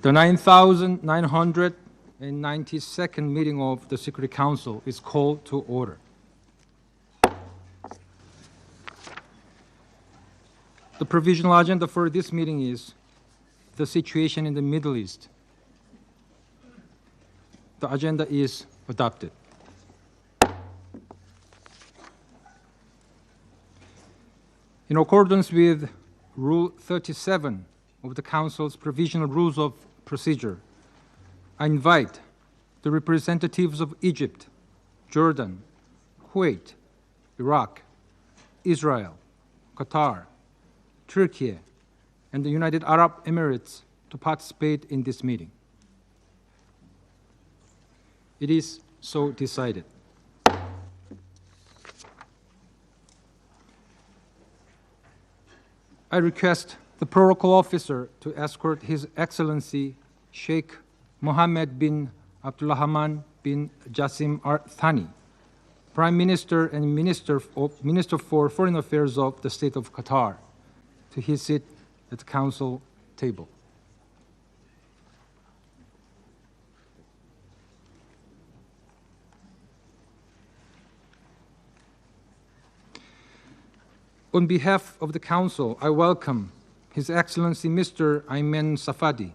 The 9,992nd meeting of the Security Council is called to order. The provisional agenda for this meeting is the situation in the Middle East. The agenda is adopted. In accordance with Rule 37 of the Council's Provisional Rules of Procedure, I invite the representatives of Egypt, Jordan, Kuwait, Iraq, Israel, Qatar, Turkey, and the United Arab Emirates to participate in this meeting. It is so decided. I request the protocol officer to escort His Excellency Sheikh Mohammed bin Abdulrahman bin Jassim Al Thani, Prime Minister and Minister for Foreign Affairs of the State of Qatar, to his seat at the Council table. On behalf of the Council, I welcome His Excellency Mr. Ayman Safadi,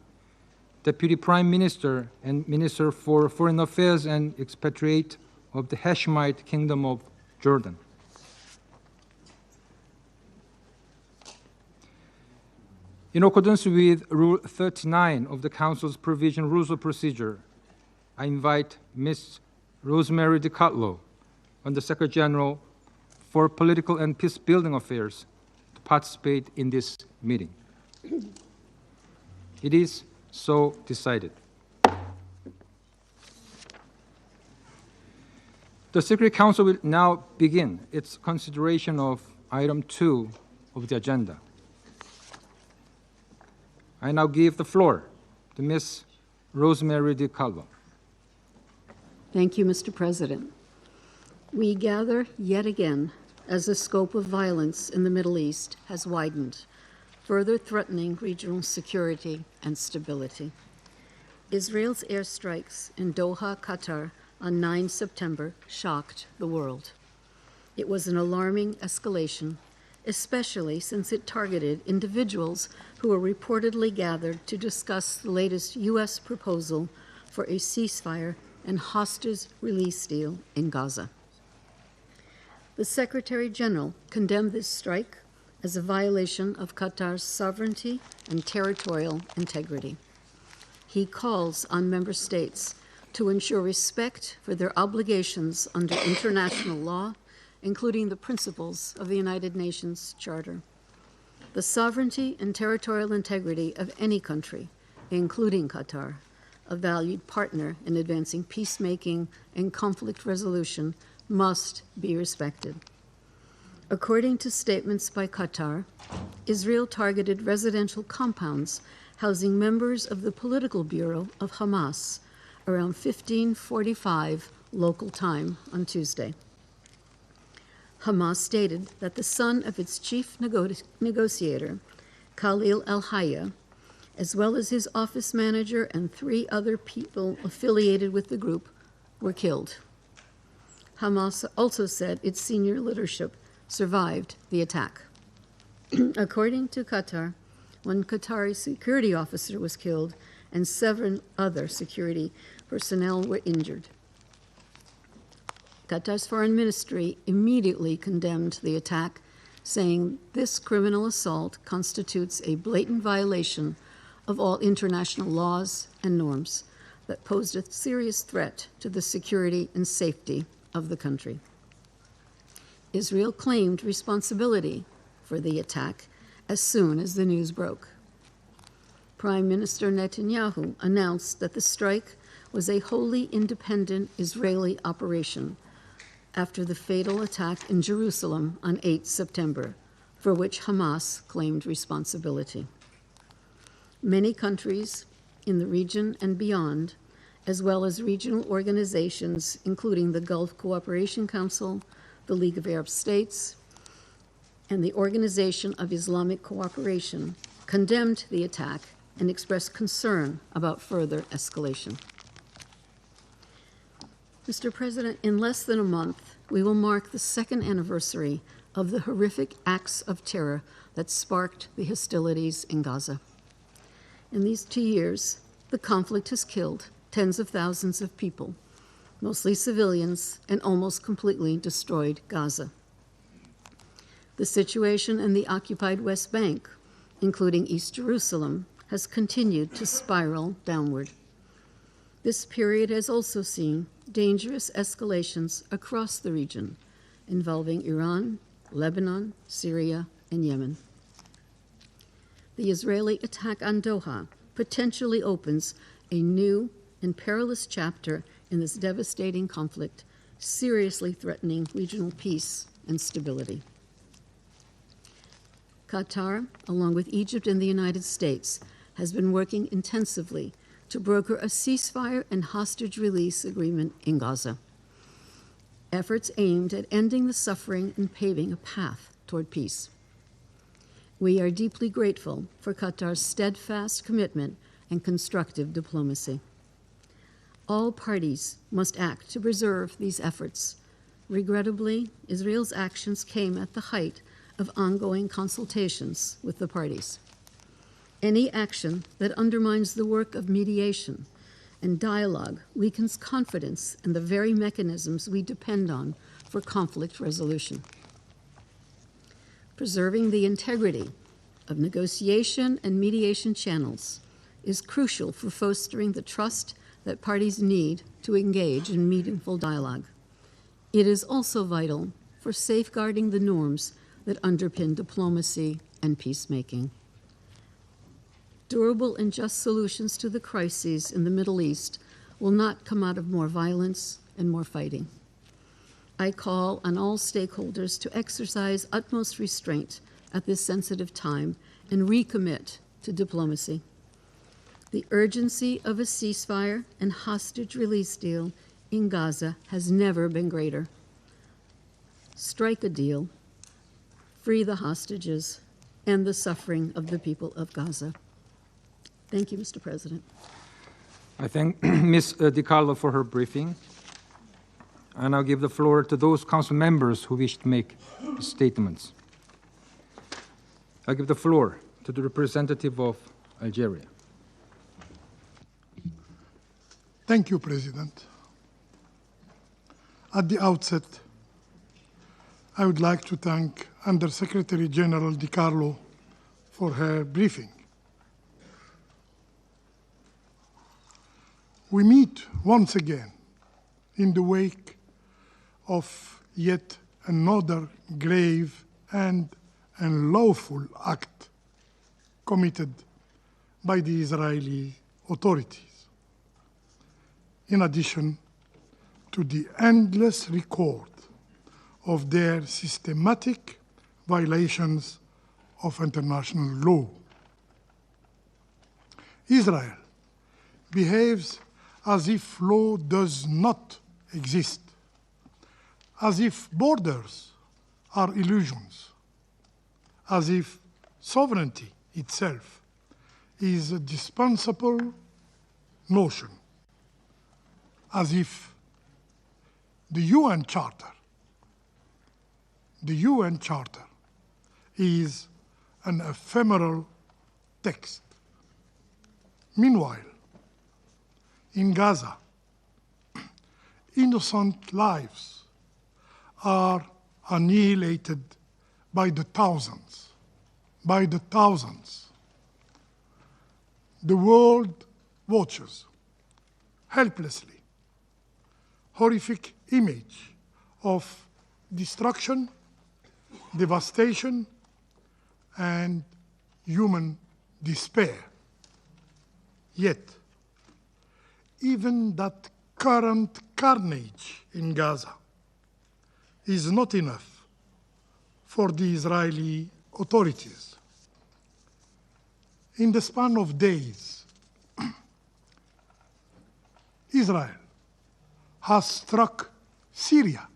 Deputy Prime Minister and Minister for Foreign Affairs and Expatriate of the Hashemite Kingdom of Jordan. In accordance with Rule 39 of the Council's Provisional Rules of Procedure, I invite Ms. Rosemary DiCarlo, Under Secretary General for Political and Peace-Building Affairs, to participate in this meeting. It is so decided. The Security Council will now begin its consideration of item 2 of the agenda. I now give the floor to Ms. Rosemary DiCarlo. Thank you, Mr. President. We gather yet again as the scope of violence in the Middle East has widened, further threatening regional security and stability. Israel's airstrikes in Doha, Qatar on 9 September shocked the world. It was an alarming escalation, especially since it targeted individuals who were reportedly gathered to discuss the latest U.S. proposal for a ceasefire and hostage release deal in Gaza. The Secretary General condemned this strike as a violation of Qatar's sovereignty and territorial integrity. He calls on member states to ensure respect for their obligations under international law, including the principles of the United Nations Charter. The sovereignty and territorial integrity of any country, including Qatar, a valued partner in advancing peacemaking and conflict resolution, must be respected. According to statements by Qatar, Israel targeted residential compounds housing members of the political bureau of Hamas around 15:45 local time on Tuesday. Hamas stated that the son of its chief negotiator, Khalil al-Hayya, as well as his office manager and 3 other people affiliated with the group, were killed. Hamas also said its senior leadership survived the attack. According to Qatar, 1 Qatari security officer was killed and 7 other security personnel were injured. Qatar's foreign ministry immediately condemned the attack, saying this criminal assault constitutes a blatant violation of all international laws and norms that posed a serious threat to the security and safety of the country. Israel claimed responsibility for the attack as soon as the news broke. Prime Minister Netanyahu announced that the strike was a wholly independent Israeli operation after the fatal attack in Jerusalem on 8 September, for which Hamas claimed responsibility. Many countries in the region and beyond, as well as regional organizations, including the Gulf Cooperation Council, the League of Arab States, and the Organization of Islamic Cooperation, condemned the attack and expressed concern about further escalation. Mr. President, in less than a month, we will mark the second anniversary of the horrific acts of terror that sparked the hostilities in Gaza. In these 2 years, the conflict has killed tens of thousands of people, mostly civilians, and almost completely destroyed Gaza. The situation in the occupied West Bank, including East Jerusalem, has continued to spiral downward. This period has also seen dangerous escalations across the region, involving Iran, Lebanon, Syria, and Yemen. The Israeli attack on Doha potentially opens a new and perilous chapter in this devastating conflict, seriously threatening regional peace and stability. Qatar, along with Egypt and the United States, has been working intensively to broker a ceasefire and hostage release agreement in Gaza. Efforts aimed at ending the suffering and paving a path toward peace. We are deeply grateful for Qatar's steadfast commitment and constructive diplomacy. All parties must act to preserve these efforts. Regrettably, Israel's actions came at the height of ongoing consultations with the parties. Any action that undermines the work of mediation and dialogue weakens confidence in the very mechanisms we depend on for conflict resolution. Preserving the integrity of negotiation and mediation channels is crucial for fostering the trust that parties need to engage in meaningful dialogue. It is also vital for safeguarding the norms that underpin diplomacy and peacemaking. Durable and just solutions to the crises in the Middle East will not come out of more violence and more fighting. I call on all stakeholders to exercise utmost restraint at this sensitive time and recommit to diplomacy. The urgency of a ceasefire and hostage release deal in Gaza has never been greater. Strike a deal, free the hostages, end the suffering of the people of Gaza. Thank you, Mr. President. I thank Ms. DiCarlo for her briefing. I now give the floor to those council members who wish to make statements. I give the floor to the representative of Algeria. Thank you, President. At the outset, I would like to thank Under-Secretary General DiCarlo for her briefing. We meet once again in the wake of yet another grave and unlawful act committed by the Israeli authorities, in addition to the endless record of their systematic violations of international law. Israel behaves as if law does not exist, as if borders are illusions, as if sovereignty itself is a dispensable notion, as if the UN Charter is an ephemeral text. Meanwhile, in Gaza, innocent lives are annihilated by the thousands. The world watches helplessly, horrific image of destruction, devastation, and human despair. Yet, even that current carnage in Gaza is not enough for the Israeli authorities. In the span of days, Israel has struck Syria,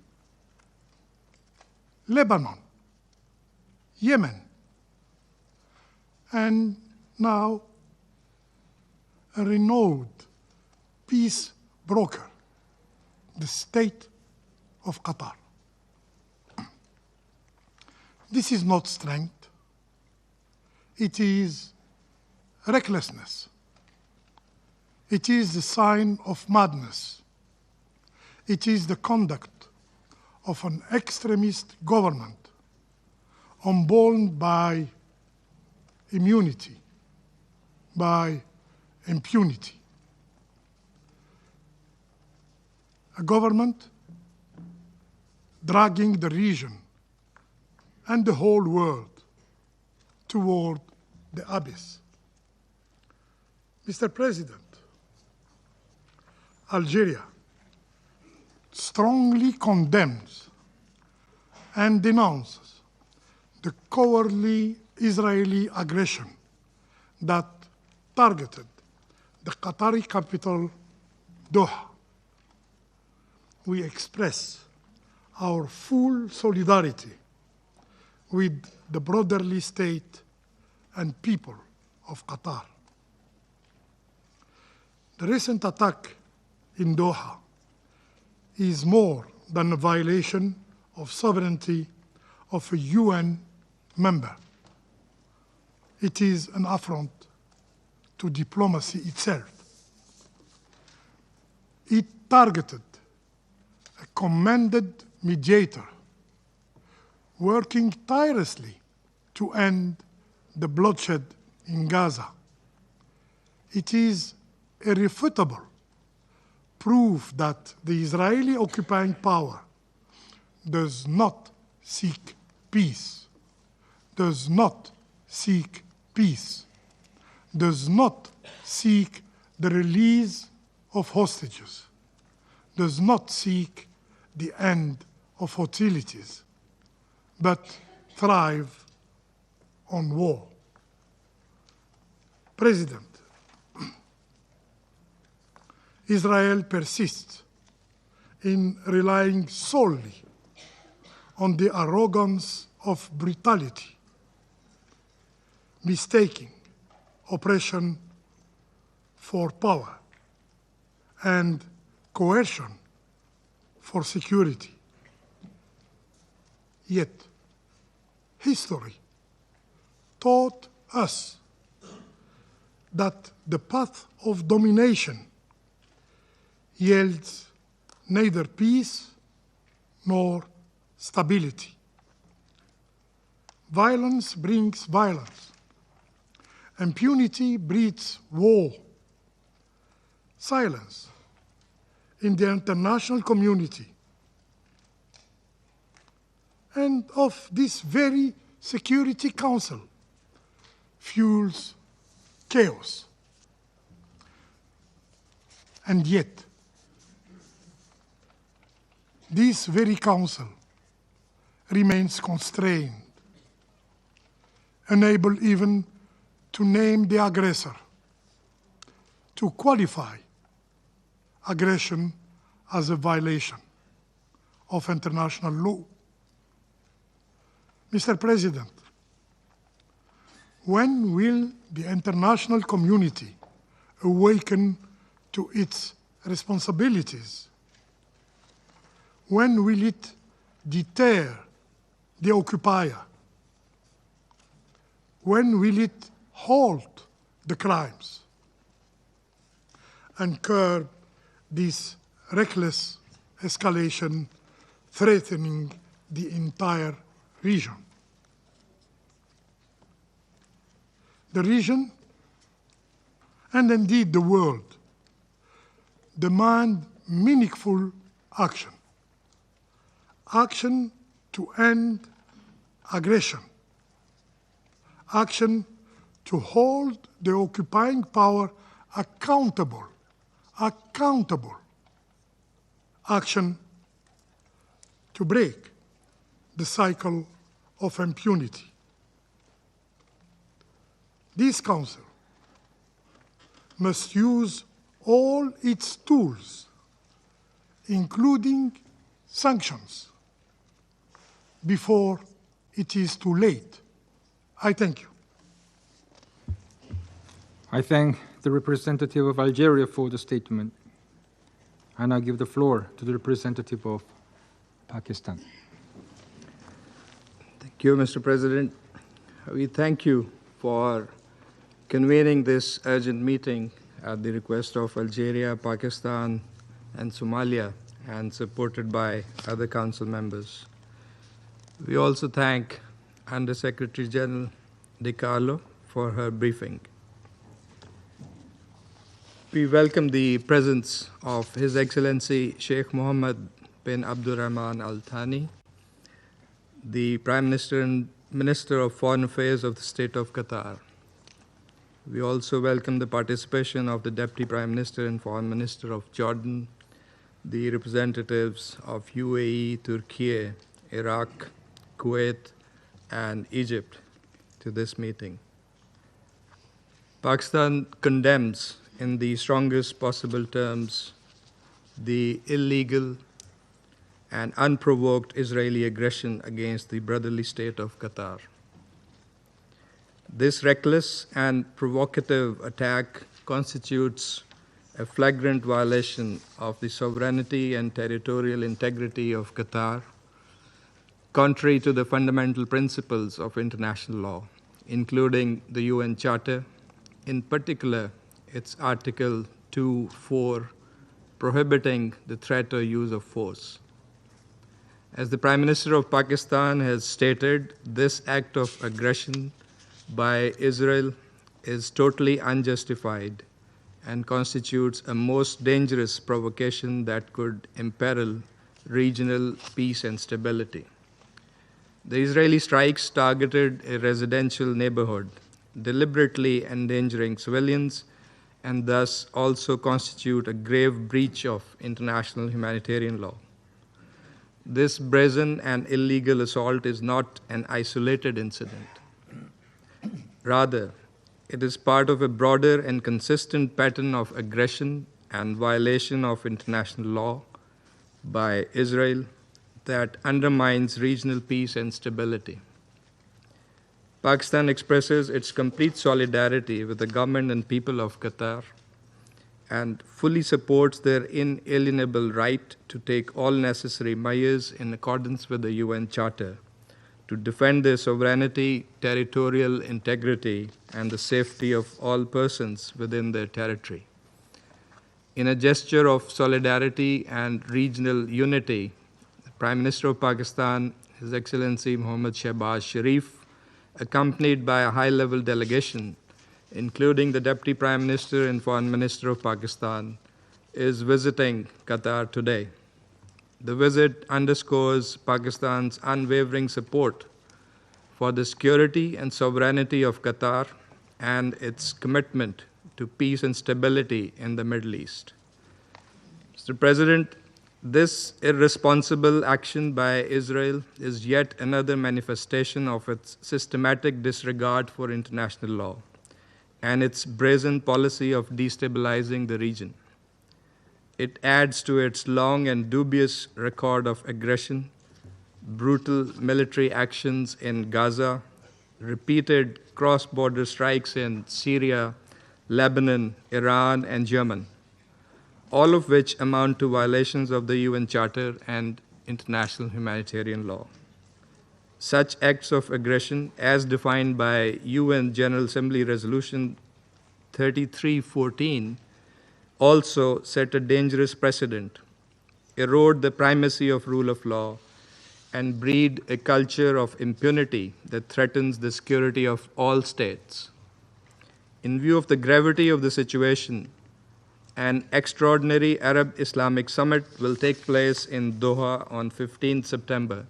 Lebanon, Yemen, and now a renowned peace broker, the state of Qatar. This is not strength. It is recklessness. It is the sign of madness. It is the conduct of an extremist government unborn by immunity, by impunity. A government dragging the region and the whole world toward the abyss. Mr. President, Algeria strongly condemns and denounces the cowardly Israeli aggression that targeted the Qatari capital, Doha. We express our full solidarity with the brotherly state and people of Qatar. The recent attack in Doha is more than a violation of sovereignty of a UN member. It is an affront to diplomacy itself. It targeted a commended mediator working tirelessly to end the bloodshed in Gaza. It is irrefutable proof that the Israeli occupying power does not seek peace, does not seek peace, does not seek the release of hostages, does not seek the end of hostilities, but thrive on war. President, Israel persists in relying solely on the arrogance of brutality, mistaking oppression for power and coercion for security. Yet, history taught us that the path of domination yields neither peace nor stability. Violence brings violence. Impunity breeds war. Silence in the international community and of this very Security Council fuels chaos. And yet, this very council remains constrained, unable even to name the aggressor, to qualify aggression as a violation of international law. Mr. President, when will the international community awaken to its responsibilities? When will it deter the occupier? When will it halt the crimes and curb this reckless escalation threatening the entire region? The region, and indeed the world, demand meaningful action. Action to end aggression. Action to hold the occupying power accountable. Action to break the cycle of impunity. This Council must use all its tools, including sanctions, before it is too late. I thank you. I thank the representative of Algeria for the statement. I now give the floor to the representative of Pakistan. Thank you, Mr. President. We thank you for convening this urgent meeting at the request of Algeria, Pakistan, and Somalia, and supported by other council members. We also thank Under Secretary General De Carlo for her briefing. We welcome the presence of His Excellency Sheikh Mohammed bin Abdurrahman Al Thani, the Prime Minister and Minister of Foreign Affairs of the State of Qatar. We also welcome the participation of the Deputy Prime Minister and Foreign Minister of Jordan, the representatives of UAE, Turkey, Iraq, Kuwait, and Egypt to this meeting. Pakistan condemns in the strongest possible terms the illegal and unprovoked Israeli aggression against the brotherly state of Qatar. This reckless and provocative attack constitutes a flagrant violation of the sovereignty and territorial integrity of Qatar, contrary to the fundamental principles of international law, including the UN Charter, in particular its Article 2(4), prohibiting the threat or use of force. As the Prime Minister of Pakistan has stated, this act of aggression by Israel is totally unjustified and constitutes a most dangerous provocation that could imperil regional peace and stability. The Israeli strikes targeted a residential neighborhood, deliberately endangering civilians, and thus also constitute a grave breach of international humanitarian law. This brazen and illegal assault is not an isolated incident. Rather, it is part of a broader and consistent pattern of aggression and violation of international law by Israel that undermines regional peace and stability. Pakistan expresses its complete solidarity with the government and people of Qatar and fully supports their inalienable right to take all necessary measures in accordance with the UN Charter to defend their sovereignty, territorial integrity, and the safety of all persons within their territory. In a gesture of solidarity and regional unity, the Prime Minister of Pakistan, His Excellency Mohammad Shehbaz Sharif, accompanied by a high-level delegation, including the Deputy Prime Minister and Foreign Minister of Pakistan, is visiting Qatar today. The visit underscores Pakistan's unwavering support for the security and sovereignty of Qatar and its commitment to peace and stability in the Middle East. Mr. President, this irresponsible action by Israel is yet another manifestation of its systematic disregard for international law and its brazen policy of destabilizing the region. It adds to its long and dubious record of aggression, brutal military actions in Gaza, repeated cross-border strikes in Syria, Lebanon, Iran, and Yemen, all of which amount to violations of the UN Charter and international humanitarian law. Such acts of aggression, as defined by UN General Assembly Resolution 3314, also set a dangerous precedent, erode the primacy of rule of law, and breed a culture of impunity that threatens the security of all states. In view of the gravity of the situation, an extraordinary Arab-Islamic summit will take place in Doha on 15 September,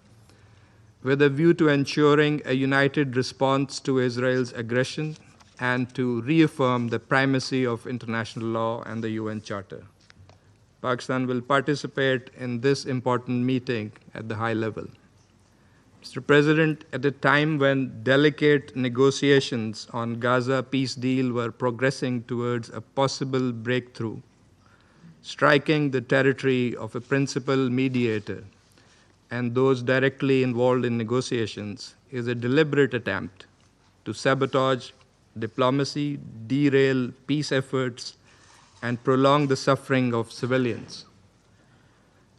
with a view to ensuring a united response to Israel's aggression and to reaffirm the primacy of international law and the UN Charter. Pakistan will participate in this important meeting at the high level. Mr. President, at a time when delicate negotiations on Gaza peace deal were progressing towards a possible breakthrough, striking the territory of a principal mediator and those directly involved in negotiations is a deliberate attempt to sabotage diplomacy derail peace efforts and prolong the suffering of civilians.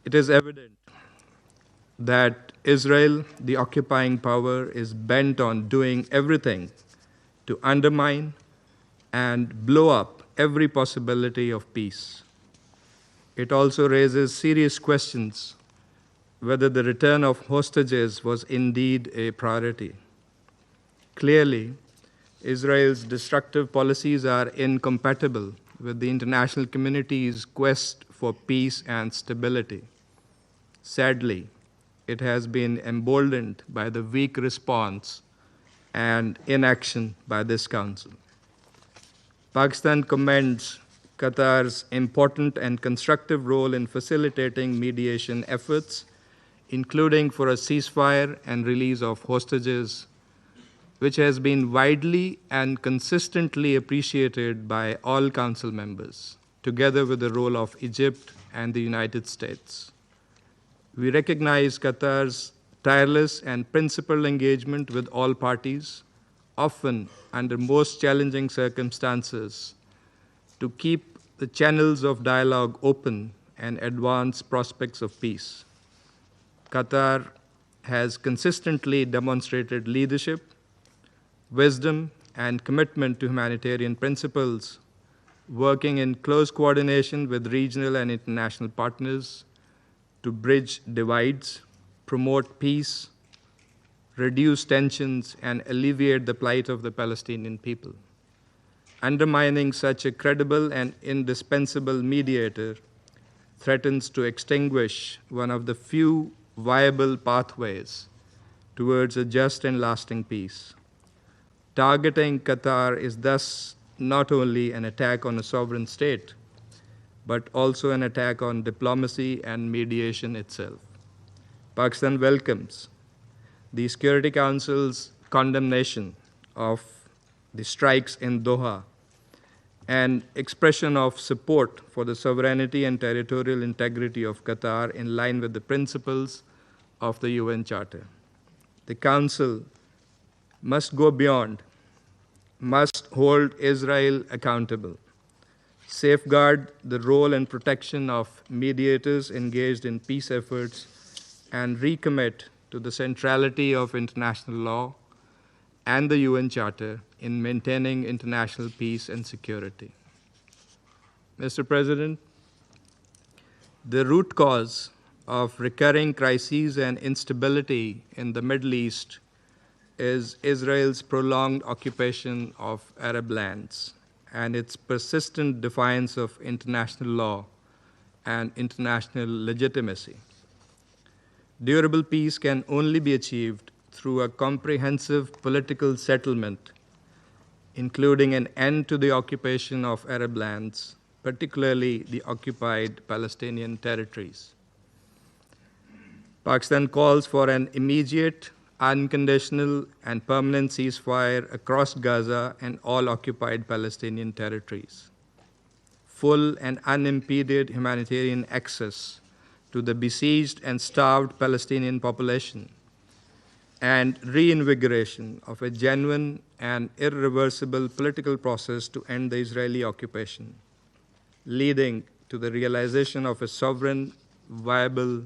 It is evident that Israel, the occupying power, is bent on doing everything to undermine and blow up every possibility of peace. It also raises serious questions whether the return of hostages was indeed a priority. Clearly, Israel's destructive policies are incompatible with the international community's quest for peace and stability. Sadly, it has been emboldened by the weak response and inaction by this Council. Pakistan commends Qatar's important and constructive role in facilitating mediation efforts, including for a ceasefire and release of hostages, which has been widely and consistently appreciated by all Council members, together with the role of Egypt and the United States. We recognize Qatar's tireless and principled engagement with all parties, often under most challenging circumstances, to keep the channels of dialogue open and advance prospects of peace. Qatar has consistently demonstrated leadership, wisdom, and commitment to humanitarian principles, working in close coordination with regional and international partners to bridge divides, promote peace, reduce tensions, and alleviate the plight of the Palestinian people. Undermining such a credible and indispensable mediator threatens to extinguish one of the few viable pathways towards a just and lasting peace. Targeting Qatar is thus not only an attack on a sovereign state, but also an attack on diplomacy and mediation itself. Pakistan welcomes the Security Council's condemnation of the strikes in Doha and expression of support for the sovereignty and territorial integrity of Qatar in line with the principles of the UN Charter. The Council must go beyond, must hold Israel accountable, safeguard the role and protection of mediators engaged in peace efforts, and recommit to the centrality of international law and the UN Charter in maintaining international peace and security. Mr. President, the root cause of recurring crises and instability in the Middle East is Israel's prolonged occupation of Arab lands and its persistent defiance of international law and international legitimacy. Durable peace can only be achieved through a comprehensive political settlement, including an end to the occupation of Arab lands, particularly the occupied Palestinian territories. Pakistan calls for an immediate, unconditional, and permanent ceasefire across Gaza and all occupied Palestinian territories. Full and unimpeded humanitarian access to the besieged and starved Palestinian population, and reinvigoration of a genuine and irreversible political process to end the Israeli occupation, leading to the realization of a sovereign, viable,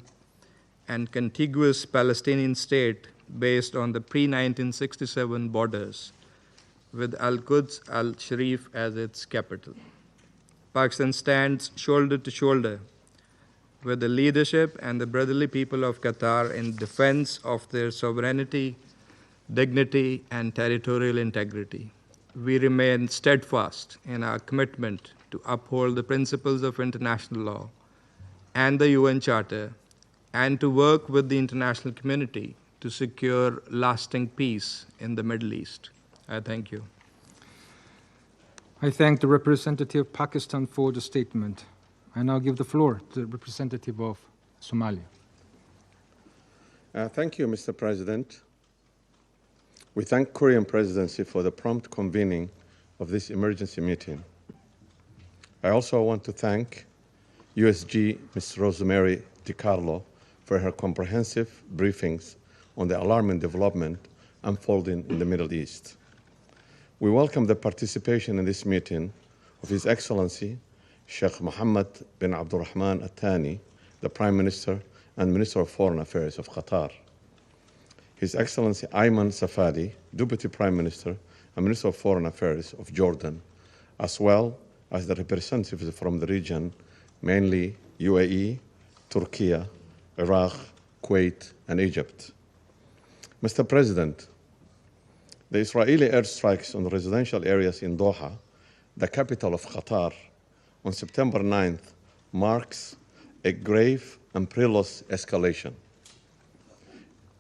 and contiguous Palestinian state based on the pre-1967 borders, with Al-Quds al-Sharif as its capital. Pakistan stands shoulder to shoulder with the leadership and the brotherly people of Qatar in defense of their sovereignty, dignity, and territorial integrity. We remain steadfast in our commitment to uphold the principles of international law and the UN Charter, and to work with the international community to secure lasting peace in the Middle East. I thank you. I thank the representative of Pakistan for the statement. I now give the floor to the representative of Somalia. Thank you, Mr. President. We thank Korean presidency for the prompt convening of this emergency meeting. I also want to thank USG Ms. Rosemary DiCarlo for her comprehensive briefings on the alarming development unfolding in the Middle East. We welcome the participation in this meeting of His Excellency Sheikh Mohammed bin Abdulrahman Al Thani, the Prime Minister and Minister of Foreign Affairs of Qatar, His Excellency Ayman Safadi, Deputy Prime Minister and Minister of Foreign Affairs of Jordan, as well as the representatives from the region, mainly UAE, Turkey, Iraq, Kuwait, and Egypt. Mr. President, the Israeli airstrikes on residential areas in Doha, the capital of Qatar, on September 9th marks a grave and perilous escalation.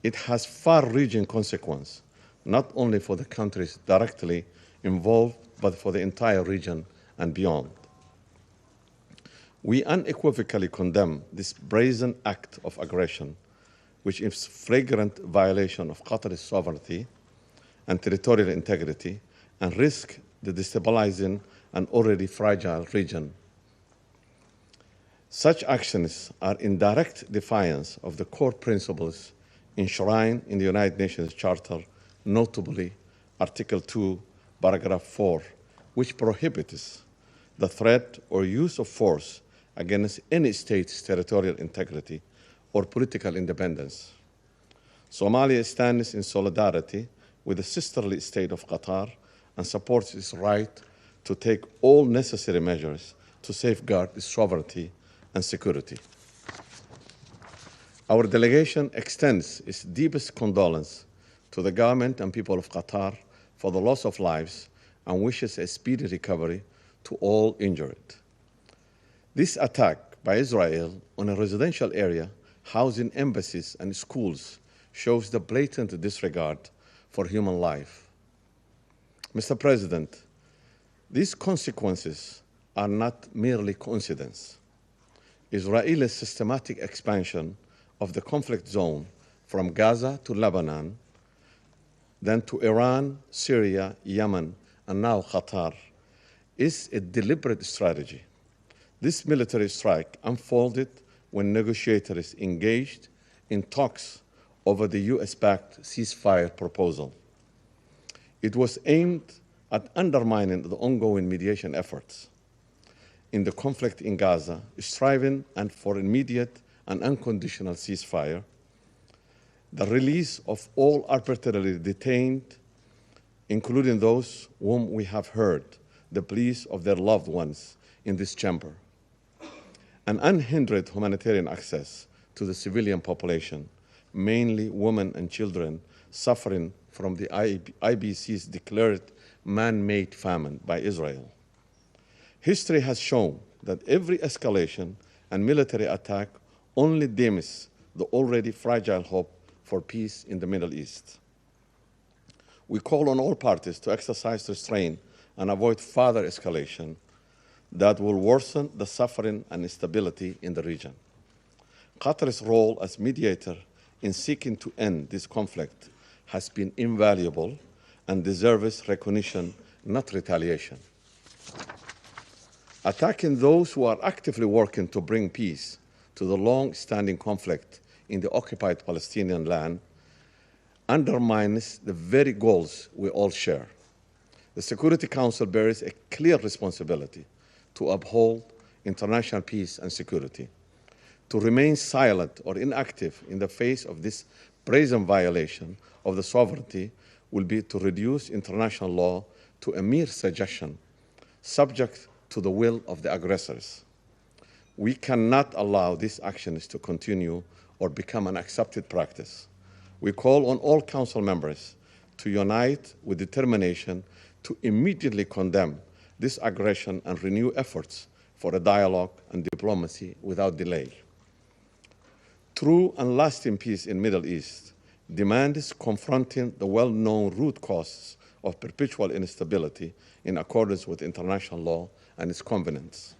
It has far-reaching consequences, not only for the countries directly involved, but for the entire region and beyond. We unequivocally condemn this brazen act of aggression, which is flagrant violation of Qatar's sovereignty and territorial integrity, and risk the destabilizing an already fragile region. Such actions are in direct defiance of the core principles enshrined in the United Nations Charter, notably Article 2, Paragraph 4, which prohibits the threat or use of force against any state's territorial integrity or political independence. Somalia stands in solidarity with the sisterly state of Qatar and supports its right to take all necessary measures to safeguard its sovereignty and security. Our delegation extends its deepest condolence to the government and people of Qatar for the loss of lives and wishes a speedy recovery to all injured. This attack by Israel on a residential area housing embassies and schools shows the blatant disregard for human life. Mr. President, these consequences are not merely coincidence. Israel's systematic expansion of the conflict zone from Gaza to Lebanon, then to Iran, Syria, Yemen, and now Qatar, is a deliberate strategy. This military strike unfolded when negotiators engaged in talks over the US-backed ceasefire proposal. It was aimed at undermining the ongoing mediation efforts in the conflict in Gaza, striving for immediate and unconditional ceasefire, the release of all arbitrarily detained, including those whom we have heard the pleas of their loved ones in this chamber, and unhindered humanitarian access to the civilian population, mainly women and children suffering from the IBC's declared man-made famine by Israel. History has shown that every escalation and military attack only dims the already fragile hope for peace in the Middle East. We call on all parties to exercise restraint and avoid further escalation that will worsen the suffering and instability in the region. Qatar's role as mediator in seeking to end this conflict has been invaluable and deserves recognition, not retaliation. Attacking those who are actively working to bring peace to the long-standing conflict in the occupied Palestinian land undermines the very goals we all share. The Security Council bears a clear responsibility to uphold international peace and security. To remain silent or inactive in the face of this brazen violation of the sovereignty will be to reduce international law to a mere suggestion, subject to the will of the aggressors. We cannot allow these actions to continue or become an accepted practice. We call on all Council members to unite with determination to immediately condemn this aggression and renew efforts for a dialogue and diplomacy without delay. True and lasting peace in the Middle East demands confronting the well-known root causes of perpetual instability in accordance with international law and its covenants.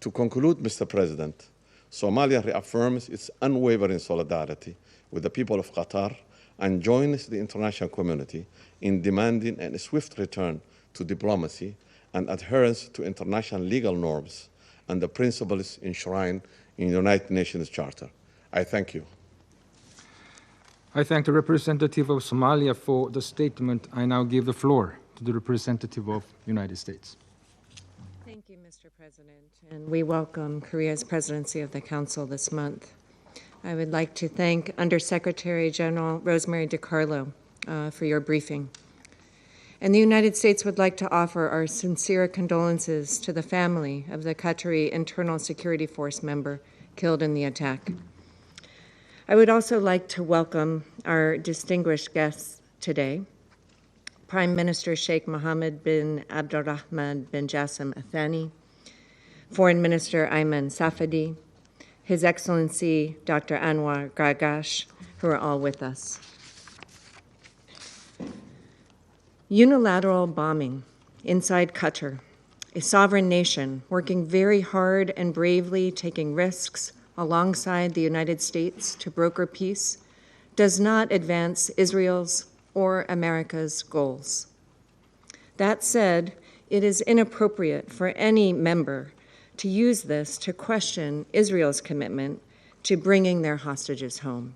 To conclude, Mr. President, Somalia reaffirms its unwavering solidarity with the people of Qatar and joins the international community in demanding a swift return to diplomacy and adherence to international legal norms and the principles enshrined in the United Nations Charter. I thank you. I thank the representative of Somalia for the statement. I now give the floor to the representative of United States. Thank you, Mr. President, and we welcome Korea's presidency of the Council this month. I would like to thank Undersecretary General Rosemary DiCarlo for your briefing. And the United States would like to offer our sincere condolences to the family of the Qatari Internal Security Force member killed in the attack. I would also like to welcome our distinguished guests today, Prime Minister Sheikh Mohammed bin Abdulrahman bin Jassim Al Thani, Foreign Minister Ayman Safadi, His Excellency Dr. Anwar Gargash, who are all with us. Unilateral bombing inside Qatar, a sovereign nation working very hard and bravely taking risks alongside the United States to broker peace, does not advance Israel's or America's goals. That said, it is inappropriate for any member to use this to question Israel's commitment to bringing their hostages home.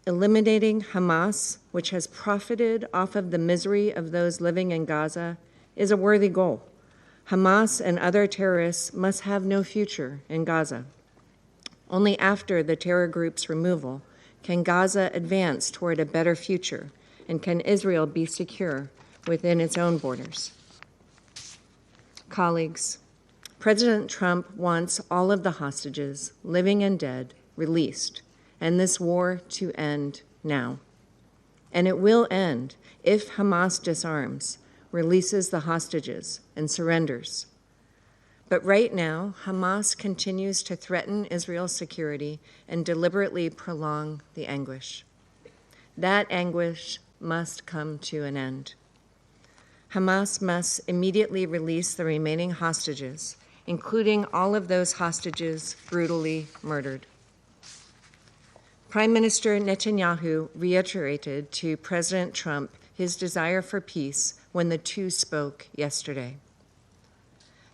Eliminating Hamas, which has profited off of the misery of those living in Gaza, is a worthy goal. Hamas and other terrorists must have no future in Gaza. Only after the terror group's removal can Gaza advance toward a better future, and can Israel be secure within its own borders. Colleagues, President Trump wants all of the hostages, living and dead, released, and this war to end now. And it will end if Hamas disarms, releases the hostages, and surrenders. But right now, Hamas continues to threaten Israel's security and deliberately prolong the anguish. That anguish must come to an end. Hamas must immediately release the remaining hostages, including all of those hostages brutally murdered. Prime Minister Netanyahu reiterated to President Trump his desire for peace when the two spoke yesterday.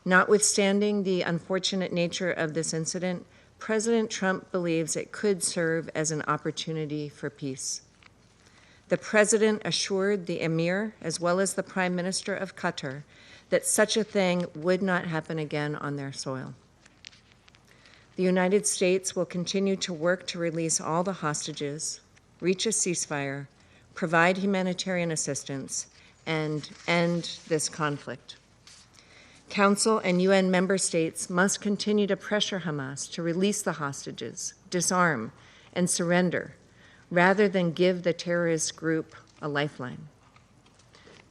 Notwithstanding the unfortunate nature of this incident, President Trump believes it could serve as an opportunity for peace. The President assured the Emir, as well as the Prime Minister of Qatar, that such a thing would not happen again on their soil. The United States will continue to work to release all the hostages, reach a ceasefire, provide humanitarian assistance, and end this conflict. Council and UN member states must continue to pressure Hamas to release the hostages, disarm, and surrender, rather than give the terrorist group a lifeline.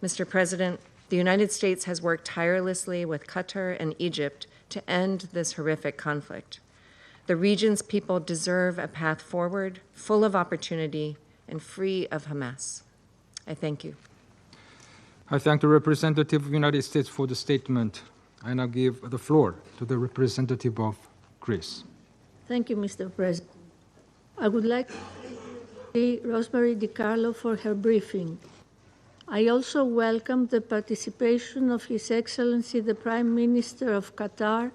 Mr. President, the United States has worked tirelessly with Qatar and Egypt to end this horrific conflict. The region's people deserve a path forward, full of opportunity and free of Hamas. I thank you. I thank the representative of the United States for the statement. I now give the floor to the representative of Greece. Thank you, Mr. President. I would like to thank Rosemary DiCarlo for her briefing. I also welcome the participation of His Excellency the Prime Minister of Qatar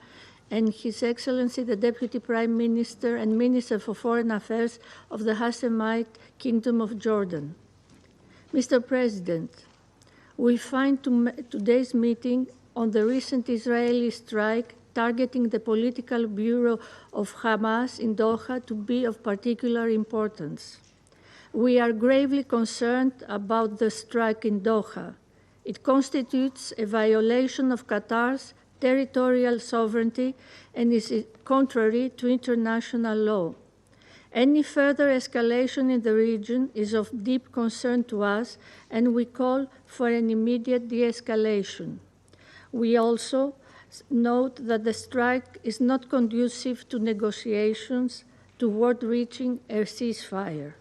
and His Excellency the Deputy Prime Minister and Minister for Foreign Affairs of the Hashemite Kingdom of Jordan. Mr. President, we find today's meeting on the recent Israeli strike targeting the political bureau of Hamas in Doha to be of particular importance. We are gravely concerned about the strike in Doha. It constitutes a violation of Qatar's territorial sovereignty and is contrary to international law. Any further escalation in the region is of deep concern to us, and we call for an immediate de-escalation. We also note that the strike is not conducive to negotiations toward reaching a ceasefire.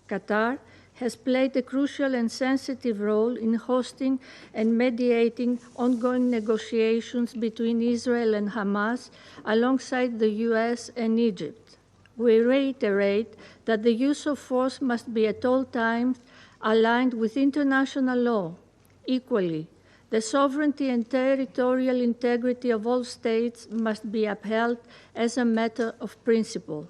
Qatar has played a crucial and sensitive role in hosting and mediating ongoing negotiations between Israel and Hamas alongside the US and Egypt. We reiterate that the use of force must be at all times aligned with international law. Equally, the sovereignty and territorial integrity of all states must be upheld as a matter of principle.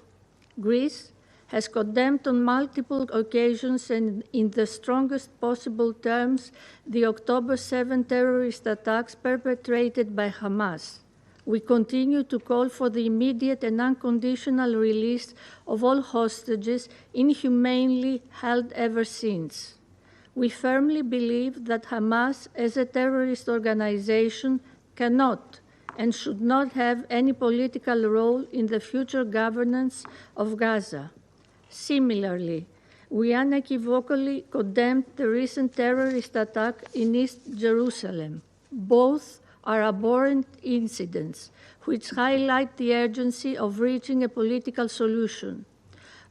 Greece has condemned on multiple occasions and in the strongest possible terms the October 7 terrorist attacks perpetrated by Hamas. We continue to call for the immediate and unconditional release of all hostages inhumanely held ever since. We firmly believe that Hamas, as a terrorist organization, cannot and should not have any political role in the future governance of Gaza. Similarly, we unequivocally condemned the recent terrorist attack in East Jerusalem. Both are abhorrent incidents which highlight the urgency of reaching a political solution,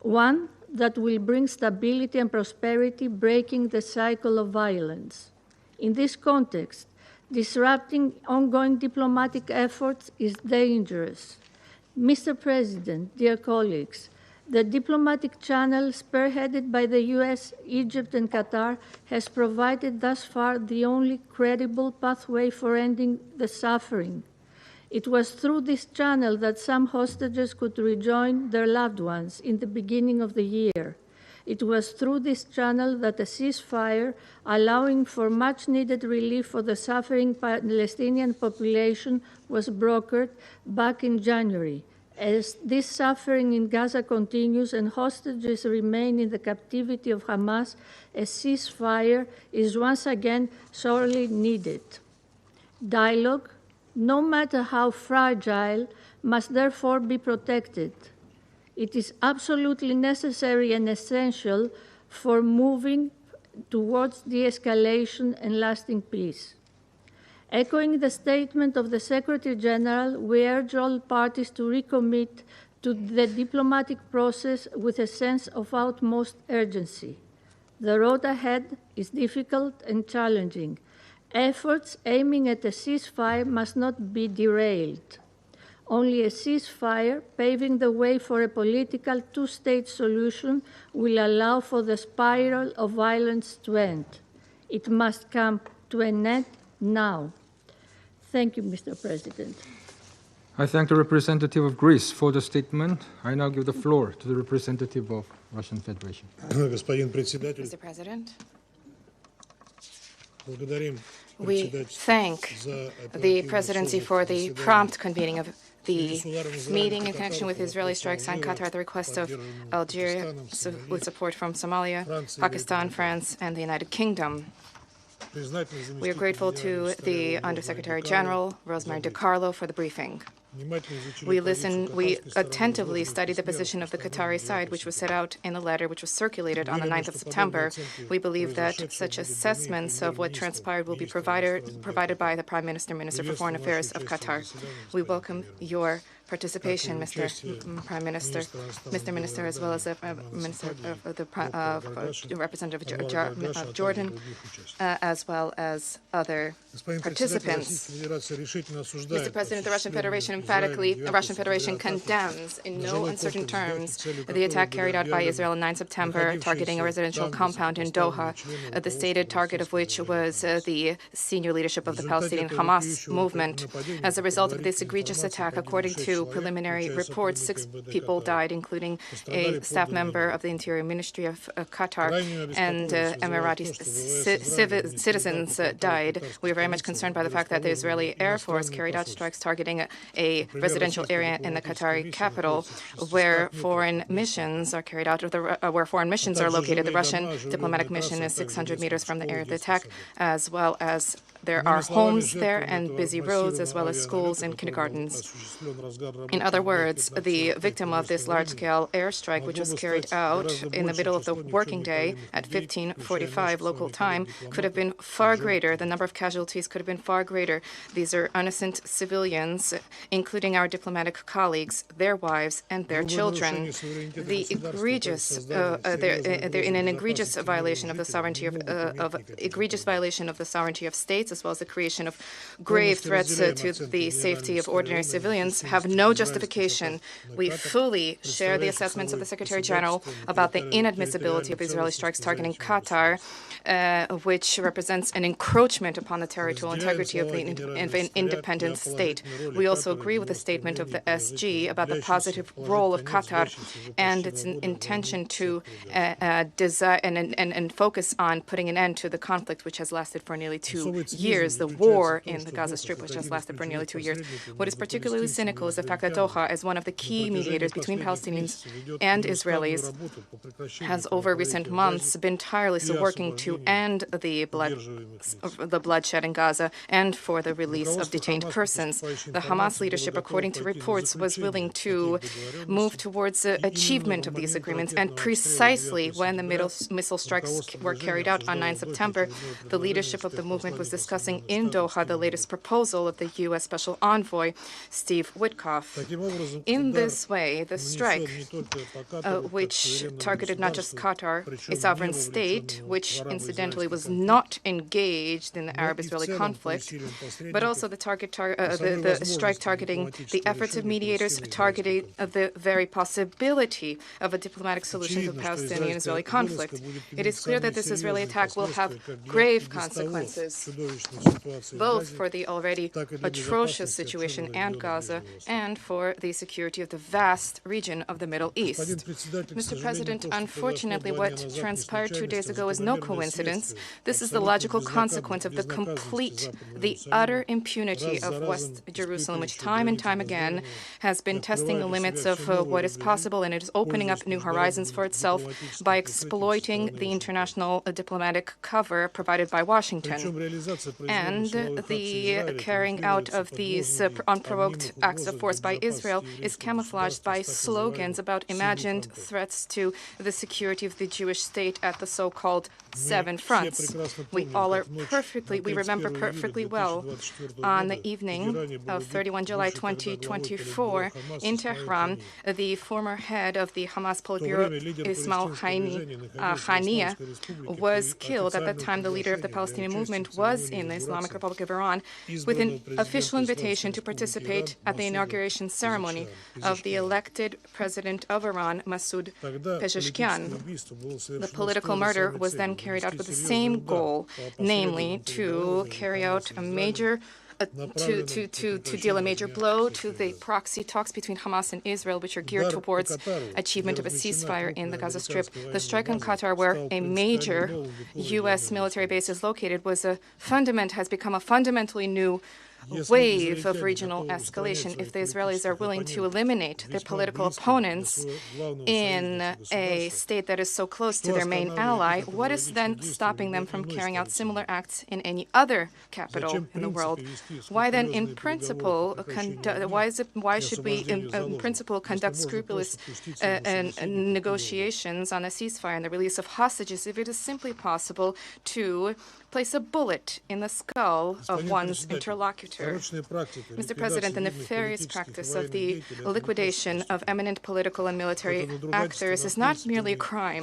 one that will bring stability and prosperity, breaking the cycle of violence. In this context, disrupting ongoing diplomatic efforts is dangerous. Mr. President, dear colleagues, the diplomatic channel spearheaded by the US, Egypt, and Qatar has provided thus far the only credible pathway for ending the suffering. It was through this channel that some hostages could rejoin their loved ones in the beginning of the year. It was through this channel that a ceasefire, allowing for much-needed relief for the suffering Palestinian population, was brokered back in January. As this suffering in Gaza continues and hostages remain in the captivity of Hamas, a ceasefire is once again sorely needed. Dialogue, no matter how fragile, must therefore be protected. It is absolutely necessary and essential for moving towards de-escalation and lasting peace. Echoing the statement of the Secretary General, we urge all parties to recommit to the diplomatic process with a sense of utmost urgency. The road ahead is difficult and challenging. Efforts aiming at a ceasefire must not be derailed. Only a ceasefire, paving the way for a political two-state solution, will allow for the spiral of violence to end. It must come to an end now. Thank you, Mr. President. I thank the representative of Greece for the statement. I now give the floor to the representative of Russian Federation. Mr. President, we thank the presidency for the prompt convening of the meeting in connection with Israeli strikes on Qatar at the request of Algeria, with support from Somalia, Pakistan, France, and the United Kingdom. We are grateful to the Undersecretary General, Rosemary DiCarlo, for the briefing. We attentively studied the position of the Qatari side, which was set out in the letter which was circulated on the 9th of September. We believe that such assessments of what transpired will be provided by the Prime Minister, Minister for Foreign Affairs of Qatar. We welcome your participation, Mr. Prime Minister, Mr. Minister, as well as the Minister of the Representative of Jordan, as well as other participants. Mr. President, the Russian Federation condemns in no uncertain terms the attack carried out by Israel on 9 September, targeting a residential compound in Doha, the stated target of which was the senior leadership of the Palestinian Hamas movement. As a result of this egregious attack, according to preliminary reports, 6 people died, including a staff member of the Interior Ministry of Qatar, and Emirati citizens died. We are very much concerned by the fact that the Israeli Air Force carried out strikes targeting a residential area in the Qatari capital, where foreign missions are carried out, where foreign missions are located. The Russian diplomatic mission is 600 meters from the area of the attack, as well as there are homes there and busy roads, as well as schools and kindergartens. In other words, the victim of this large-scale airstrike, which was carried out in the middle of the working day at 15:45 local time, could have been far greater. The number of casualties could have been far greater. These are innocent civilians, including our diplomatic colleagues, their wives, and their children. They're in an egregious violation of the sovereignty of states, as well as the creation of grave threats to the safety of ordinary civilians, have no justification. We fully share the assessments of the Secretary General about the inadmissibility of Israeli strikes targeting Qatar, which represents an encroachment upon the territorial integrity of an independent state. We also agree with the statement of the SG about the positive role of Qatar and its intention to desire and focus on putting an end to the conflict which has lasted for nearly 2 years, the war in the Gaza Strip which has lasted for nearly 2 years. What is particularly cynical is the fact that Doha, as one of the key mediators between Palestinians and Israelis, has over recent months been tirelessly working to end the bloodshed in Gaza and for the release of detained persons. The Hamas leadership, according to reports, was willing to move towards the achievement of these agreements, and precisely when the missile strikes were carried out on 9 September, the leadership of the movement was discussing in Doha the latest proposal of the U.S. Special Envoy, Steve Witkoff. In this way, the strike, which targeted not just Qatar, a sovereign state, which incidentally was not engaged in the Arab-Israeli conflict, but also the strike targeting the efforts of mediators, targeting the very possibility of a diplomatic solution to the Palestinian-Israeli conflict. It is clear that this Israeli attack will have grave consequences, both for the already atrocious situation in Gaza and for the security of the vast region of the Middle East. Mr. President, unfortunately, what transpired 2 days ago is no coincidence. This is the logical consequence of the utter impunity of West Jerusalem, which time and time again has been testing the limits of what is possible, and it is opening up new horizons for itself by exploiting the international diplomatic cover provided by Washington. And the carrying out of these unprovoked acts of force by Israel is camouflaged by slogans about imagined threats to the security of the Jewish state at the so-called 7 fronts. We remember perfectly well on the evening of 31 July 2024 in Tehran, the former head of the Hamas Politburo, Ismail Haniyeh, was killed. At that time, the leader of the Palestinian movement was in the Islamic Republic of Iran with an official invitation to participate at the inauguration ceremony of the elected president of Iran, Masoud Pezeshkian. The political murder was then carried out with the same goal, namely to carry out a major to deal a major blow to the proxy talks between Hamas and Israel, which are geared towards achievement of a ceasefire in the Gaza Strip. The strike on Qatar, where a major U.S. military base is located, has become a fundamentally new wave of regional escalation. If the Israelis are willing to eliminate their political opponents in a state that is so close to their main ally, what is then stopping them from carrying out similar acts in any other capital in the world? Why then, in principle, why should we, in principle, conduct scrupulous negotiations on a ceasefire and the release of hostages if it is simply possible to place a bullet in the skull of one's interlocutor? Mr. President, the nefarious practice of the liquidation of eminent political and military actors is not merely a crime.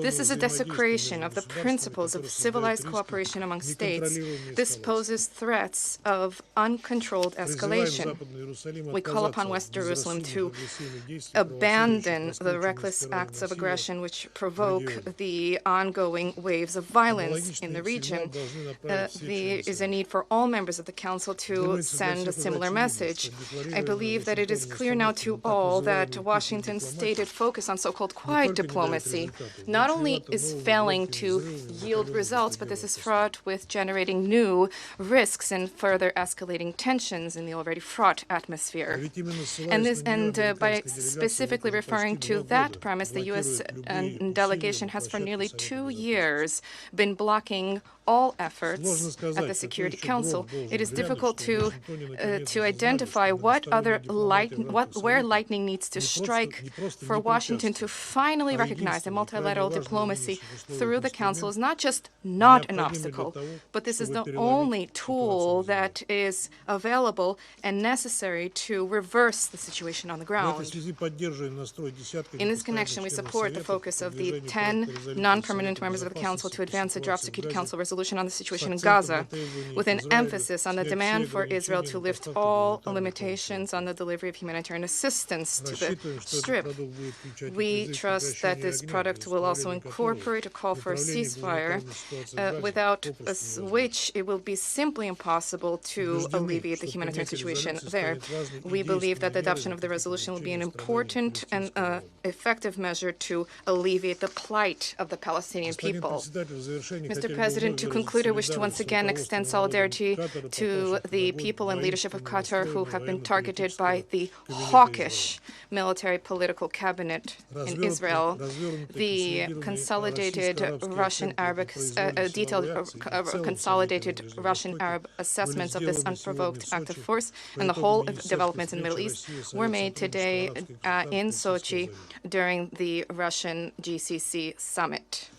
This is a desecration of the principles of civilized cooperation among states. This poses threats of uncontrolled escalation. We call upon West Jerusalem to abandon the reckless acts of aggression which provoke the ongoing waves of violence in the region. There is a need for all members of the Council to send a similar message. I believe that it is clear now to all that Washington's stated focus on so-called quiet diplomacy not only is failing to yield results, but this is fraught with generating new risks and further escalating tensions in the already fraught atmosphere. And by specifically referring to that premise, the U.S. delegation has for nearly 2 years been blocking all efforts at the Security Council. It is difficult to identify where lightning needs to strike for Washington to finally recognize that multilateral diplomacy through the Council is not just not an obstacle, but this is the only tool that is available and necessary to reverse the situation on the ground. In this connection, we support the focus of the 10 non-permanent members of the Council to advance a draft Security Council resolution resolution on the situation in Gaza, with an emphasis on the demand for Israel to lift all limitations on the delivery of humanitarian assistance to the Strip. We trust that this product will also incorporate a call for a ceasefire, without which it will be simply impossible to alleviate the humanitarian situation there. We believe that the adoption of the resolution will be an important and effective measure to alleviate the plight of the Palestinian people. Mr. President, to conclude, I wish to once again extend solidarity to the people and leadership of Qatar who have been targeted by the hawkish military political cabinet in Israel. The consolidated consolidated Russian-Arab assessments of this unprovoked act of force and the whole of developments in the Middle East were made today in Sochi during the Russian GCC summit.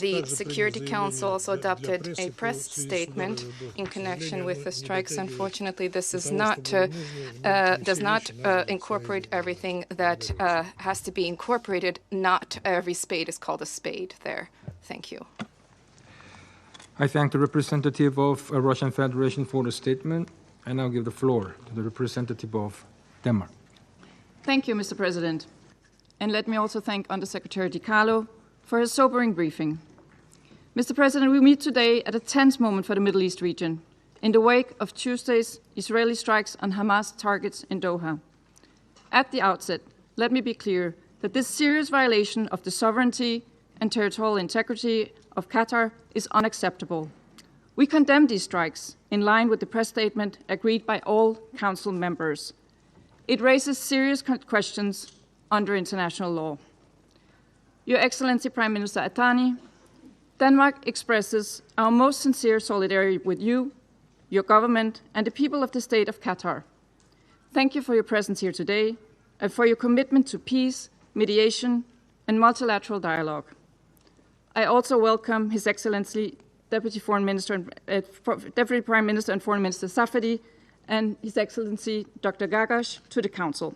The Security Council also adopted a press statement in connection with the strikes. Unfortunately, this does not incorporate everything that has to be incorporated. Not every spade is called a spade there. Thank you. I thank the representative of Russian Federation for the statement. I now give the floor to the representative of Denmark. Thank you, Mr. President. And let me also thank Undersecretary DiCarlo for his sobering briefing. Mr. President, we meet today at a tense moment for the Middle East region, in the wake of Tuesday's Israeli strikes on Hamas targets in Doha. At the outset, let me be clear that this serious violation of the sovereignty and territorial integrity of Qatar is unacceptable. We condemn these strikes in line with the press statement agreed by all Council members. It raises serious questions under international law. Your Excellency Prime Minister Atani, Denmark expresses our most sincere solidarity with you, your government, and the people of the state of Qatar. Thank you for your presence here today and for your commitment to peace, mediation, and multilateral dialogue. I also welcome His Excellency Deputy Prime Minister and Foreign Minister Safadi and His Excellency Dr. Gagash to the Council.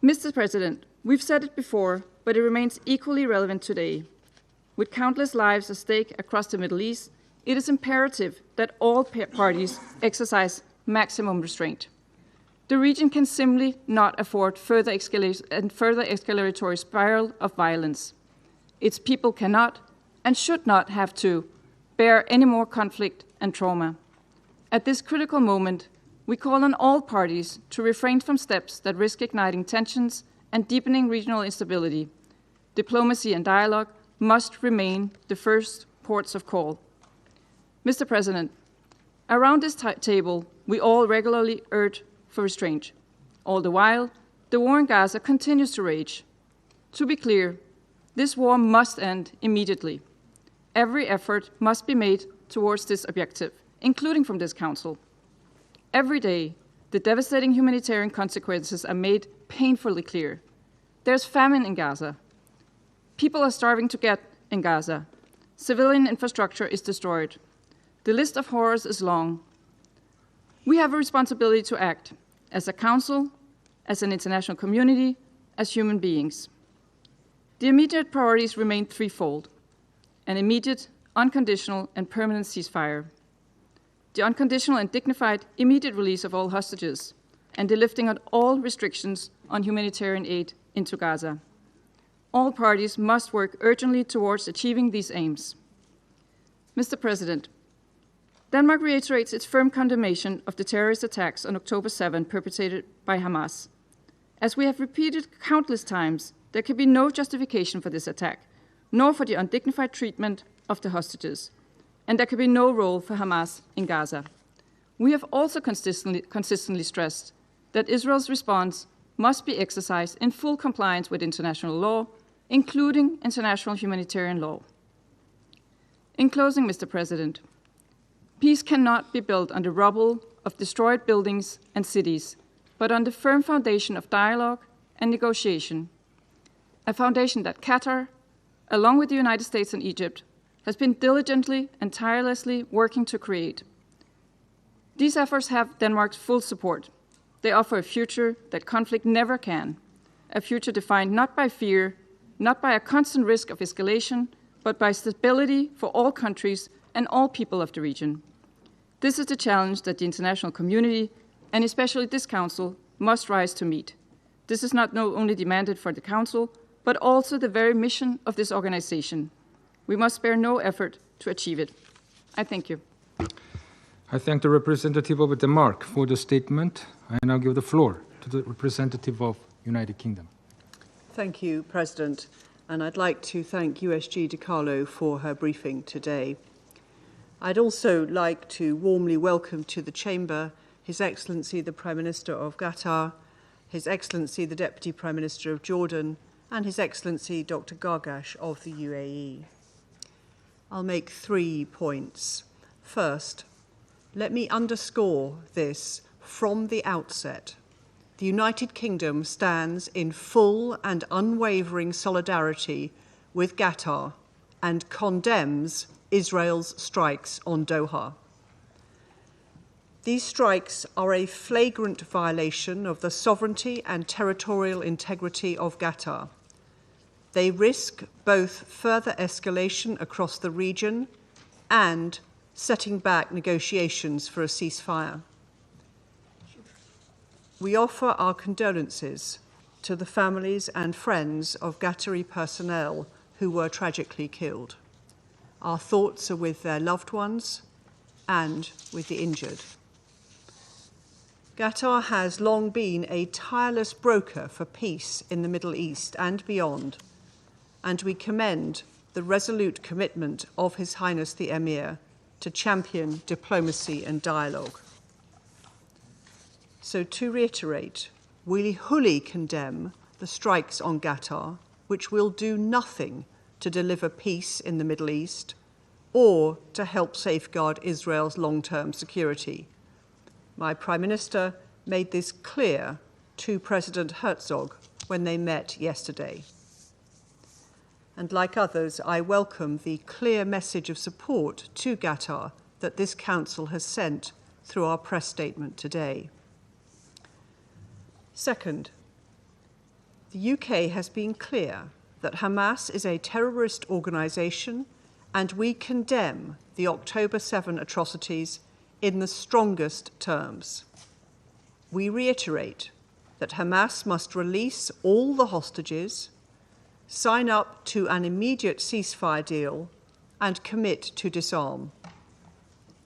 Mr. President, we've said it before, but it remains equally relevant today. With countless lives at stake across the Middle East, it is imperative that all parties exercise maximum restraint. The region can simply not afford further escalatory spiral of violence. Its people cannot and should not have to bear any more conflict and trauma. At this critical moment, we call on all parties to refrain from steps that risk igniting tensions and deepening regional instability. Diplomacy and dialogue must remain the first ports of call. Mr. President, around this table, we all regularly urge for restraint. All the while, the war in Gaza continues to rage. To be clear, this war must end immediately. Every effort must be made towards this objective, including from this Council. Every day, the devastating humanitarian consequences are made painfully clear. There's famine in Gaza. People are starving to death in Gaza. Civilian infrastructure is destroyed. The list of horrors is long. We have a responsibility to act as a Council, as an international community, as human beings. The immediate priorities remain threefold: an immediate, unconditional, and permanent ceasefire, the unconditional and dignified immediate release of all hostages, and the lifting of all restrictions on humanitarian aid into Gaza. All parties must work urgently towards achieving these aims. Mr. President, Denmark reiterates its firm condemnation of the terrorist attacks on October 7 perpetrated by Hamas. As we have repeated countless times, there can be no justification for this attack, nor for the undignified treatment of the hostages, and there can be no role for Hamas in Gaza. We have also consistently stressed that Israel's response must be exercised in full compliance with international law, including international humanitarian law. In closing, Mr. President, peace cannot be built on the rubble of destroyed buildings and cities, but on the firm foundation of dialogue and negotiation, a foundation that Qatar, along with the United States and Egypt, has been diligently and tirelessly working to create. These efforts have Denmark's full support. They offer a future that conflict never can, a future defined not by fear, not by a constant risk of escalation, but by stability for all countries and all people of the region. This is the challenge that the international community, and especially this Council, must rise to meet. This is not only demanded for the Council, but also the very mission of this organization. We must spare no effort to achieve it. I thank you. I thank the representative of Denmark for the statement. I now give the floor to the representative of United Kingdom. Thank you, President. And I'd like to thank USG DiCarlo for her briefing today. I'd also like to warmly welcome to the Chamber His Excellency the Prime Minister of Qatar, His Excellency the Deputy Prime Minister of Jordan, and His Excellency Dr. Gargash of the UAE. I'll make 3 points. First, let me underscore this from the outset. The United Kingdom stands in full and unwavering solidarity with Qatar and condemns Israel's strikes on Doha. These strikes are a flagrant violation of the sovereignty and territorial integrity of Qatar. They risk both further escalation across the region and setting back negotiations for a ceasefire. We offer our condolences to the families and friends of Qatari personnel who were tragically killed. Our thoughts are with their loved ones and with the injured. Qatar has long been a tireless broker for peace in the Middle East and beyond, and we commend the resolute commitment of His Highness the Emir to champion diplomacy and dialogue. So to reiterate, we wholly condemn the strikes on Qatar, which will do nothing to deliver peace in the Middle East or to help safeguard Israel's long-term security. My Prime Minister made this clear to President Herzog when they met yesterday. And like others, I welcome the clear message of support to Qatar that this Council has sent through our press statement today. Second, the UK has been clear that Hamas is a terrorist organisation, and we condemn the October 7 atrocities in the strongest terms. We reiterate that Hamas must release all the hostages, sign up to an immediate ceasefire deal, and commit to disarm.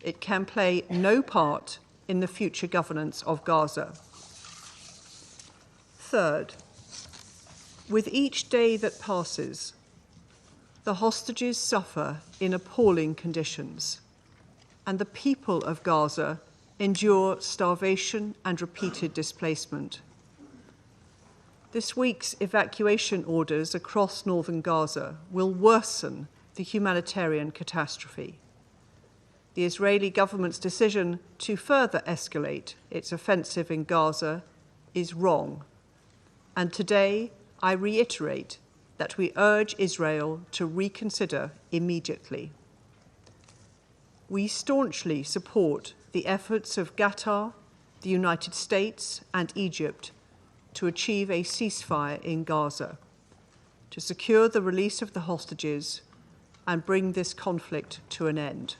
It can play no part in the future governance of Gaza. Third, with each day that passes, the hostages suffer in appalling conditions, and the people of Gaza endure starvation and repeated displacement. This week's evacuation orders across northern Gaza will worsen the humanitarian catastrophe. The Israeli government's decision to further escalate its offensive in Gaza is wrong. And today, I reiterate that we urge Israel to reconsider immediately. We staunchly support the efforts of Qatar, the United States, and Egypt to achieve a ceasefire in Gaza, to secure the release of the hostages and bring this conflict to an end.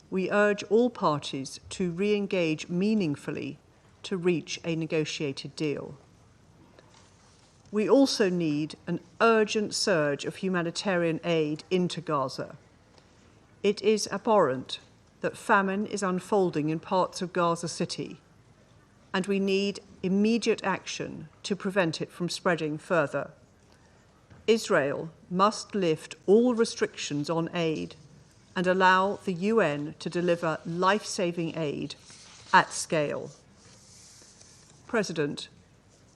We urge all parties to re-engage meaningfully to reach a negotiated deal. We also need an urgent surge of humanitarian aid into Gaza. It is abhorrent that famine is unfolding in parts of Gaza City, and we need immediate action to prevent it from spreading further. Israel must lift all restrictions on aid and allow the UN to deliver life-saving aid at scale. President,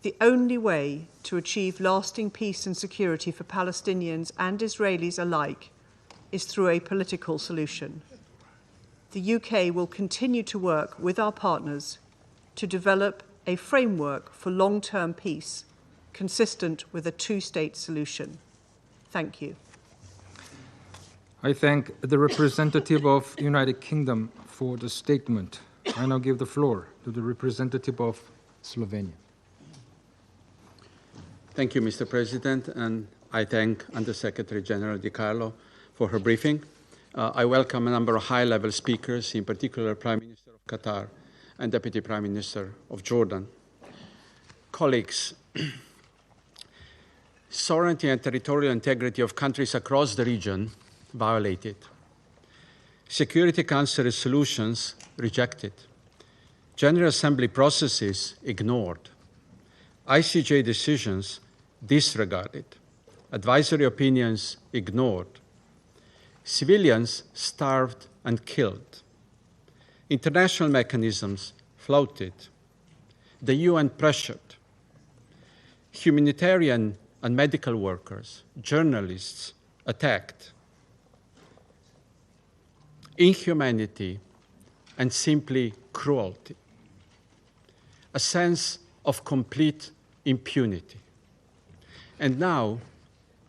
the only way to achieve lasting peace and security for Palestinians and Israelis alike is through a political solution. The UK will continue to work with our partners to develop a framework for long-term peace consistent with a two-state solution. Thank you. I thank the representative of United Kingdom for the statement. I now give the floor to the representative of Slovenia. Thank you, Mr. President, and I thank Undersecretary General Di Carlo for her briefing. I welcome a number of high-level speakers, in particular Prime Minister of Qatar and Deputy Prime Minister of Jordan. Colleagues, sovereignty and territorial integrity of countries across the region violated. Security Council resolutions rejected. General Assembly processes ignored. ICJ decisions disregarded. Advisory opinions ignored. Civilians starved and killed. International mechanisms flouted. The UN pressured. Humanitarian and medical workers, journalists attacked. Inhumanity and simply cruelty. A sense of complete impunity. And now,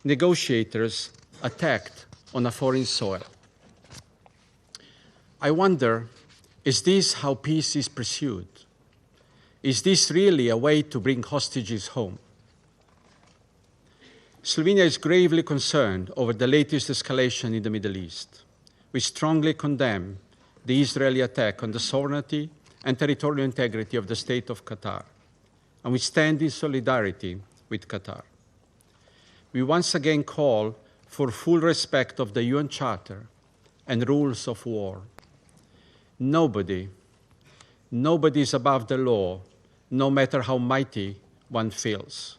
negotiators attacked on a foreign soil. I wonder, is this how peace is pursued? Is this really a way to bring hostages home? Slovenia is gravely concerned over the latest escalation in the Middle East. We strongly condemn the Israeli attack on the sovereignty and territorial integrity of the State of Qatar, and we stand in solidarity with Qatar. We once again call for full respect of the UN Charter and rules of war. Nobody is above the law, no matter how mighty one feels.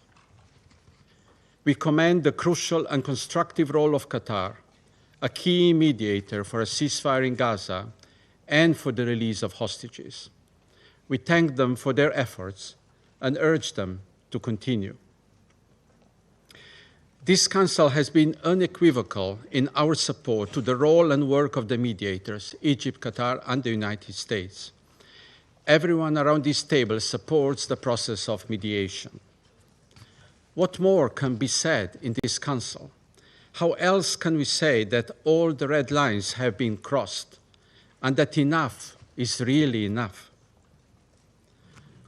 We commend the crucial and constructive role of Qatar, a key mediator for a ceasefire in Gaza and for the release of hostages. We thank them for their efforts and urge them to continue. This Council has been unequivocal in our support to the role and work of the mediators, Egypt, Qatar, and the United States. Everyone around this table supports the process of mediation. What more can be said in this Council? How else can we say that all the red lines have been crossed and that enough is really enough?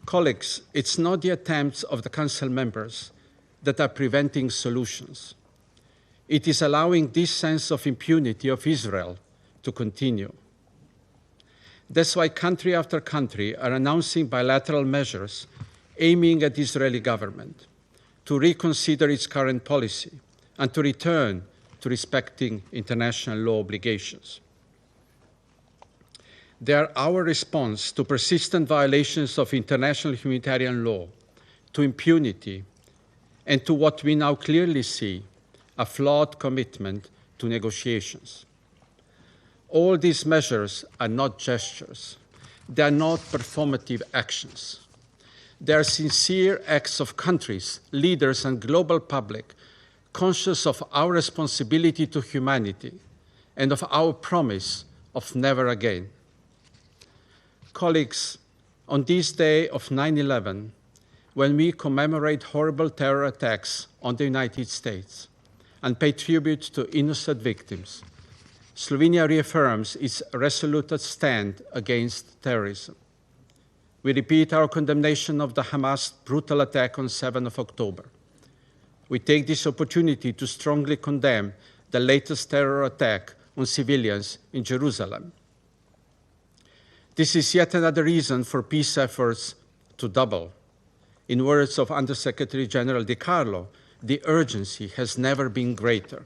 Colleagues, it's not the attempts of the Council members that are preventing solutions. It is allowing this sense of impunity of Israel to continue. That's why country after country are announcing bilateral measures aiming at the Israeli government to reconsider its current policy and to return to respecting international law obligations. They are our response to persistent violations of international humanitarian law, to impunity, and to what we now clearly see, a flawed commitment to negotiations. All these measures are not gestures. They are not performative actions. They are sincere acts of countries, leaders, and global public conscious of our responsibility to humanity and of our promise of never again. Colleagues, on this day of 9/11, when we commemorate horrible terror attacks on the United States and pay tribute to innocent victims, Slovenia reaffirms its resolute stand against terrorism. We repeat our condemnation of the Hamas brutal attack on 7 October. We take this opportunity to strongly condemn the latest terror attack on civilians in Jerusalem. This is yet another reason for peace efforts to double. In words of Undersecretary General Di Carlo, the urgency has never been greater.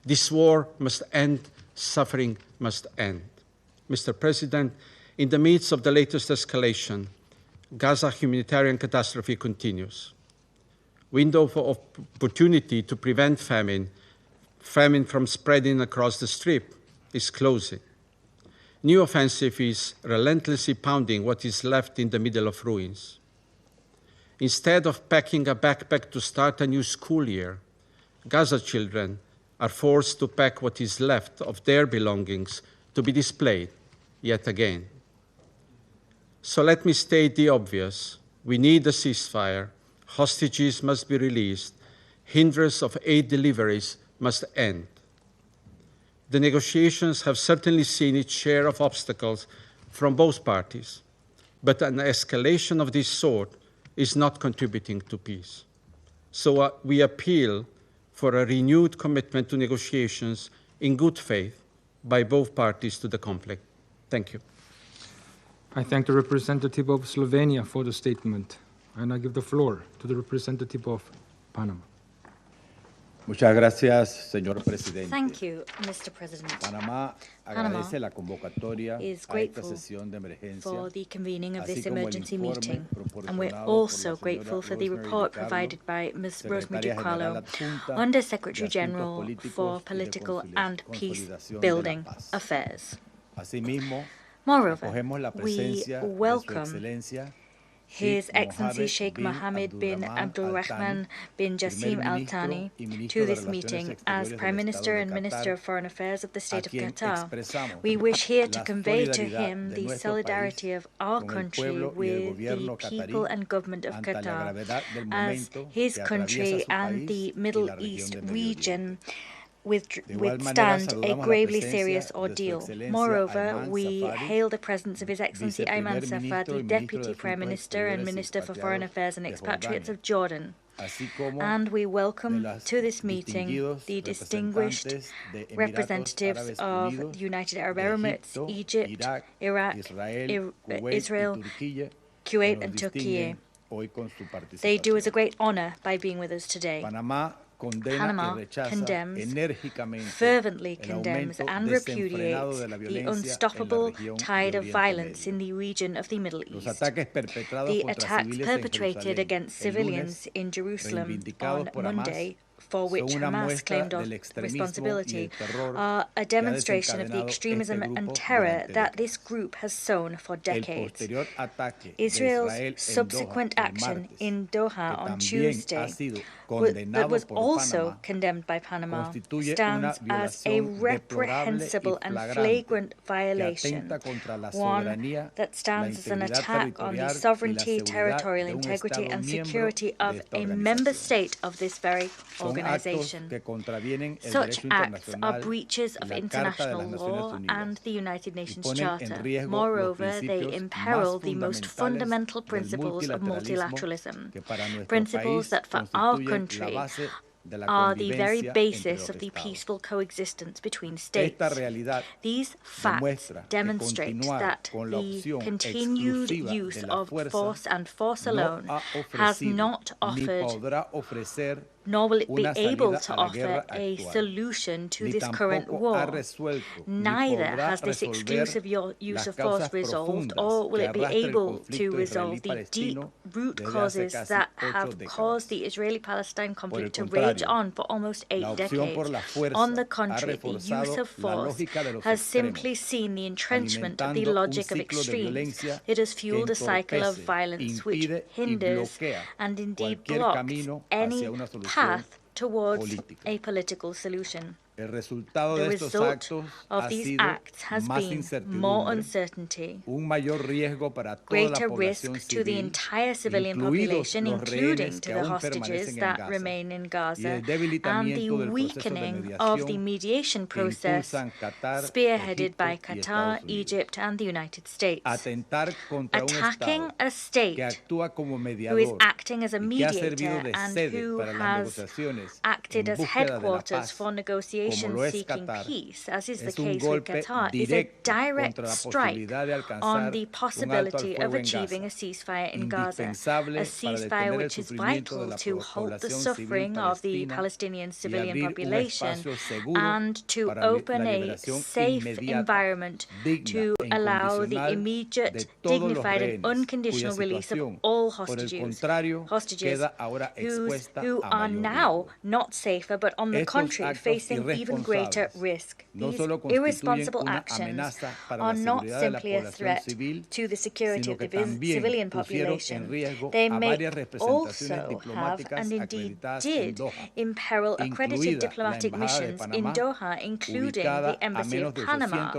This war must end, suffering must end. Mr. President, in the midst of the latest escalation, Gaza humanitarian catastrophe continues. Window of opportunity to prevent famine from spreading across the Strip is closing. New offensive is relentlessly pounding what is left in the middle of ruins. Instead of packing a backpack to start a new school year, Gaza children are forced to pack what is left of their belongings to be displayed yet again. So let me state the obvious. We need a ceasefire. Hostages must be released. Hindrance of aid deliveries must end. The negotiations have certainly seen its share of obstacles from both parties, but an escalation of this sort is not contributing to peace. So we appeal for a renewed commitment to negotiations in good faith by both parties to the conflict. Thank you. I thank the representative of Slovenia for the statement, and I give the floor to the representative of Panama. Muchas gracias, señor presidente. Thank you, Mr. President. Panamá agradece la convocatoria is a esta grateful sesión de emergencia, for the convening of así this como el emergency informe meeting, and we're proporcionado also por la señora grateful for the Rosemary report DiCarlo, provided by Ms. Rosemary Secretaria General DiCarlo, Adjunta Under de Secretary Asuntos General Políticos for y de Political and Consolidación de Peace-Building la Paz. Affairs. Asimismo, Moreover, acogemos la we presencia de Su welcome Excelencia His Excellency Sheikh Mohammed bin Abdulrahman bin Jassim Al Thani to this meeting as Prime Minister and Minister of Foreign Affairs of the State of Qatar. We wish here to convey to him the solidarity of our country with the people and government of Qatar as his country and the Middle East region withstand a gravely serious ordeal. Moreover, we hail the presence of His Excellency Ayman Safar, the Deputy Prime Minister and Minister for Foreign Affairs and Expatriates of Jordan. And we welcome to this meeting the distinguished representatives of the United Arab Emirates, Egypt, Iraq, Israel, Kuwait and Turkey. They do us a great honor by being with us today. Panama fervently condemns and repudiates the unstoppable tide of violence in the region of the Middle East. The attacks perpetrated against civilians in Jerusalem on Monday, for which Hamas claimed responsibility, are a demonstration of the extremism and terror that this group has sown for decades. Israel's subsequent action in Doha on Tuesday, that was also condemned by Panama, stands as a reprehensible and flagrant violation, one that stands as an attack on the sovereignty, territorial integrity and security of a member state of this very organization. Such acts are breaches of international law and the United Nations Charter. Moreover, they imperil the most fundamental principles of multilateralism, principles that for our country are the very basis of the peaceful coexistence between states. These facts demonstrate that the continued use of force and force alone has not offered nor will it be able to offer a solution to this current war. Neither has this exclusive use of force resolved, or will it be able to resolve the deep root causes that have caused the Israeli-Palestine conflict to rage on for almost 8 decades. On the contrary, the use of force has simply seen the entrenchment of the logic of extremes. It has fueled a cycle of violence which hinders and indeed blocks any path towards a political solution. The result of these acts has been more uncertainty, greater risks to the entire civilian population, including to the hostages that remain in Gaza, and the weakening of the mediation process spearheaded by Qatar, Egypt, and the United States. Attacking a state who is acting as a mediator and who has acted as headquarters for negotiations seeking peace, as is the case with Qatar, is a direct strike on the possibility of achieving a ceasefire in Gaza, a ceasefire which is vital to halt the suffering of the Palestinian civilian population and to open a safe environment to allow the immediate, dignified and unconditional release of all hostages who are now not safer, but on the contrary, facing even greater risk. These irresponsible actions are not simply a threat to the security of the civilian population. They may also have, and indeed did, imperil accredited diplomatic missions in Doha, including the Embassy of Panama,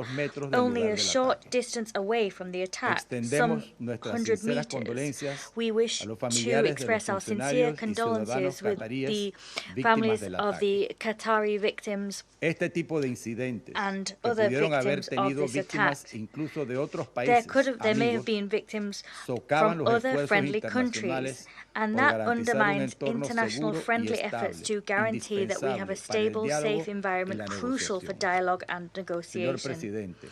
only a short distance away from the attack, some 100 meters. We wish to express our sincere condolences with the families of the Qatari victims victims este tipo de incidentes and que other pudieron haber victims of tenido this víctimas attack. incluso de otros países There may have amigos been victims socavan from los other esfuerzos friendly countries, internacionales and por that garantizar un undermines entorno international seguro y friendly efforts estable, to guarantee that we have a indispensable para el stable, diálogo safe y environment la crucial for negociación. dialogue and Señor negotiation. presidente,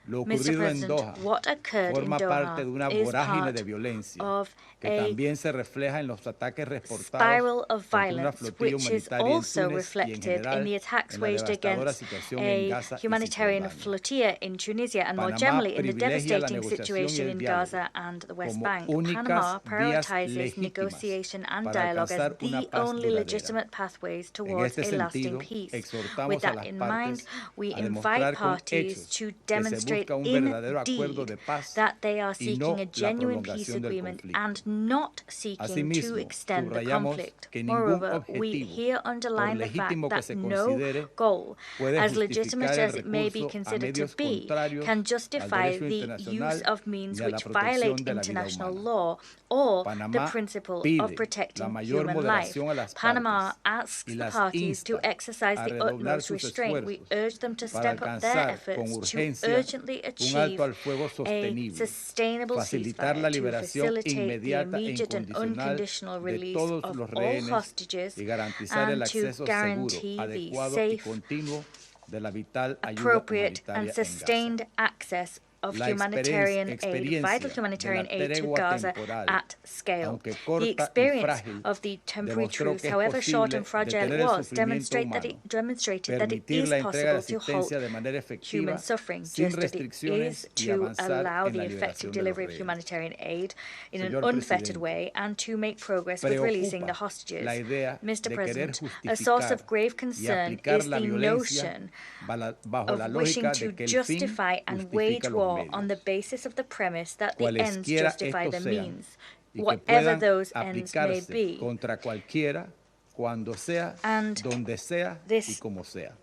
lo Mr. ocurrido en President, Doha what occurred in forma parte de Doha una is vorágine part de violencia of que a también se refleja en los ataques reportados spiral of contra una violence, flotilla which is humanitaria en also Túnez y en reflected in general the attacks en la waged devastadora against situación en a Gaza y humanitarian Cisjordania. flotilla in Tunisia and more Panamá generally in the privilegia la devastating negociación y situation el in diálogo Gaza and the West como Bank. únicas Panama vías prioritizes legítimas negotiation and para dialogue as alcanzar una the paz only duradera. legitimate pathways En towards este a lasting sentido, peace. exhortamos With a that las in partes mind, we a invite demostrar con parties hechos to que se demonstrate busca un verdadero acuerdo de indeed paz that they are y no seeking a la genuine peace prolongación del agreement conflicto. and not seeking to Asimismo, extend the subrayamos conflict. que ningún Moreover, we objetivo, here por underline the fact legítimo que that se no considere, goal, puede as legitimate justificar el as it may be recurso a considered to medios be, contrarios can al justify derecho the internacional use of means ni a la which protección violate de la vida international humana. law or the Panamá principle pide of la protecting mayor human life. moderación a las Panama partes asks y the las parties to insta exercise a the redoblar utmost sus restraint. We esfuerzos urge them to para step up their alcanzar con efforts to urgencia urgently un achieve alto al fuego a sostenible, sustainable facilitar ceasefire la to liberación facilitate the inmediata e immediate and incondicional unconditional de release todos of los all rehenes hostages y garantizar el and to acceso seguro, guarantee the adecuado y safe, continuo de la vital ayuda appropriate humanitaria and en Gaza. sustained access of La humanitarian aid, experiencia vital de humanitarian la aid to tregua Gaza temporal, at scale. aunque The corta y experience frágil, of the temporary demostró truce, que es however short posible and fragile it detener el was, sufrimiento humano, demonstrated that it permitir is la entrega de possible to halt asistencia de manera efectiva, human suffering, sin just as it restricciones is y to avanzar allow en the la effective liberación de los delivery of rehenes. humanitarian aid in an Señor unfettered presidente, way and to make progress with releasing the hostages. la idea Mr. de President, querer a source of justificar grave y concern aplicar is la the violencia notion bajo la of wishing lógica to de que el fin justify and justifica wage los war medios. on the basis of the premise that the ends Cualesquiera justify the estos sean, means, y que whatever puedan those ends may aplicarse be. contra cualquiera, cuando sea, And donde sea y como sea.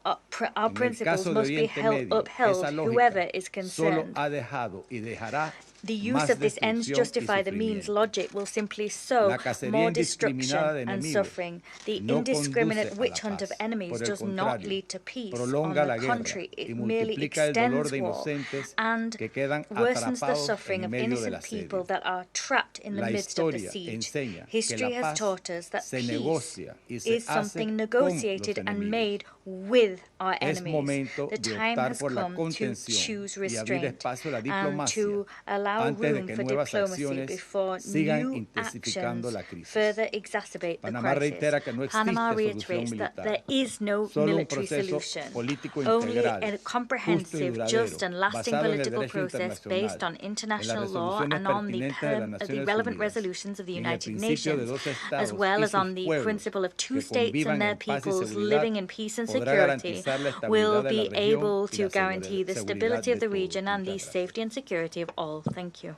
Our En el principles caso de must be Oriente Medio, upheld, esa whoever lógica is solo concerned. ha dejado y dejará The use más of this ends destrucción y justify the means sufrimiento. logic will simply sow La cacería more indiscriminada destruction de and enemigos suffering. The no indiscriminate conduce a witch la hunt of paz. enemies Por el does not contrario, lead to peace. On prolonga the la guerra contrary, y it merely multiplica el dolor extends de war inocentes and que quedan worsens the atrapados suffering en of medio del innocent people asedio. that are trapped in the La midst of the historia siege. enseña que History la has paz taught us that se peace negocia y se is hace something con negotiated los and enemigos. made with our Es enemies. momento The de time optar has por la come to contención choose y abrir restraint espacio a la and diplomacia to allow antes de room que for nuevas diplomacy acciones before sigan new intensificando actions la crisis. further exacerbate the Panamá crisis. reitera que no existe Panama solución reiterates that militar, there is no solo un military proceso solution, político only integral, a justo y comprehensive, duradero, just and lasting basado en el political derecho process based on internacional, en las international law resoluciones and on the pertinentes de las Naciones relevant Unidas, resolutions of the y en el United principio de Nations, dos estados as well y as on sus the pueblos principle of two que states convivan and their en paz y peoples seguridad, living in peace and podrá security, garantizar la will estabilidad de be la región able y to la guarantee the seguridad stability of de the todos. region and the Muchas gracias. safety and security of all. Thank you.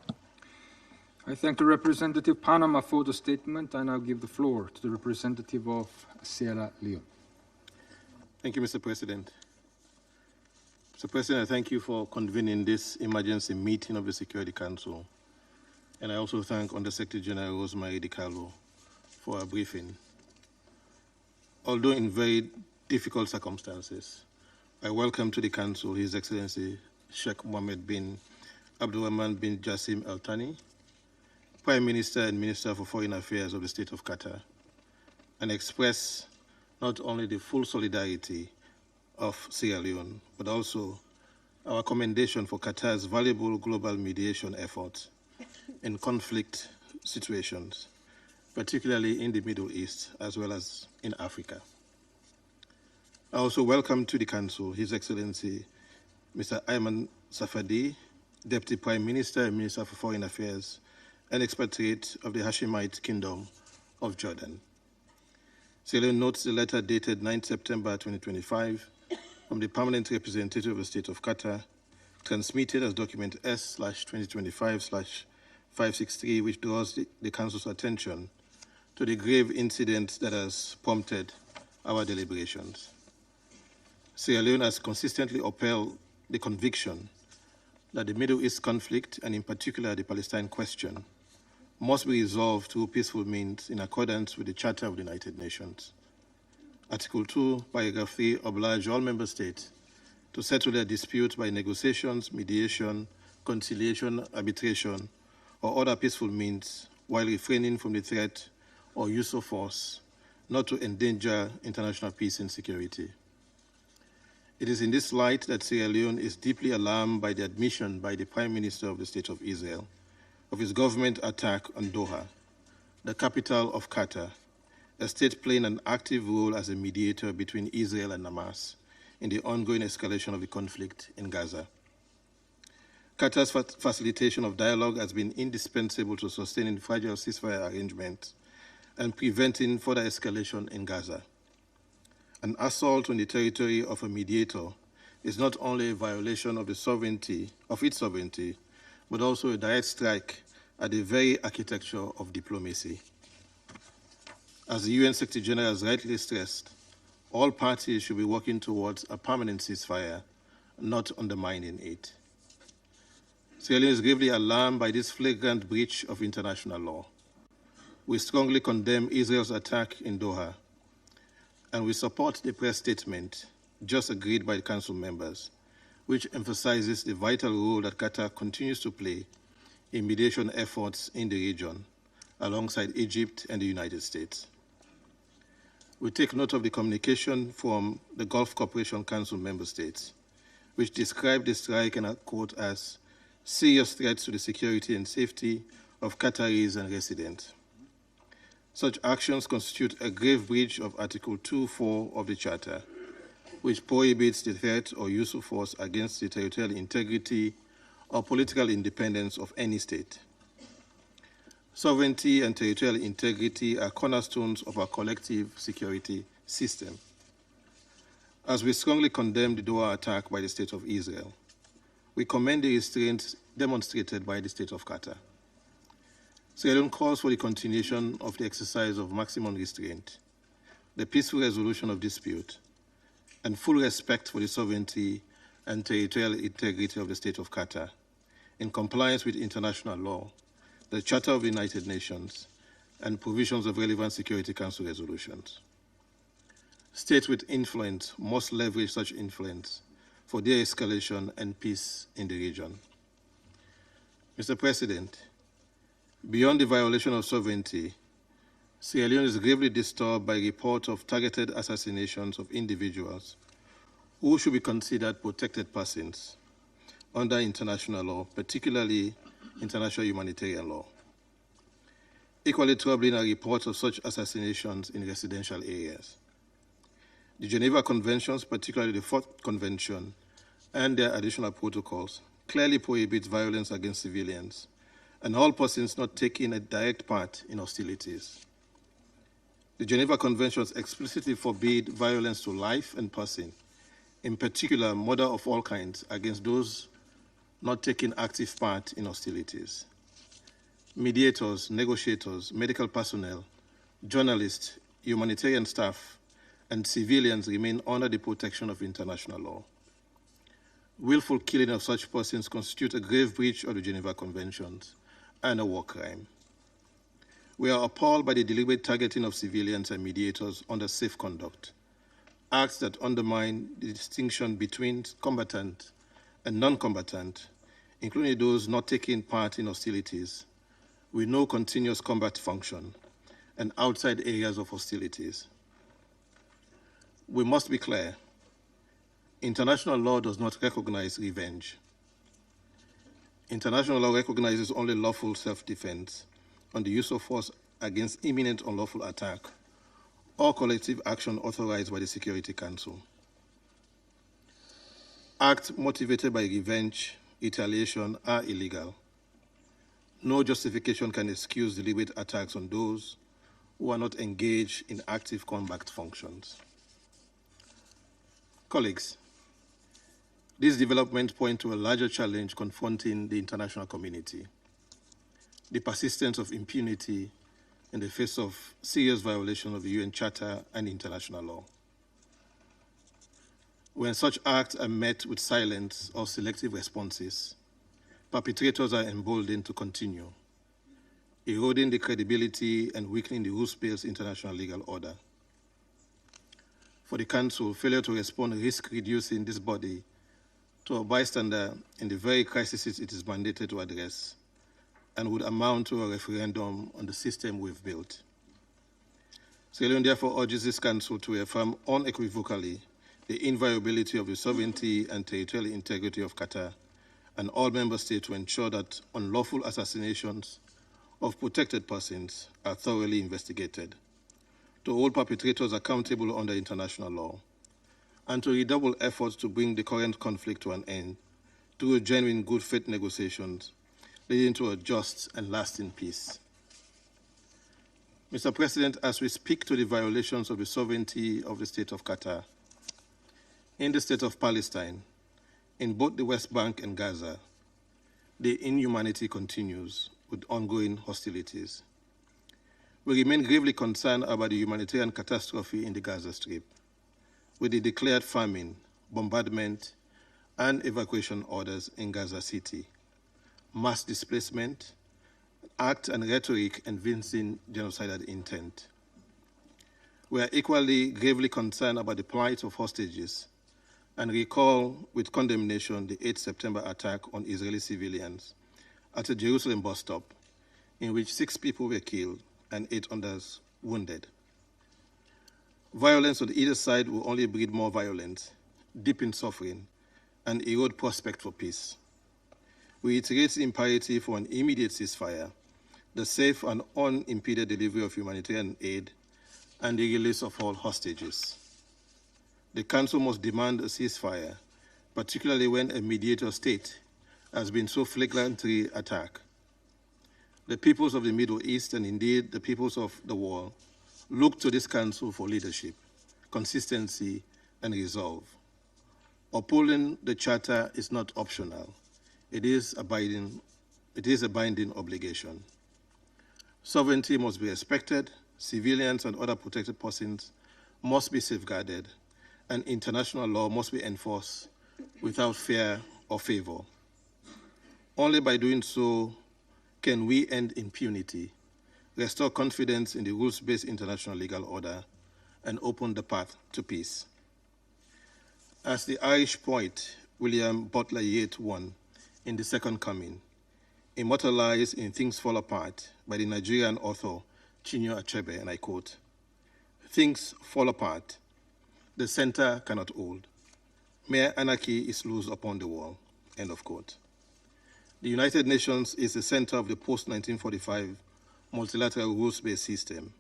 I thank the representative Panama for the statement. I now give the floor to the representative of Sierra Leone. Thank you, Mr. President. Mr. President, I thank you for convening this emergency meeting of the Security Council. And I also thank Undersecretary General Rosemary DiCarlo for a briefing. Although in very difficult circumstances, I welcome to the Council His Excellency Sheikh Mohammed bin Abdulrahman bin Jassim Al Thani, Prime Minister and Minister for Foreign Affairs of the State of Qatar, and express not only the full solidarity of Sierra Leone, but also our commendation for Qatar's valuable global mediation efforts in conflict situations, particularly in the Middle East, as well as in Africa. I also welcome to the Council His Excellency Mr. Ayman Safadi, Deputy Prime Minister and Minister for Foreign Affairs and expatriate of the Hashemite Kingdom of Jordan. Sierra Leone notes the letter dated 9 September 2025 from the Permanent Representative of the State of Qatar, transmitted as document S/2025/563, which draws the Council's attention to the grave incident that has prompted our deliberations. Sierra Leone has consistently upheld the conviction that the Middle East conflict, and in particular the Palestine question, must be resolved through peaceful means in accordance with the Charter of the United Nations. Article 2, Paragraph 3 oblige all member states to settle their dispute by negotiations, mediation, conciliation, arbitration, or other peaceful means while refraining from the threat or use of force, not to endanger international peace and security. It is in this light that Sierra Leone is deeply alarmed by the admission by the Prime Minister of the State of Israel of his government attack on Doha, the capital of Qatar, a state playing an active role as a mediator between Israel and Hamas in the ongoing escalation of the conflict in Gaza. Qatar's facilitation of dialogue has been indispensable to sustaining fragile ceasefire arrangements and preventing further escalation in Gaza. An assault on the territory of a mediator is not only a violation of its sovereignty, but also a direct strike at the very architecture of diplomacy. As the UN Secretary General has rightly stressed, all parties should be working towards a permanent ceasefire, not undermining it. Sierra Leone is gravely alarmed by this flagrant breach of international law. We strongly condemn Israel's attack in Doha, and we support the press statement just agreed by the Council members, which emphasizes the vital role that Qatar continues to play in mediation efforts in the region, alongside Egypt and the United States. We take note of the communication from the Gulf Cooperation Council member states, which described the strike, and I quote, as serious threats to the security and safety of Qataris and residents. Such actions constitute a grave breach of Article 2.4 of the Charter, which prohibits the threat or use of force against the territorial integrity or political independence of any state. Sovereignty and territorial integrity are cornerstones of our collective security system. As we strongly condemn the Doha attack by the State of Israel, we commend the restraint demonstrated by the State of Qatar. Sierra Leone calls for the continuation of the exercise of maximum restraint, the peaceful resolution of dispute, and full respect for the sovereignty and territorial integrity of the State of Qatar, in compliance with international law, the Charter of the United Nations, and provisions of relevant Security Council resolutions. States with influence must leverage such influence for de-escalation and peace in the region. Mr. President, beyond the violation of sovereignty, Sierra Leone is gravely disturbed by reports of targeted assassinations of individuals who should be considered protected persons under international law, particularly international humanitarian law. Equally troubling are reports of such assassinations in residential areas. The Geneva Conventions, particularly the Fourth Convention, and their additional protocols, clearly prohibit violence against civilians and all persons not taking a direct part in hostilities. The Geneva Conventions explicitly forbid violence to life and person, in particular murder of all kinds, against those not taking active part in hostilities. Mediators, negotiators, medical personnel, journalists, humanitarian staff, and civilians remain under the protection of international law. Willful killing of such persons constitutes a grave breach of the Geneva Conventions and a war crime. We are appalled by the deliberate targeting of civilians and mediators under safe conduct, acts that undermine the distinction between combatant and non-combatant, including those not taking part in hostilities, with no continuous combat function, and outside areas of hostilities. We must be clear. International law does not recognize revenge. International law recognizes only lawful self-defense on the use of force against imminent unlawful attack or collective action authorized by the Security Council. Acts motivated by revenge, retaliation are illegal. No justification can excuse deliberate attacks on those who are not engaged in active combat functions. Colleagues, these developments point to a larger challenge confronting the international community: the persistence of impunity in the face of serious violation of the UN Charter and international law. When such acts are met with silence or selective responses, perpetrators are emboldened to continue, eroding the credibility and weakening the rules-based international legal order. for the Council failure to respond risk reducing this body to a bystander in the very crises it is mandated to address, and would amount to a referendum on the system we've built. Sierra Leone therefore urges this Council to affirm unequivocally the inviolability of the sovereignty and territorial integrity of Qatar and all member states to ensure that unlawful assassinations of protected persons are thoroughly investigated, to hold perpetrators accountable under international law, and to redouble efforts to bring the current conflict to an end through genuine good faith negotiations leading to a just and lasting peace. Mr. President, as we speak to the violations of the sovereignty of the State of Qatar, in the State of Palestine, in both the West Bank and Gaza, the inhumanity continues with ongoing hostilities. We remain gravely concerned about the humanitarian catastrophe in the Gaza Strip, with the declared famine, bombardment, and evacuation orders in Gaza City, mass displacement, act and rhetoric evincing genocidal intent. We are equally gravely concerned about the plight of hostages and recall with condemnation the 8 September attack on Israeli civilians at a Jerusalem bus stop, in which 6 people were killed and 8 others wounded. Violence on either side will only breed more violence, deepen suffering, and erode prospect for peace. We reiterate the imperative for an immediate ceasefire, the safe and unimpeded delivery of humanitarian aid, and the release of all hostages. The Council must demand a ceasefire, particularly when a mediator state has been so flagrantly attacked. The peoples of the Middle East, and indeed the peoples of the world, look to this Council for leadership, consistency, and resolve. Upholding the Charter is not optional. It is a binding obligation. Sovereignty must be respected, civilians and other protected persons must be safeguarded, and international law must be enforced without fear or favor. Only by doing so can we end impunity, restore confidence in the rules-based international legal order, and open the path to peace. As the Irish poet William Butler Yeats won in The Second Coming, immortalized in Things Fall Apart by the Nigerian author Chinua Achebe, and I quote, "Things fall apart, the center cannot hold. Mere anarchy is loose upon the wall," end of quote. The United Nations is the center of the post-1945 multilateral rules-based system,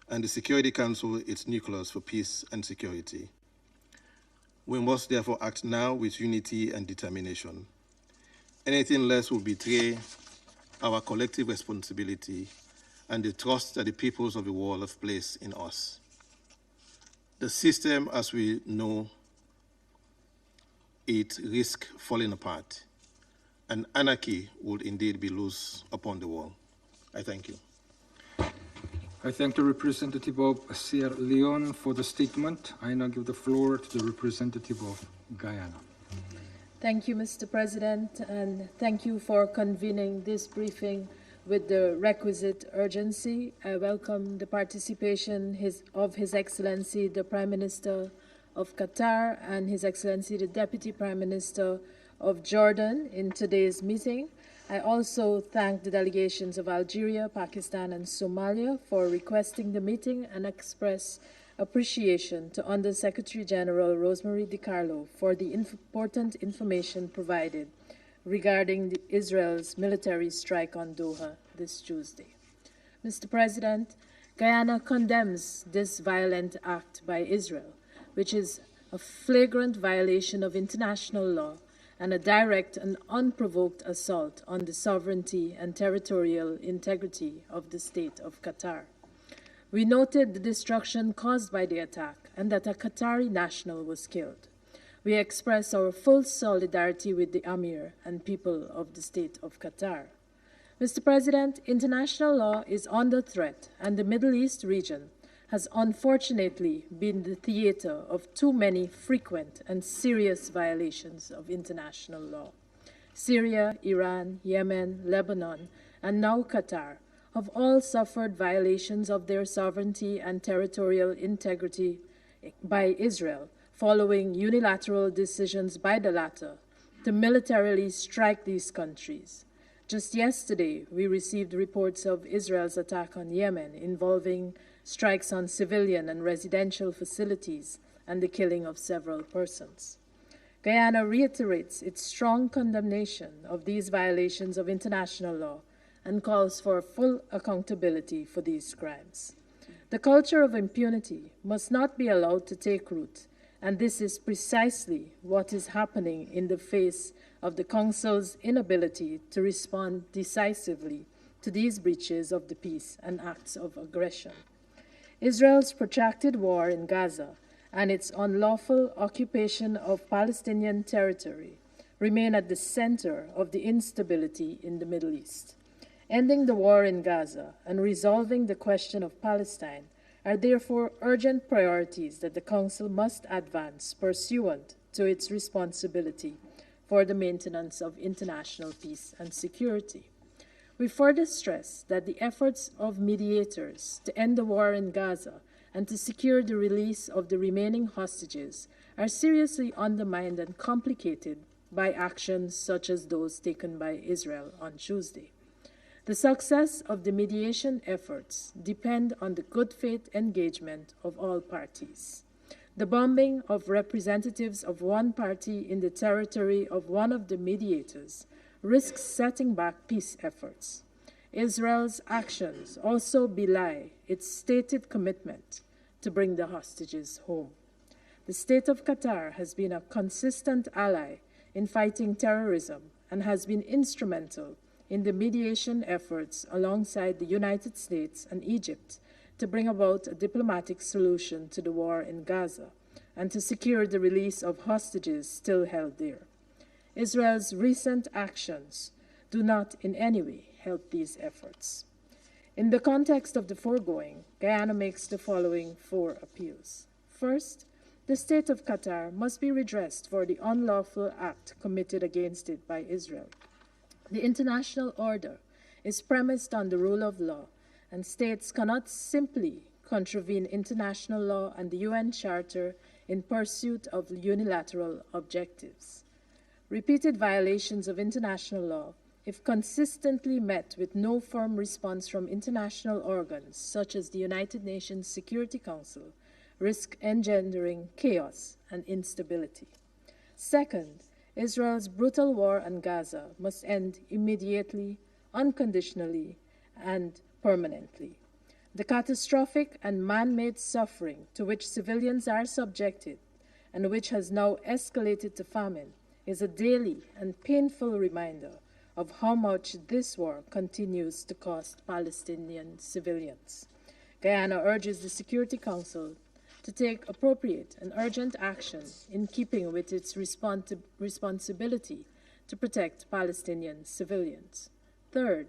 and the Security Council its nucleus for peace and security. We must therefore act now with unity and determination. Anything less will betray our collective responsibility and the trust that the peoples of the world have placed in us. The system, as we know it, risks falling apart, and anarchy would indeed be loose upon the world. I thank you. I thank the representative of Sierra Leone for the statement. I now give the floor to the representative of Guyana. Thank you, Mr. President, and thank you for convening this briefing with the requisite urgency. I welcome the participation of His Excellency, the Prime Minister of Qatar, and His Excellency, the Deputy Prime Minister of Jordan in today's meeting. I also thank the delegations of Algeria, Pakistan, and Somalia for requesting the meeting, and express appreciation to Under-Secretary General Rosemary DiCarlo for the important information provided regarding Israel's military strike on Doha this Tuesday. Mr. President, Guyana condemns this violent act by Israel, which is a flagrant violation of international law and a direct and unprovoked assault on the sovereignty and territorial integrity of the State of Qatar. We noted the destruction caused by the attack and that a Qatari national was killed. We express our full solidarity with the Amir and people of the State of Qatar. Mr. President, international law is under threat, and the Middle East region has unfortunately been the theater of too many frequent and serious violations of international law. Syria, Iran, Yemen, Lebanon, and now Qatar have all suffered violations of their sovereignty and territorial integrity by Israel following unilateral decisions by the latter to militarily strike these countries. Just yesterday, we received reports of Israel's attack on Yemen involving strikes on civilian and residential facilities and the killing of several persons. Guyana reiterates its strong condemnation of these violations of international law and calls for full accountability for these crimes. The culture of impunity must not be allowed to take root, and this is precisely what is happening in the face of the Council's inability to respond decisively to these breaches of the peace and acts of aggression. Israel's protracted war in Gaza and its unlawful occupation of Palestinian territory remain at the center of the instability in the Middle East. Ending the war in Gaza and resolving the question of Palestine are therefore urgent priorities that the Council must advance pursuant to its responsibility for the maintenance of international peace and security. We further stress that the efforts of mediators to end the war in Gaza and to secure the release of the remaining hostages are seriously undermined and complicated by actions such as those taken by Israel on Tuesday. The success of the mediation efforts depend on the good faith engagement of all parties. The bombing of representatives of one party in the territory of one of the mediators risks setting back peace efforts. Israel's actions also belie its stated commitment to bring the hostages home. The state of Qatar has been a consistent ally in fighting terrorism and has been instrumental in the mediation efforts alongside the United States and Egypt to bring about a diplomatic solution to the war in Gaza and to secure the release of hostages still held there. Israel's recent actions do not in any way help these efforts. In the context of the foregoing, Guyana makes the following 4 appeals. First, the state of Qatar must be redressed for the unlawful act committed against it by Israel. The international order is premised on the rule of law, and states cannot simply contravene international law and the UN Charter in pursuit of unilateral objectives. Repeated violations of international law, if consistently met with no firm response from international organs such as the United Nations Security Council, risk engendering chaos and instability. Second, Israel's brutal war on Gaza must end immediately, unconditionally, and permanently. The catastrophic and man-made suffering to which civilians are subjected and which has now escalated to famine is a daily and painful reminder of how much this war continues to cost Palestinian civilians. Guyana urges the Security Council to take appropriate and urgent action in keeping with its responsibility to protect Palestinian civilians. Third,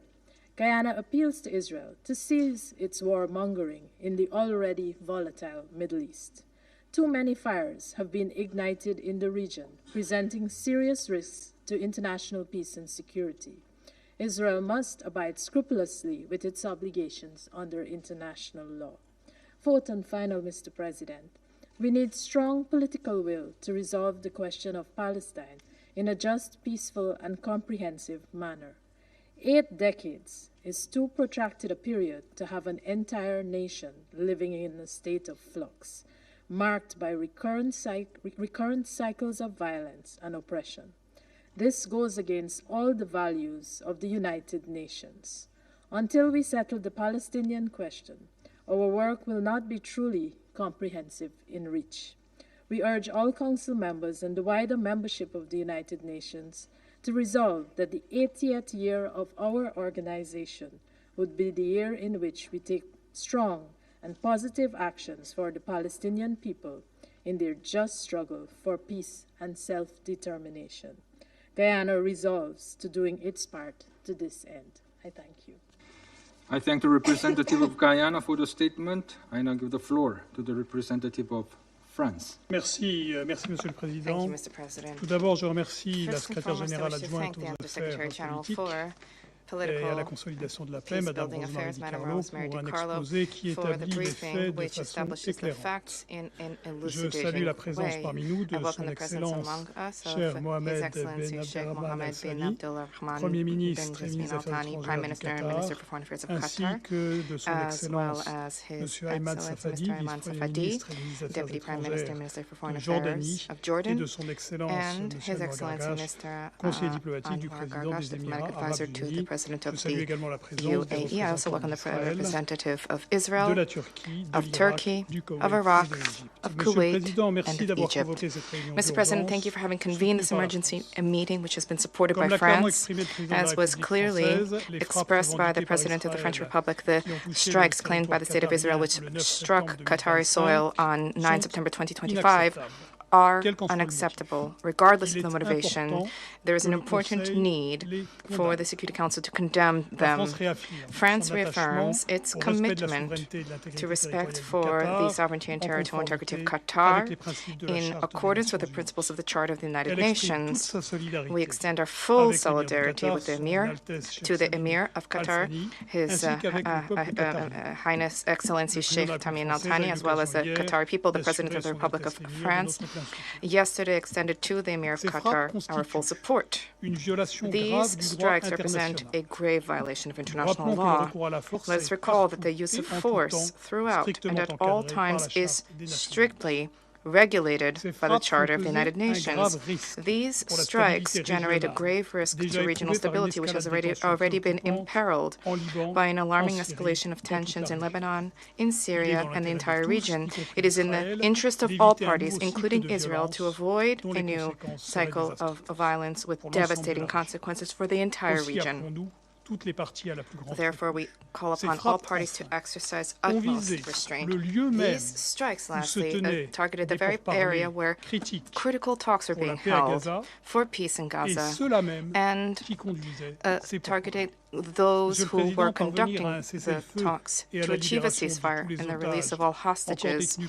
Guyana appeals to Israel to cease its warmongering in the already volatile Middle East. Too many fires have been ignited in the region, presenting serious risks to international peace and security. Israel must abide scrupulously with its obligations under international law. Fourth and final, Mr. President, we need strong political will to resolve the question of Palestine in a just, peaceful, and comprehensive manner. 8 decades is too protracted a period to have an entire nation living in a state of flux, marked by recurrent cycles of violence and oppression. This goes against all the values of the United Nations. Until we settle the Palestinian question, our work will not be truly comprehensive in reach. We urge all Council members and the wider membership of the United Nations to resolve that the 80th year of our organization would be the year in which we take strong and positive actions for the Palestinian people in their just struggle for peace and self-determination. Guyana resolves to doing its part to this end. I thank you. I thank the representative of Guyana for the statement. I now give the floor to the representative of France. Merci, Monsieur le Président. Mr. President. Tout d'abord, je remercie la First and secrétaire foremost, I générale wish to adjointe thank the aux affaires Undersecretary General politiques for et à la consolidation de la paix, Madame Rosemary DiCarlo, pour un exposé qui établit les faits de façon éclairante. Je salue la présence parmi nous de son Excellence, cher Mohamed Ben Abdelrahman Al-Thani, Premier ministre et ministre des Affaires étrangères du Qatar, ainsi que de son Excellence, M. Ayman Safadi, vice-premier ministre et ministre des Affaires étrangères de Jordanie, et de son Excellence, M. Al-Gargash, conseiller diplomatique du président des Émirats arabes unis. Je salue également la présence des UAE. I also welcome the representative of de Israel, la Turquie, de of Turkey, du Koweït of Iraq, et de l'Égypte. of Monsieur le Kuwait, Président, and merci of d'avoir Egypt. convoqué cette réunion Mr. President, thank you for having convened this emergency meeting, which has been supported by France. As was clearly expressed by the President of the French Republic, the strikes claimed by the State of Israel, which struck Qatari soil on 9 September 2025, are unacceptable, regardless of the motivation. There is an important need for the Security Council to condemn them. France reaffirms its commitment to respect for the sovereignty and territorial integrity of Qatar in accordance with the principles of the Charter of the United Nations. We extend our full solidarity with the Emir, to the Emir of Qatar, His Highness Excellency Sheikh Tamim Al Thani, as well as the Qatari people. The President of the Republic of France yesterday extended to the Emir of Qatar our full support. These strikes represent a grave violation of international law. Let us recall that the use of force throughout and at all times is strictly regulated by the Charter of the United Nations. These strikes generate a grave risk to regional stability, which has already been imperiled by an alarming escalation of tensions in Lebanon, in Syria, and the entire region. It is in the interest of all parties, including Israel, to avoid a new cycle of violence with devastating consequences for the entire region. Therefore, we call upon all parties to exercise utmost restraint. These strikes, lastly, targeted the very area where critical talks are being held for peace in Gaza and targeted those who were conducting the talks to achieve a ceasefire and the release of all hostages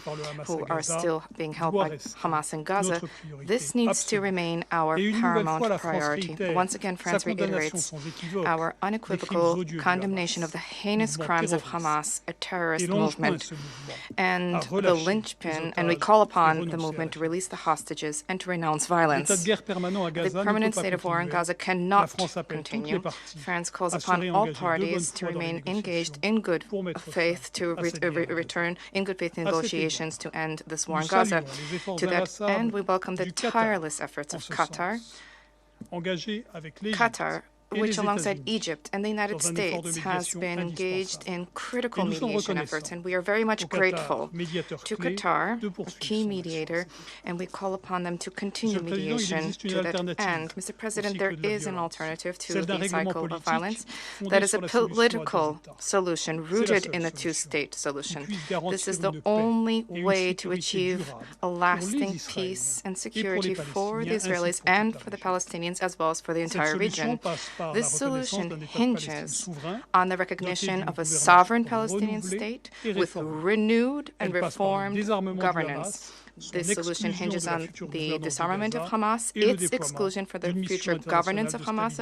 who are still being held by Hamas in Gaza. This needs to remain our paramount priority. Once again, France reiterates our unequivocal condemnation of the heinous crimes of Hamas, a terrorist movement, and the linchpin, and we call upon the movement to release the hostages and to renounce violence. The permanent state of war in Gaza cannot continue. France calls upon all parties to remain engaged in good faith to return in good faith negotiations to end this war in Gaza. To that end, we welcome the tireless efforts of Qatar, which alongside Egypt and the United States has been engaged in critical mediation efforts, and we are very much grateful to Qatar, a key mediator, and we call upon them to continue mediation to that end. Mr. President, there is an alternative to the cycle of violence. That is a political solution rooted in a two-state solution. This is the only way to achieve a lasting peace and security for the Israelis and for the Palestinians, as well as for the entire region. This solution hinges on the recognition of a sovereign Palestinian state with renewed and reformed governance. This solution hinges on the disarmament of Hamas, its exclusion for the future governance of Hamas,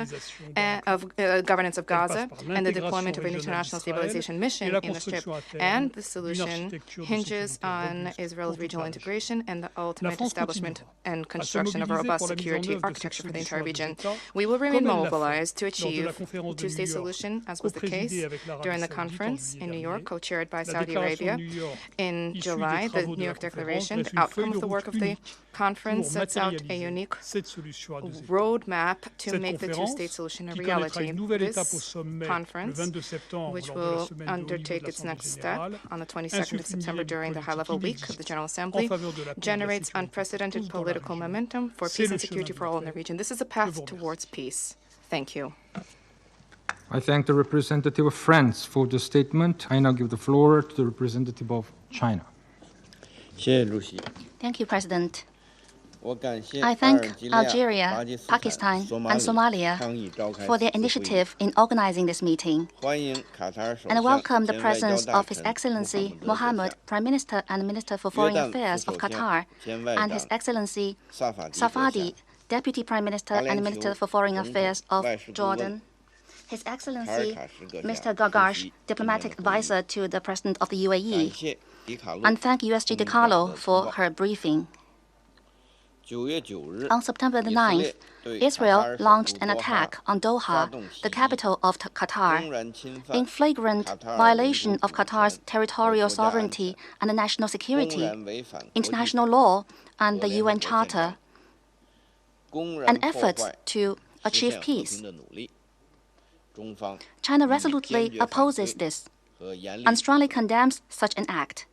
governance of Gaza, and the deployment of an international stabilization mission in the Strip. And the solution hinges on Israel's regional integration and the ultimate establishment and construction of a robust security architecture for the entire region. We will remain mobilized to achieve a two-state solution, as was the case during the conference in New York, co-chaired by Saudi Arabia in July. The New York Declaration, the outcome of the work of the conference, sets out a unique roadmap to make the two-state solution a reality. This conference, which will undertake its next step on the 22nd of September during the high-level week of the General Assembly, generates unprecedented political momentum for peace and security for all in the region. This is a path towards peace. Thank you. I thank the representative of France for the statement. I now give the floor to the representative of China. Thank you, President. I thank Algeria, Pakistan, and Somalia for their initiative in organizing this meeting, and I welcome the presence of His Excellency Mohammed, Prime Minister and Minister for Foreign Affairs of Qatar, and His Excellency Safadi, Deputy Prime Minister and Minister for Foreign Affairs of Jordan. His Excellency Mr. Gargash, diplomatic advisor to the President of the UAE, and thank USG DiCarlo for her briefing. On September the 9th, Israel launched an attack on Doha, the capital of Qatar, in flagrant violation of Qatar's territorial sovereignty and national security, international law, and the UN Charter, an effort to achieve peace. China resolutely opposes this and strongly condemns such an act.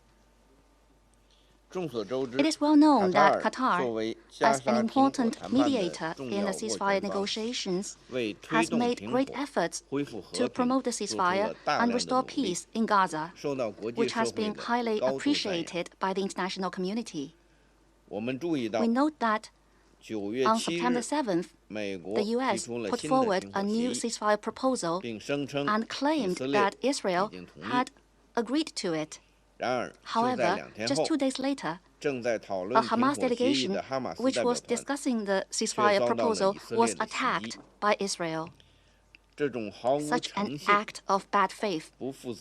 It is well known that Qatar, as an important mediator in the ceasefire negotiations, has made great efforts to promote the ceasefire and restore peace in Gaza, which has been highly appreciated by the international community. We note that on September 7th, the U.S. put forward a new ceasefire proposal and claimed that Israel had agreed to it. However, just 2 days later, a Hamas delegation, which was discussing the ceasefire proposal, was attacked by Israel. Such an act of bad faith,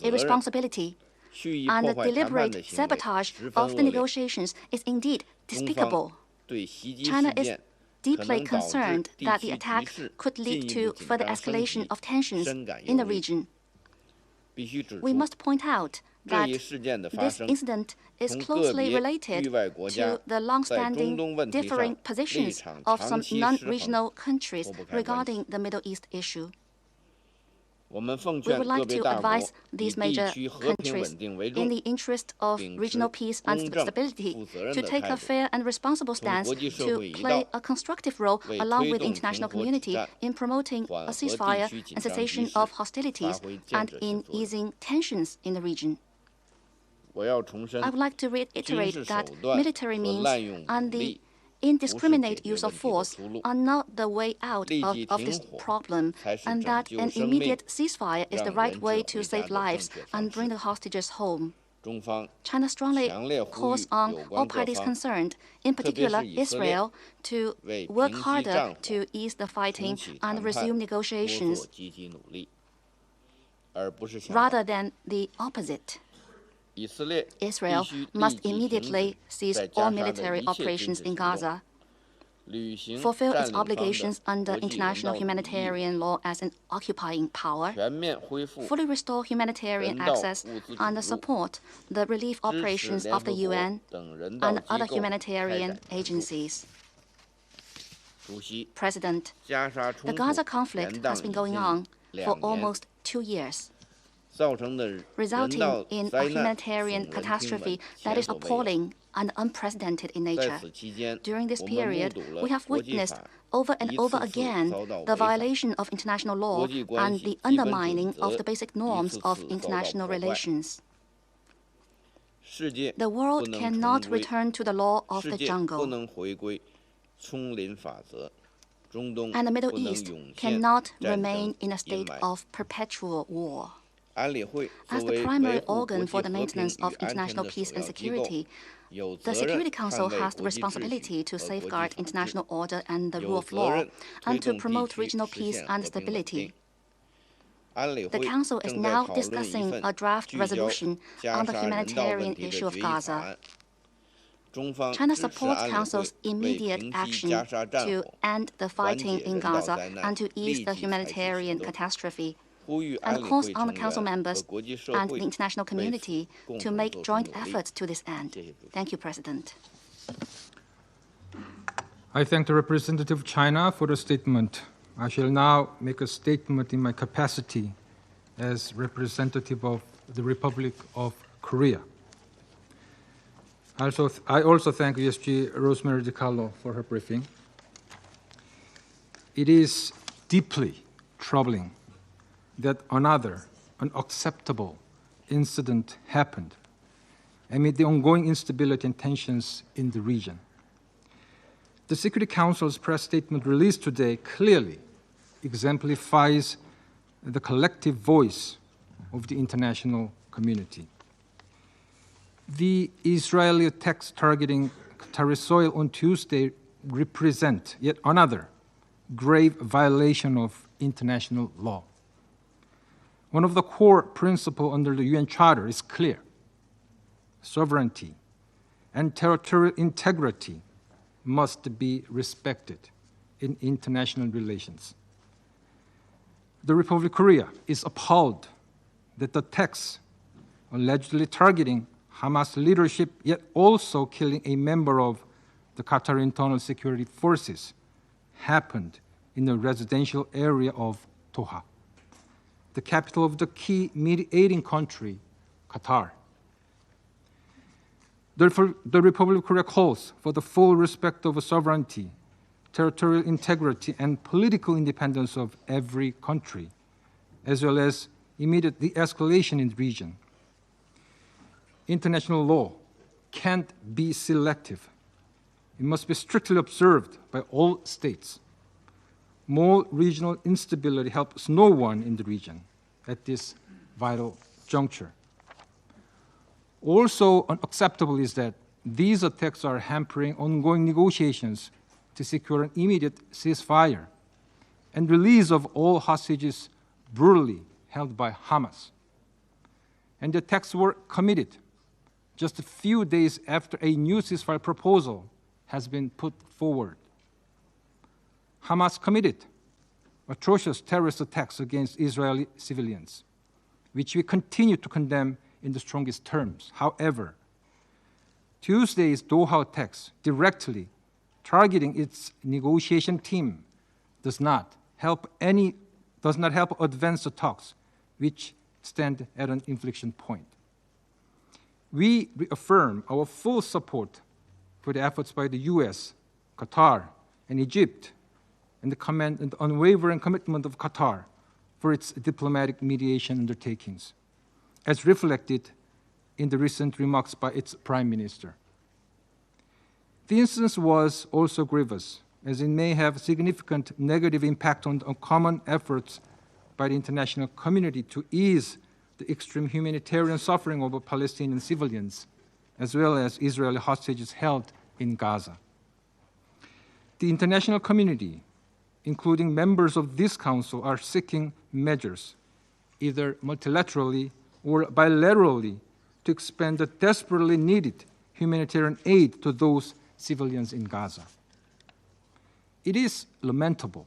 irresponsibility, and the deliberate sabotage of the negotiations is indeed despicable. China is deeply concerned that the attack could lead to further escalation of tensions in the region. We must point out that this incident is closely related to the long-standing differing positions of some non-regional countries regarding the Middle East issue. We would like to advise these major countries, in the interest of regional peace and stability, to take a fair and responsible stance to play a constructive role along with the international community in promoting a ceasefire and cessation of hostilities and in easing tensions in the region. I would like to reiterate that military means and the indiscriminate use of force are not the way out of this problem, and that an immediate ceasefire is the right way to save lives and bring the hostages home. China strongly calls on all parties concerned, in particular Israel, to work harder to ease the fighting and resume negotiations, rather than the opposite. Israel must immediately cease all military operations in Gaza, fulfill its obligations under international humanitarian law as an occupying power, fully restore humanitarian access, and support the relief operations of the UN and other humanitarian agencies. President, the Gaza conflict has been going on for almost 2 years, resulting in a humanitarian catastrophe that is appalling and unprecedented in nature. During this period, we have witnessed over and over again the violation of international law and the undermining of the basic norms of international relations. The world cannot return to the law of the jungle, and the Middle East cannot remain in a state of perpetual war. As the primary organ for the maintenance of international peace and security, the Security Council has the responsibility to safeguard international order and the rule of law, and to promote regional peace and stability. The Council is now discussing a draft resolution on the humanitarian issue of Gaza. China supports Council's immediate action to end the fighting in Gaza and to ease the humanitarian catastrophe, and calls on the Council members and the international community to make joint efforts to this end. Thank you, President. I thank the representative of China for the statement. I shall now make a statement in my capacity as representative of the Republic of Korea. I also thank USG Rosemary DiCarlo for her briefing. It is deeply troubling that another unacceptable incident happened amid the ongoing instability and tensions in the region. The Security Council's press statement released today clearly exemplifies the collective voice of the international community. The Israeli attacks targeting Qatari soil on Tuesday represent yet another grave violation of international law. One of the core principles under the UN Charter is clear. Sovereignty and territorial integrity must be respected in international relations. The Republic of Korea is appalled that the attacks allegedly targeting Hamas leadership, yet also killing a member of the Qatar Internal Security Forces, happened in the residential area of Doha, the capital of the key mediating country, Qatar. The Republic of Korea calls for the full respect of sovereignty, territorial integrity, and political independence of every country, as well as immediate de-escalation in the region. International law can't be selective. It must be strictly observed by all states. More regional instability helps no one in the region at this vital juncture. Also unacceptable is that these attacks are hampering ongoing negotiations to secure an immediate ceasefire and release of all hostages brutally held by Hamas. And the attacks were committed just a few days after a new ceasefire proposal has been put forward. Hamas committed atrocious terrorist attacks against Israeli civilians, which we continue to condemn in the strongest terms. However, Tuesday's Doha attacks directly targeting its negotiation team does not help advance the talks, which stand at an inflection point. We reaffirm our full support for the efforts by the US, Qatar, and Egypt, and the unwavering commitment of Qatar for its diplomatic mediation undertakings, as reflected in the recent remarks by its Prime Minister. The incident was also grievous, as it may have significant negative impact on common efforts by the international community to ease the extreme humanitarian suffering of Palestinian civilians, as well as Israeli hostages held in Gaza. The international community, including members of this council, are seeking measures, either multilaterally or bilaterally, to expand the desperately needed humanitarian aid to those civilians in Gaza. It is lamentable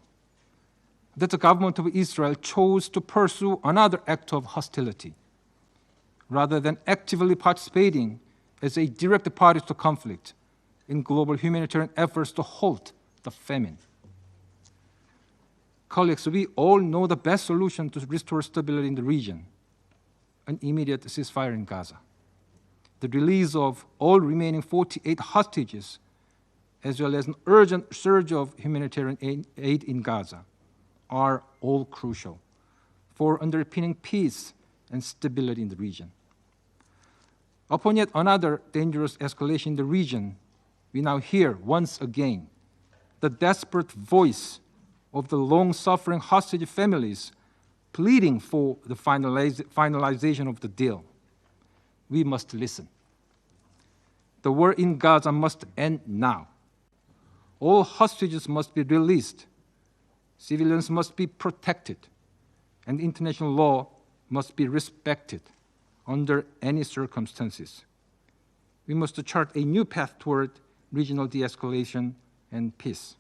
that the government of Israel chose to pursue another act of hostility, rather than actively participating as a direct party to conflict in global humanitarian efforts to halt the famine. Colleagues, we all know the best solution to restore stability in the region: an immediate ceasefire in Gaza, the release of all remaining 48 hostages, as well as an urgent surge of humanitarian aid in Gaza, are all crucial for underpinning peace and stability in the region. Upon yet another dangerous escalation in the region, we now hear once again the desperate voice of the long-suffering hostage families pleading for the finalization of the deal. We must listen. The war in Gaza must end now. All hostages must be released. Civilians must be protected, and international law must be respected under any circumstances. We must chart a new path toward regional de-escalation and peace.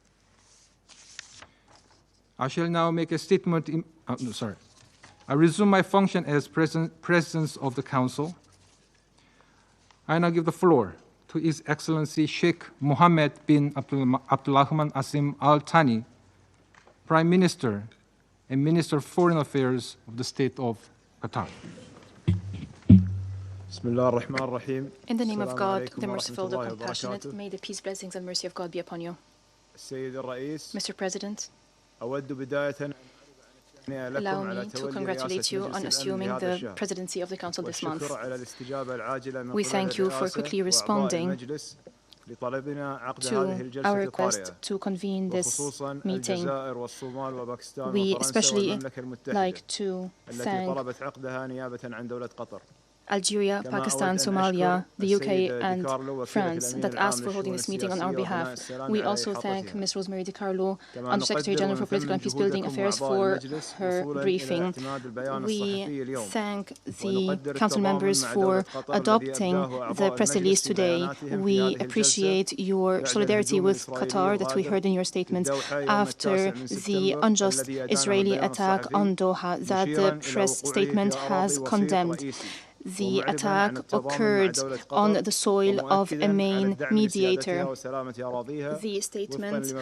I shall now make a statement. I resume my function as President of the Council. I now give the floor to His Excellency Sheikh Mohammed bin Abdulrahman Asim Al Thani, Prime Minister and Minister of Foreign Affairs of the State of Qatar. In the name of God, the merciful, the compassionate, may the peace, blessings, and mercy of God be upon you. Mr. President, allow me to congratulate you on assuming the presidency of the Council this month. We thank you for quickly responding to our request to convene this meeting. We especially like to thank Algeria, Pakistan, Somalia, the UK, and France that asked for holding this meeting on our behalf. We also thank Ms. Rosemary DiCarlo, Undersecretary General for Political and Peacebuilding Affairs, for her briefing. We thank the Council members for adopting the press release today. We appreciate your solidarity with Qatar that we heard in your statement after the unjust Israeli attack on Doha that the press statement has condemned. The attack occurred on the soil of a main mediator. The statement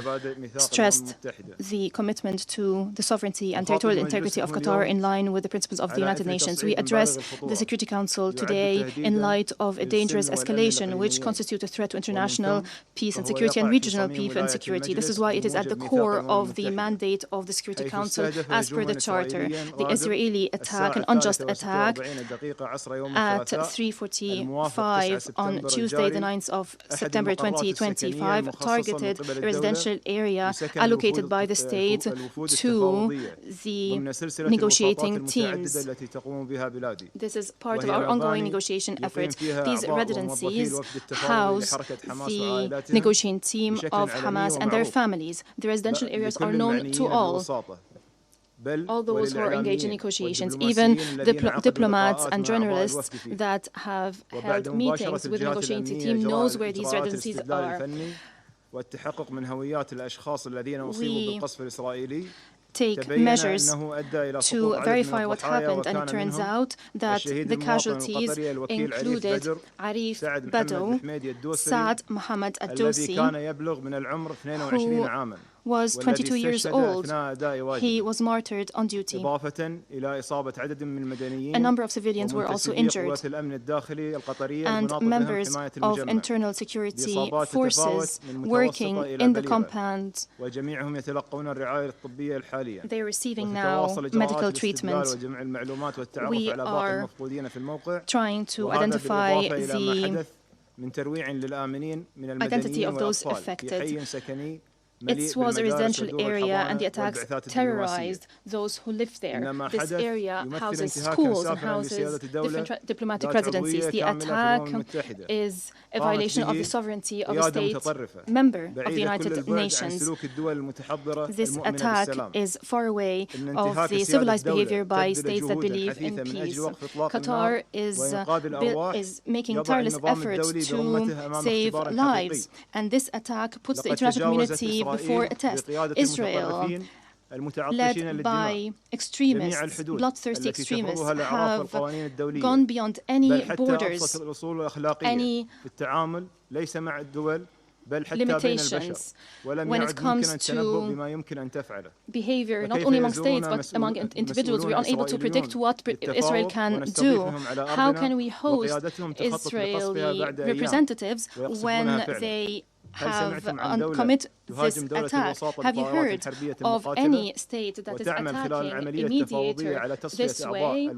stressed the commitment to the sovereignty and territorial integrity of Qatar in line with the principles of the United Nations. We address the Security Council today in light of a dangerous escalation which constitutes a threat to international peace and security and regional peace and security. This is why it is at the core of the mandate of the Security Council as per the Charter. The Israeli attack, an unjust attack, at 3:45 on Tuesday, the 9th of September 2025, targeted a residential area allocated by the state to the negotiating teams. This is part of our ongoing negotiation effort. These residencies house the negotiating team of Hamas and their families. The residential areas are known to all those who are engaged in negotiations, even diplomats and journalists that have held meetings with the negotiating team knows where these residencies are. We take measures to verify what happened, and it turns out that the casualties included Arif Bado, Saad Mohammed Ad-Dosi, who was 22 years old. He was martyred on duty. A number of civilians were also injured, and members of internal security forces working in the compound, they are receiving now medical treatment. We are trying to identify the identity of those affected. It was a residential area, and the attacks terrorized those who lived there. This area houses schools and houses different diplomatic residencies. The attack is a violation of the sovereignty of a state member of the United Nations. This attack is far away of the civilized behavior by states that believe in peace. Qatar is making tireless efforts to save lives, and this attack puts the international community before a test. Israel, led by extremists, bloodthirsty extremists, have gone beyond any borders, any limitations when it comes to behavior, not only among states, but among individuals. We are unable to predict what Israel can do. How can we host Israeli representatives when they have commit this attack? Have you heard of any state that is attacking a mediator this way?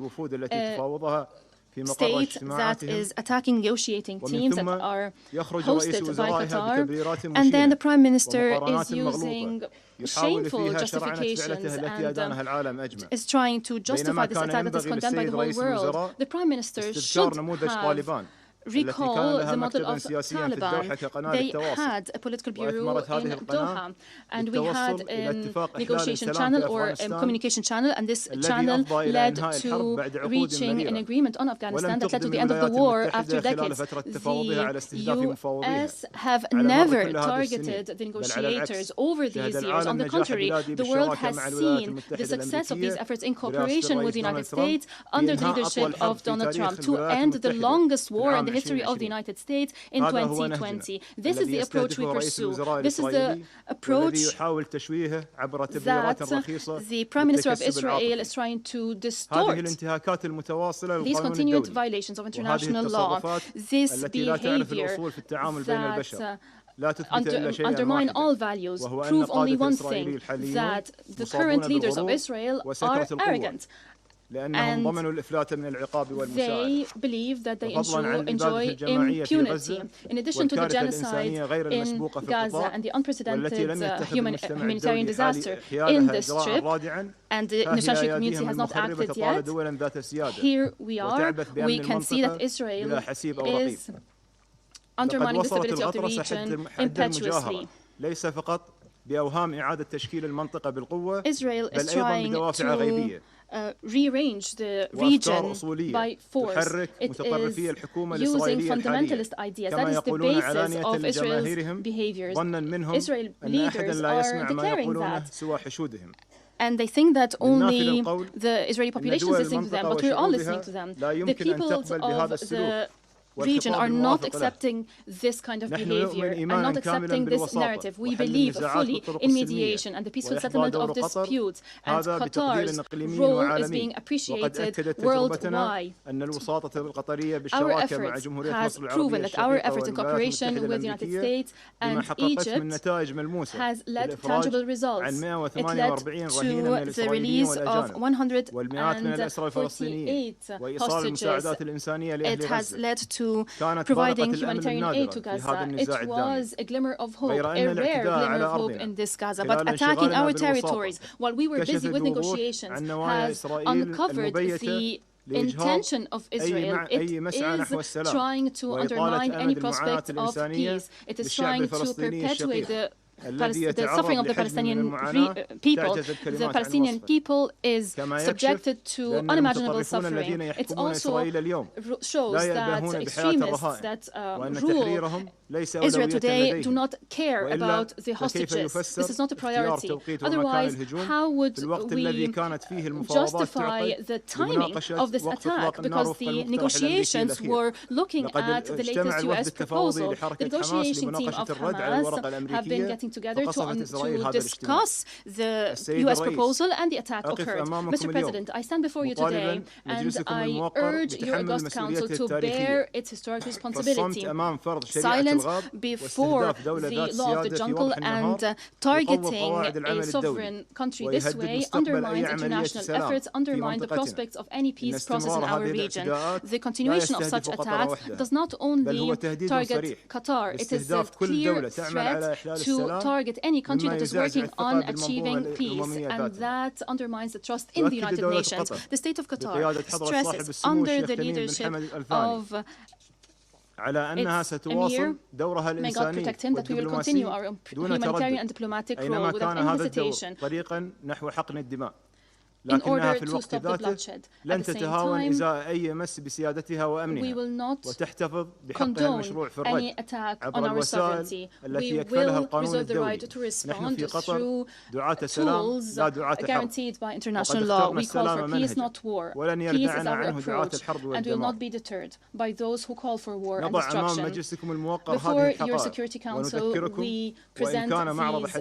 State that is attacking negotiating teams that are hosted by Qatar, and then the Prime Minister is using shameful justifications and is trying to justify this attack that is condemned by the whole world. The Prime Minister should have recall the model of Taliban. They had a political bureau in Doha, and we had a negotiation channel or a communication channel, and this channel led to reaching an agreement on Afghanistan that led to the end of the war after decades. The US have never targeted the negotiators over these years. On the contrary, the world has seen the success of these efforts in cooperation with the United States under the leadership of Donald Trump to end the longest war in the history of the United States in 2020. This is the approach we pursue. This is the approach that the Prime Minister of Israel is trying to distort. These continued violations of international law, this behavior that undermine all values, prove only one thing, that the current leaders of Israel are arrogant. and they believe that they enjoy impunity. In addition to the genocide in Gaza and the unprecedented humanitarian disaster in this strip, and the international community has not acted yet, here we are. We can see that Israel is undermining the stability of the region impetuously. Israel is trying to rearrange the region by force. It is using fundamentalist ideas. That is the basis of Israel's behaviors. Israel leaders are declaring that. And they think that only the Israeli population is listening to them, but we're all listening to them. The peoples of the region are not accepting this kind of behavior and not accepting this narrative. We believe fully in mediation and the peaceful settlement of disputes, and Qatar's role is being appreciated worldwide. Our efforts has proven that our efforts in cooperation with the United States and Egypt has led to tangible results. It led to the release of 148 hostages. It has led to providing humanitarian aid to Gaza. It was a glimmer of hope, a rare glimmer of hope in this Gaza. But attacking our territories while we were busy with negotiations has uncovered the intention of Israel. It is trying to undermine any prospect of peace. It is trying to perpetuate the suffering of the Palestinian people. The Palestinian people is subjected to unimaginable suffering. It also shows that extremists that rule Israel today do not care about the hostages. This is not a priority. Otherwise, how would we justify the timing of this attack? Because the negotiations were looking at the latest U.S. proposal. The negotiation team of Hamas have been getting together to discuss the U.S. proposal, and the attack occurred. Mr. President, I stand before you today and I urge your august council to bear its historic responsibility. Silence before the law of the jungle and targeting a sovereign country this way undermines international efforts, undermines the prospects of any peace process in our region. The continuation of such attacks does not only target Qatar, it is a clear threat to target any country that is working on achieving peace, and that undermines the trust in the United Nations. The state of Qatar stresses under the leadership of its emir, may God protect him, that we will continue our humanitarian and diplomatic role without any hesitation in order to stop the bloodshed. At the same time, we will not condone any attack on our sovereignty. We will reserve the right to respond through tools guaranteed by international law. We call for peace, not war. Peace is our approach, and we will not be deterred by those who call for war and destruction. Before your Security Council, we present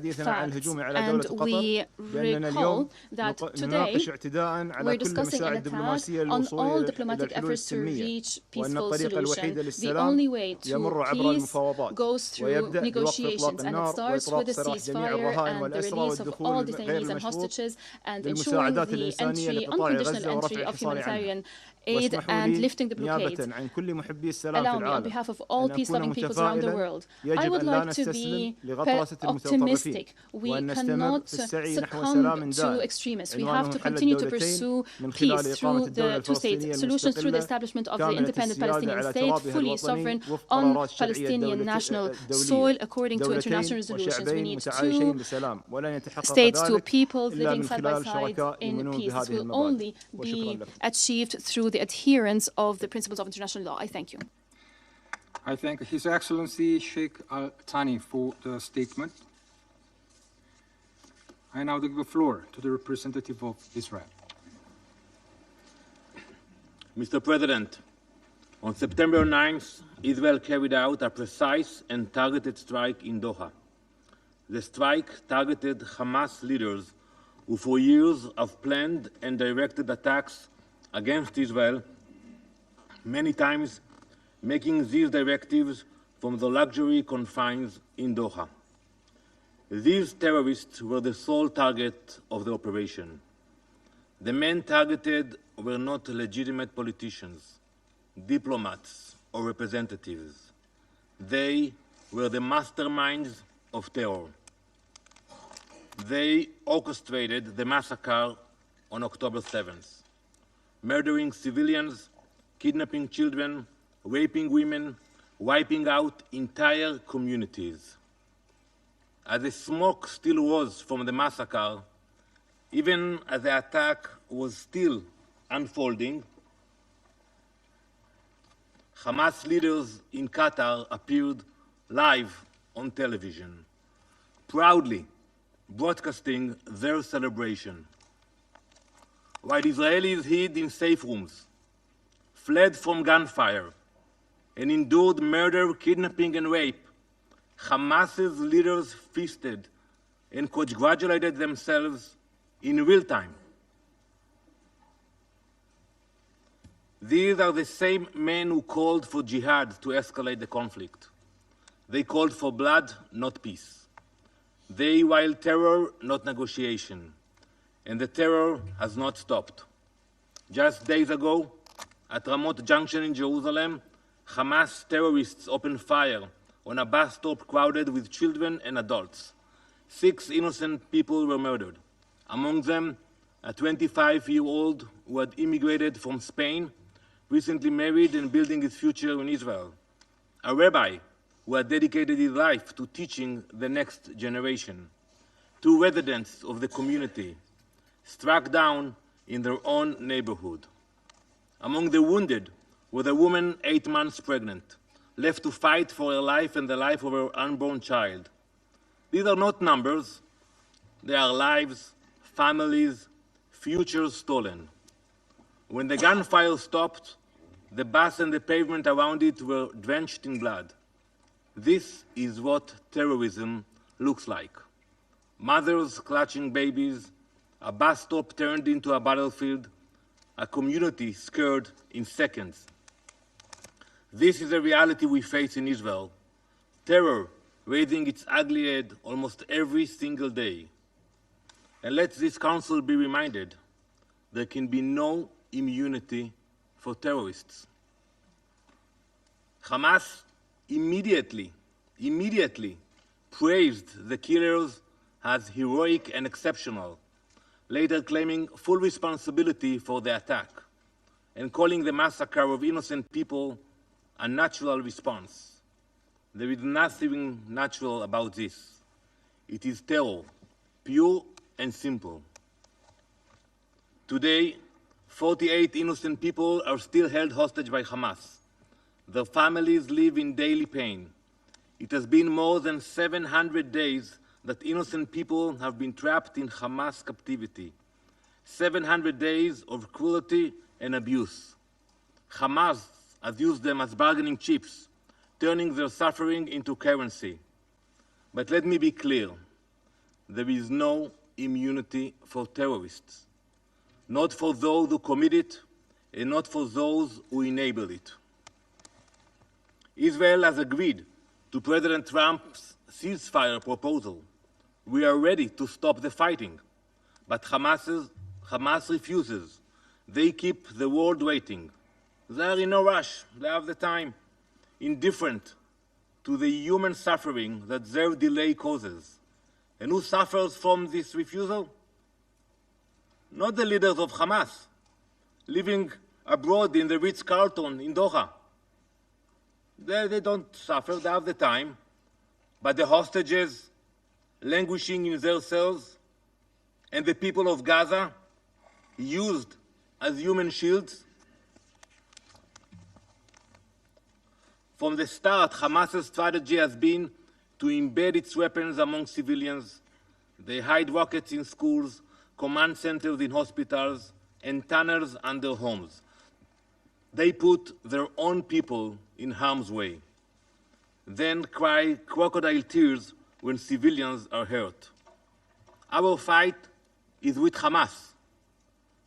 these facts, and we recall that today we're discussing an attack on all diplomatic efforts to reach peaceful solution. The only way to peace goes through negotiations, and it starts with a ceasefire and the release of all detainees and hostages, and ensuring the entry, unconditional entry of humanitarian aid and lifting the blockade. Allow me, on behalf of all peace-loving peoples around the world, I would like to be optimistic. We cannot succumb to extremists. We have to continue to pursue peace through the two-state solution, through the establishment of the independent Palestinian state, fully sovereign on Palestinian national soil, according to international resolutions. We need two states, two peoples living side by side in peace. This will only be achieved through the adherence of the principles of international law. I thank you. I thank His Excellency Sheikh Al-Thani for the statement. I now give the floor to the representative of Israel. Mr. President, on September 9th, Israel carried out a precise and targeted strike in Doha. The strike targeted Hamas leaders who for years have planned and directed attacks against Israel, many times making these directives from the luxury confines in Doha. These terrorists were the sole target of the operation. The men targeted were not legitimate politicians, diplomats, or representatives. They were the masterminds of terror. They orchestrated the massacre on October 7th, murdering civilians, kidnapping children, raping women, wiping out entire communities. As the smoke still rose from the massacre, even as the attack was still unfolding, Hamas leaders in Qatar appeared live on television, proudly broadcasting their celebration. While Israelis hid in safe rooms, fled from gunfire, and endured murder, kidnapping, and rape, Hamas's leaders feasted and congratulated themselves in real time. These are the same men who called for jihad to escalate the conflict. They called for blood, not peace. They wild terror, not negotiation. And the terror has not stopped. Just days ago, at Ramot Junction in Jerusalem, Hamas terrorists opened fire on a bus stop crowded with children and adults. 6 innocent people were murdered, among them a 25-year-old who had immigrated from Spain, recently married and building his future in Israel, a rabbi who had dedicated his life to teaching the next generation, 2 residents of the community struck down in their own neighborhood. Among the wounded was a woman 8 months pregnant, left to fight for her life and the life of her unborn child. These are not numbers, they are lives, families, futures stolen. When the gunfire stopped, the bus and the pavement around it were drenched in blood. This is what terrorism looks like. Mothers clutching babies, a bus stop turned into a battlefield, a community scared in seconds. This is a reality we face in Israel. Terror raising its ugly head almost every single day. And let this council be reminded, there can be no immunity for terrorists. Hamas immediately praised the killers as heroic and exceptional, later claiming full responsibility for the attack and calling the massacre of innocent people a natural response. There is nothing natural about this. It is terror, pure and simple. Today, 48 innocent people are still held hostage by Hamas. Their families live in daily pain. It has been more than 700 days that innocent people have been trapped in Hamas captivity. 700 days of cruelty and abuse. Hamas has used them as bargaining chips, turning their suffering into currency. But let me be clear, there is no immunity for terrorists. Not for those who commit it, and not for those who enable it. Israel has agreed to President Trump's ceasefire proposal. We are ready to stop the fighting, but Hamas refuses. They keep the world waiting. They are in no rush. They have the time. Indifferent to the human suffering that their delay causes. And who suffers from this refusal? Not the leaders of Hamas, living abroad in the Ritz-Carlton in Doha. They don't suffer, they have the time. But the hostages languishing in their cells and the people of Gaza used as human shields. From the start, Hamas's strategy has been to embed its weapons among civilians. They hide rockets in schools, command centers in hospitals, and tunnels under homes. They put their own people in harm's way, then cry crocodile tears when civilians are hurt. Our fight is with Hamas,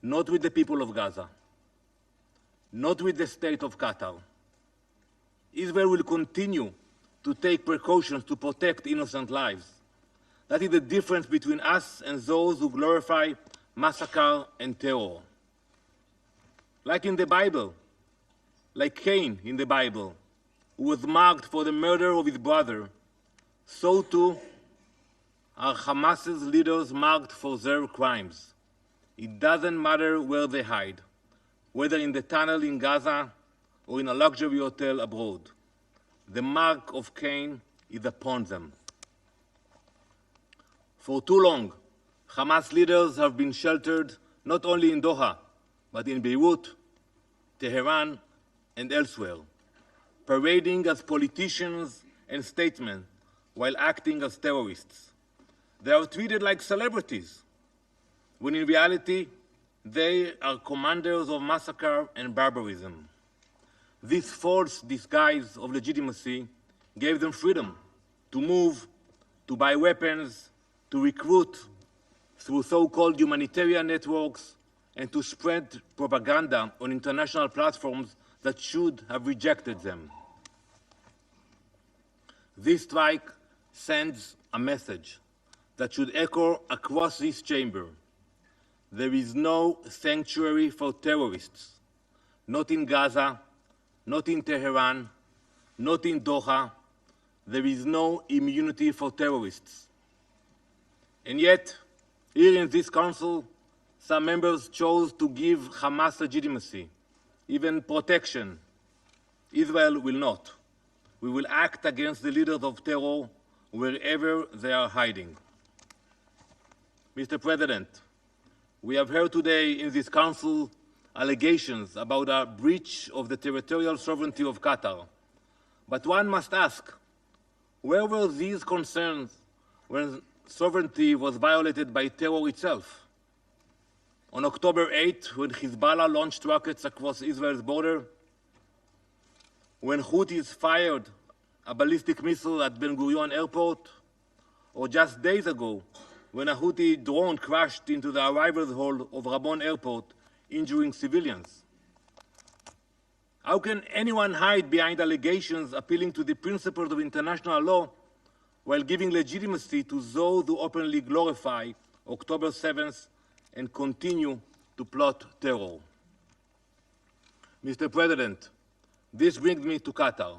not with the people of Gaza, not with the state of Qatar. Israel will continue to take precautions to protect innocent lives. That is the difference between us and those who glorify massacre, and terror. Like in the Bible, like Cain in the Bible, who was marked for the murder of his brother, so too are Hamas's leaders marked for their crimes. It doesn't matter where they hide, whether in the tunnel in Gaza or in a luxury hotel abroad. The mark of Cain is upon them. For too long, Hamas leaders have been sheltered not only in Doha, but in Beirut, Tehran, and elsewhere, parading as politicians and statesmen while acting as terrorists. They are treated like celebrities, when in reality, they are commanders of massacre and barbarism. This false disguise of legitimacy gave them freedom to move, to buy weapons, to recruit through so-called humanitarian networks, and to spread propaganda on international platforms that should have rejected them. This strike sends a message that should echo across this chamber. There is no sanctuary for terrorists, not in Gaza, not in Tehran, not in Doha. There is no immunity for terrorists. And yet, here in this council, some members chose to give Hamas legitimacy, even protection. Israel will not. We will act against the leaders of terror wherever they are hiding. Mr. President, we have heard today in this council allegations about a breach of the territorial sovereignty of Qatar. But one must ask, where were these concerns when sovereignty was violated by terror itself? On October 8, when Hezbollah launched rockets across Israel's border, when Houthis fired a ballistic missile at Ben Gurion airport, or just days ago, when a Houthi drone crashed into the arrivals hall of Rabon airport, injuring civilians. How can anyone hide behind allegations appealing to the principles of international law while giving legitimacy to those who openly glorify October 7th and continue to plot terror? Mr. President, this brings me to Qatar.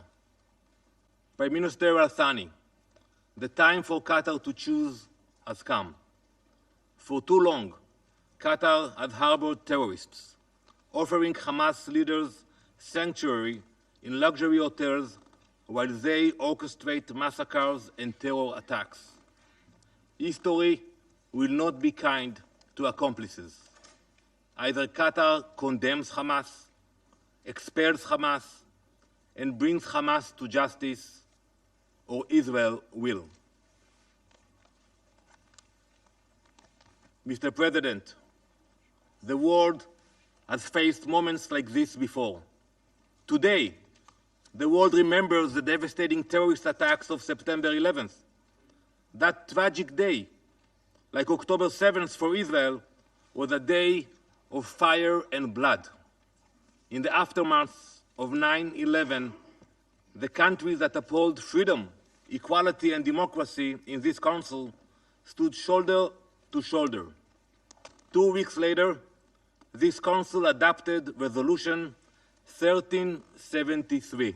Prime Minister Al-Thani, the time for Qatar to choose has come. For too long, Qatar has harbored terrorists, offering Hamas leaders sanctuary in luxury hotels while they orchestrate massacres and terror attacks. History will not be kind to accomplices. Either Qatar condemns Hamas, expels Hamas, and brings Hamas to justice, or Israel will. Mr. President, the world has faced moments like this before. Today, the world remembers the devastating terrorist attacks of September 11th. That tragic day, like October 7th for Israel, was a day of fire and blood. In the aftermath of 9/11, the countries that uphold freedom, equality, and democracy in this council stood shoulder to shoulder. 2 weeks later, this council adopted Resolution 1373.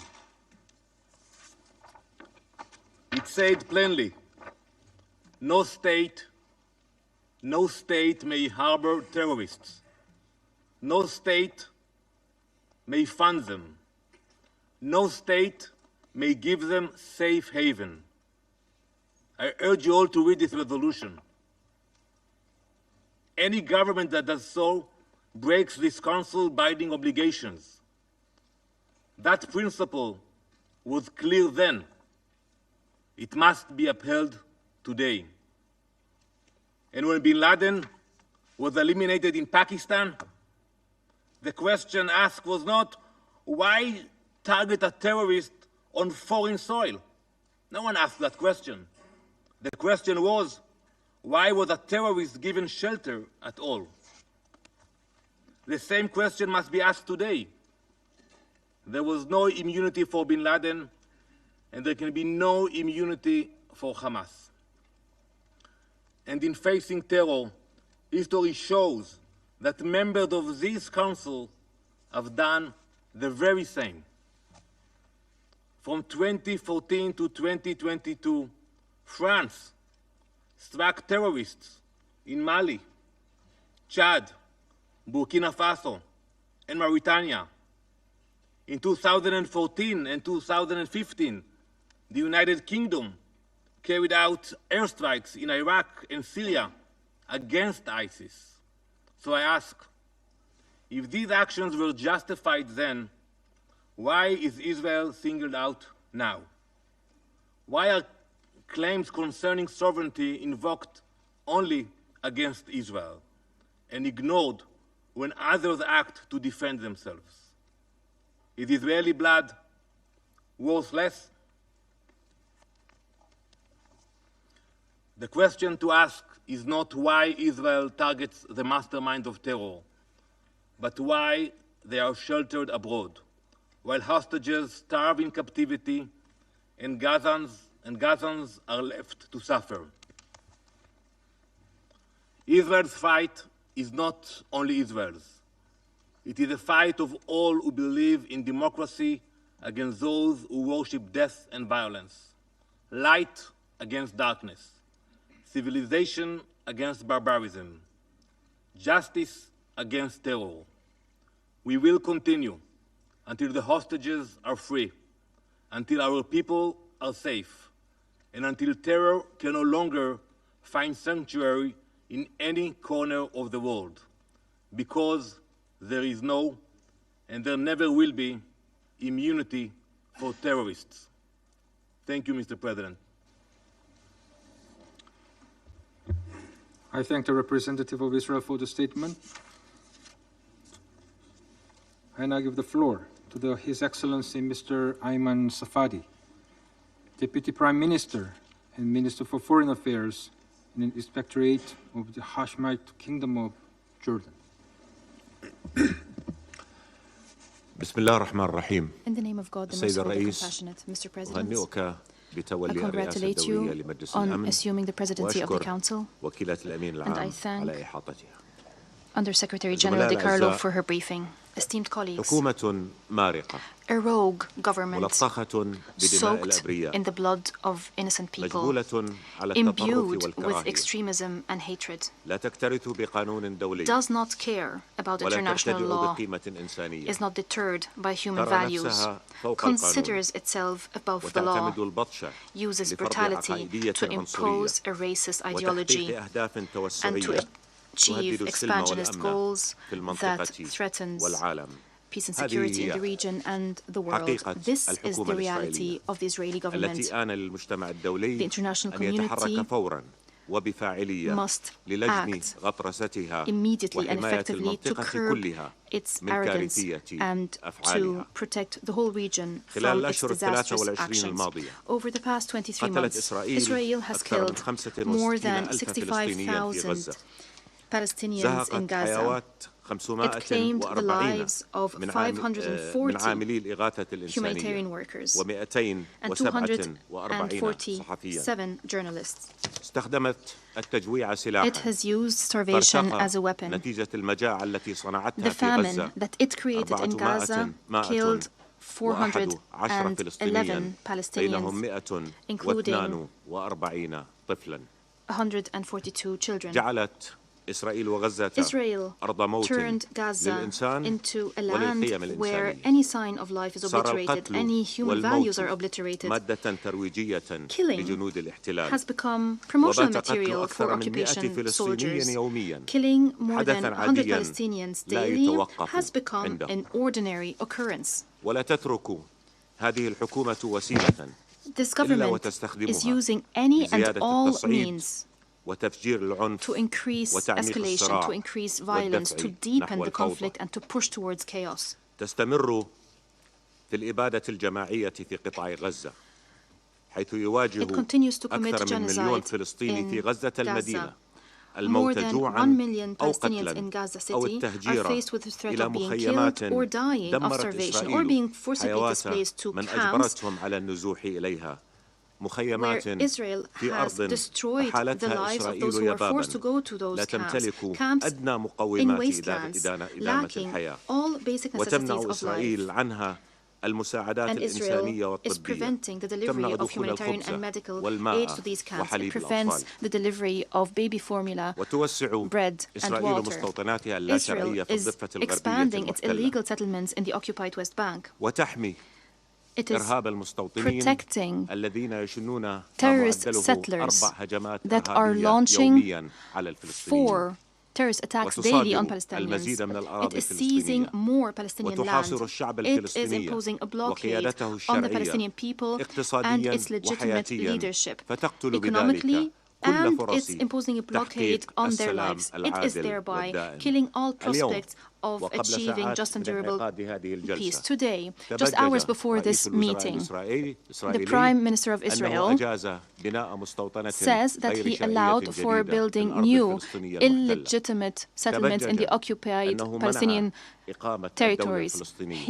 It said plainly, no state may harbor terrorists. No state may fund them. No state may give them safe haven. I urge you all to read this resolution. Any government that does so breaks this council binding obligations. That principle was clear then. It must be upheld today. And when bin Laden was eliminated in Pakistan, the question asked was not, why target a terrorist on foreign soil? No one asked that question. The question was, why was a terrorist given shelter at all? The same question must be asked today. There was no immunity for bin Laden, and there can be no immunity for Hamas. And in facing terror, history shows that members of this council have done the very same. From 2014 to 2022, France struck terrorists in Mali, Chad, Burkina Faso, and Mauritania. In 2014 and 2015, the United Kingdom carried out airstrikes in Iraq and Syria against ISIS. So I ask, if these actions were justified then, why is Israel singled out now? Why are claims concerning sovereignty invoked only against Israel and ignored when others act to defend themselves? Is Israeli blood worth less? The question to ask is not why Israel targets the masterminds of terror, but why they are sheltered abroad, while hostages starve in captivity and Gazans are left to suffer. Israel's fight is not only Israel's. It is a fight of all who believe in democracy against those who worship death and violence, light against darkness, civilization against barbarism, justice against terror. We will continue until the hostages are free, until our people are safe, and until terror can no longer find sanctuary in any corner of the world, because there is no, and there never will be, immunity for terrorists. Thank you, Mr. President. I thank the representative of Israel for the statement. I now give the floor to His Excellency Mr. Ayman Safadi, Deputy Prime Minister and Minister for Foreign Affairs in the Inspectorate of the Hashemite Kingdom of Jordan. بسم الله الرحمن الرحيم. In the name of God, the merciful and compassionate, Mr. President, I congratulate you on assuming the presidency of the Council, and I thank Under Secretary General De Carlo for her briefing. Esteemed colleagues, a rogue government soaked in the blood of innocent people, imbued with extremism and hatred, does not care about international law, is not deterred by human values, considers itself above the law, uses brutality to impose a racist ideology, and to achieve expansionist goals that threatens peace and security in the region and the world. This is the reality of the Israeli government. The international community must act immediately and effectively to curb its arrogance and to protect the whole region from its disastrous actions. Over the past 23 months, Israel has killed more than 65,000 Palestinians in Gaza. It claimed the lives of 540 humanitarian workers and 247 journalists. It has used starvation as a weapon. The famine that it created in Gaza killed 411 Palestinians, including 142 children. Israel turned Gaza into a land where any sign of life is obliterated, any human values are obliterated. Killing has become promotional material for occupation soldiers. Killing more than 100 Palestinians daily has become an ordinary occurrence. This government is using any and all means to increase escalation, to increase violence, to deepen the conflict, and to push towards chaos. It continues to commit genocide in Gaza. More than 1 million Palestinians in Gaza City are faced with the threat of being killed or dying of starvation or being forcibly displaced to camps مخيمات Israel في has أرض destroyed the أحالتها lives of إسرائيل those who were يبابا forced to go to those لا camps, تمتلك camps أدنى in مقومات wastelands, إدامة lacking الحياة all basic necessities وتمنع of life. إسرائيل عنها المساعدات And الإنسانية Israel is والطبية preventing the delivery تمنع of دخول humanitarian and الخبز medical aid والماء to these camps. It وحليب prevents الأطفال the delivery of baby formula, وتوسع bread, and إسرائيل water. مستوطناتها اللاشرعية Israel في is الضفة الغربية expanding its المحتلة illegal settlements in the occupied West Bank. وتحمي It is إرهاب المستوطنين protecting الذين يشنون ما terrorist معدله settlers 4 هجمات that are إرهابية launching يوميا على الفلسطينيين 4 terrorist attacks daily on Palestinians. It is seizing more Palestinian land. It is imposing a blockade on the Palestinian people and its legitimate leadership, economically, and it's imposing a blockade on their lives. It is thereby killing all prospects of achieving just and durable peace. Today, just hours before this meeting, the Prime Minister of Israel says that he allowed for building new illegitimate settlements in the occupied Palestinian territories.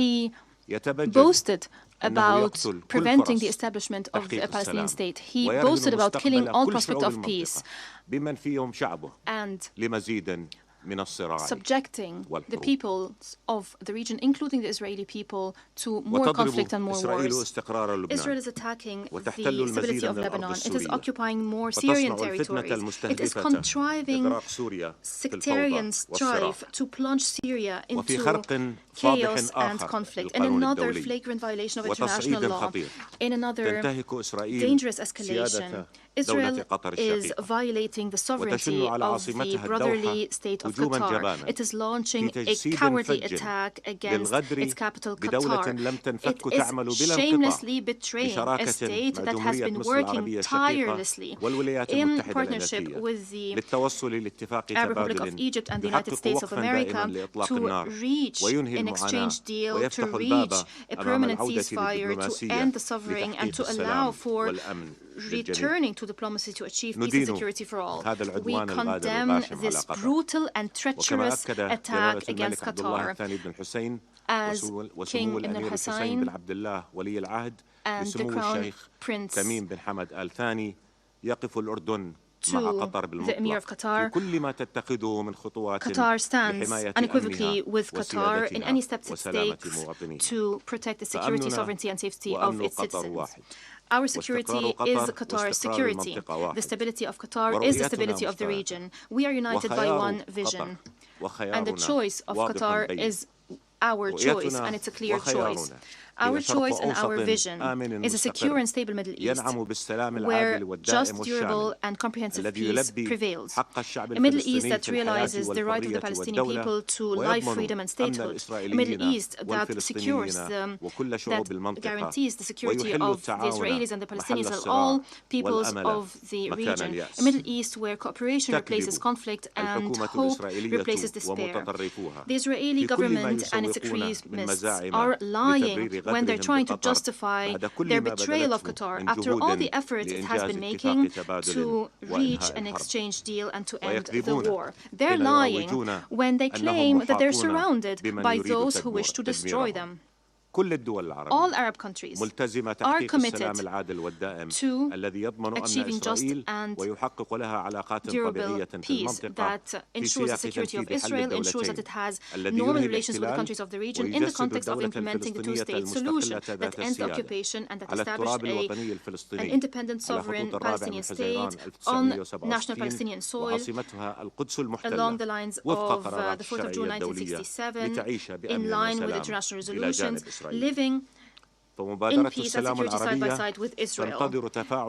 He boasted about preventing the establishment of the Palestinian state. He boasted about killing all prospect of peace and subjecting the peoples of the region, including the Israeli people, to more conflict and more wars. Israel is attacking the stability of Lebanon. It is occupying more Syrian territories. It is contriving sectarian strife to plunge Syria into chaos and conflict. In another flagrant violation of international law, in another dangerous escalation, Israel is violating the sovereignty of the brotherly state of Qatar. It is launching a cowardly attack against its capital, Qatar. It is shamelessly betraying a state that has been working tirelessly in partnership with the Arab Republic of Egypt and the United States of America to reach an exchange deal, to reach a permanent ceasefire, to end the suffering, and to allow for returning to diplomacy to achieve peace and security for all. We condemn this brutal and treacherous attack against Qatar, as King Ibn al-Hussein and the Crown Prince to the Emir of Qatar. Qatar stands unequivocally with Qatar in any steps it takes to protect the security, sovereignty, and safety of its citizens. Our security is Qatar's security. The stability of Qatar is the stability of the region. We are united by one vision. And the choice of Qatar is our choice, and it's a clear choice. Our choice and our vision is a secure and stable Middle East where just, durable, and comprehensive peace prevails. A Middle East that realizes the right of the Palestinian people to life, freedom, and statehood. A Middle East that secures, that guarantees the security of the Israelis and the Palestinians and all peoples of the region. A Middle East where cooperation replaces conflict and hope replaces despair. The Israeli government and its extremists are lying when they're trying to justify their betrayal of Qatar after all the efforts it has been making to reach an exchange deal and to end the war. They're lying when they claim that they're surrounded by those who wish to destroy them. All Arab countries are committed to achieving just and durable peace that ensures the security of Israel, ensures that it has normal relations with the countries of the region in the context of implementing the two-state solution that ends the occupation and that establishes an independent, sovereign Palestinian state on national Palestinian soil along the lines of the 4th of June 1967, in line with international resolutions, living in peace and security side by side with Israel.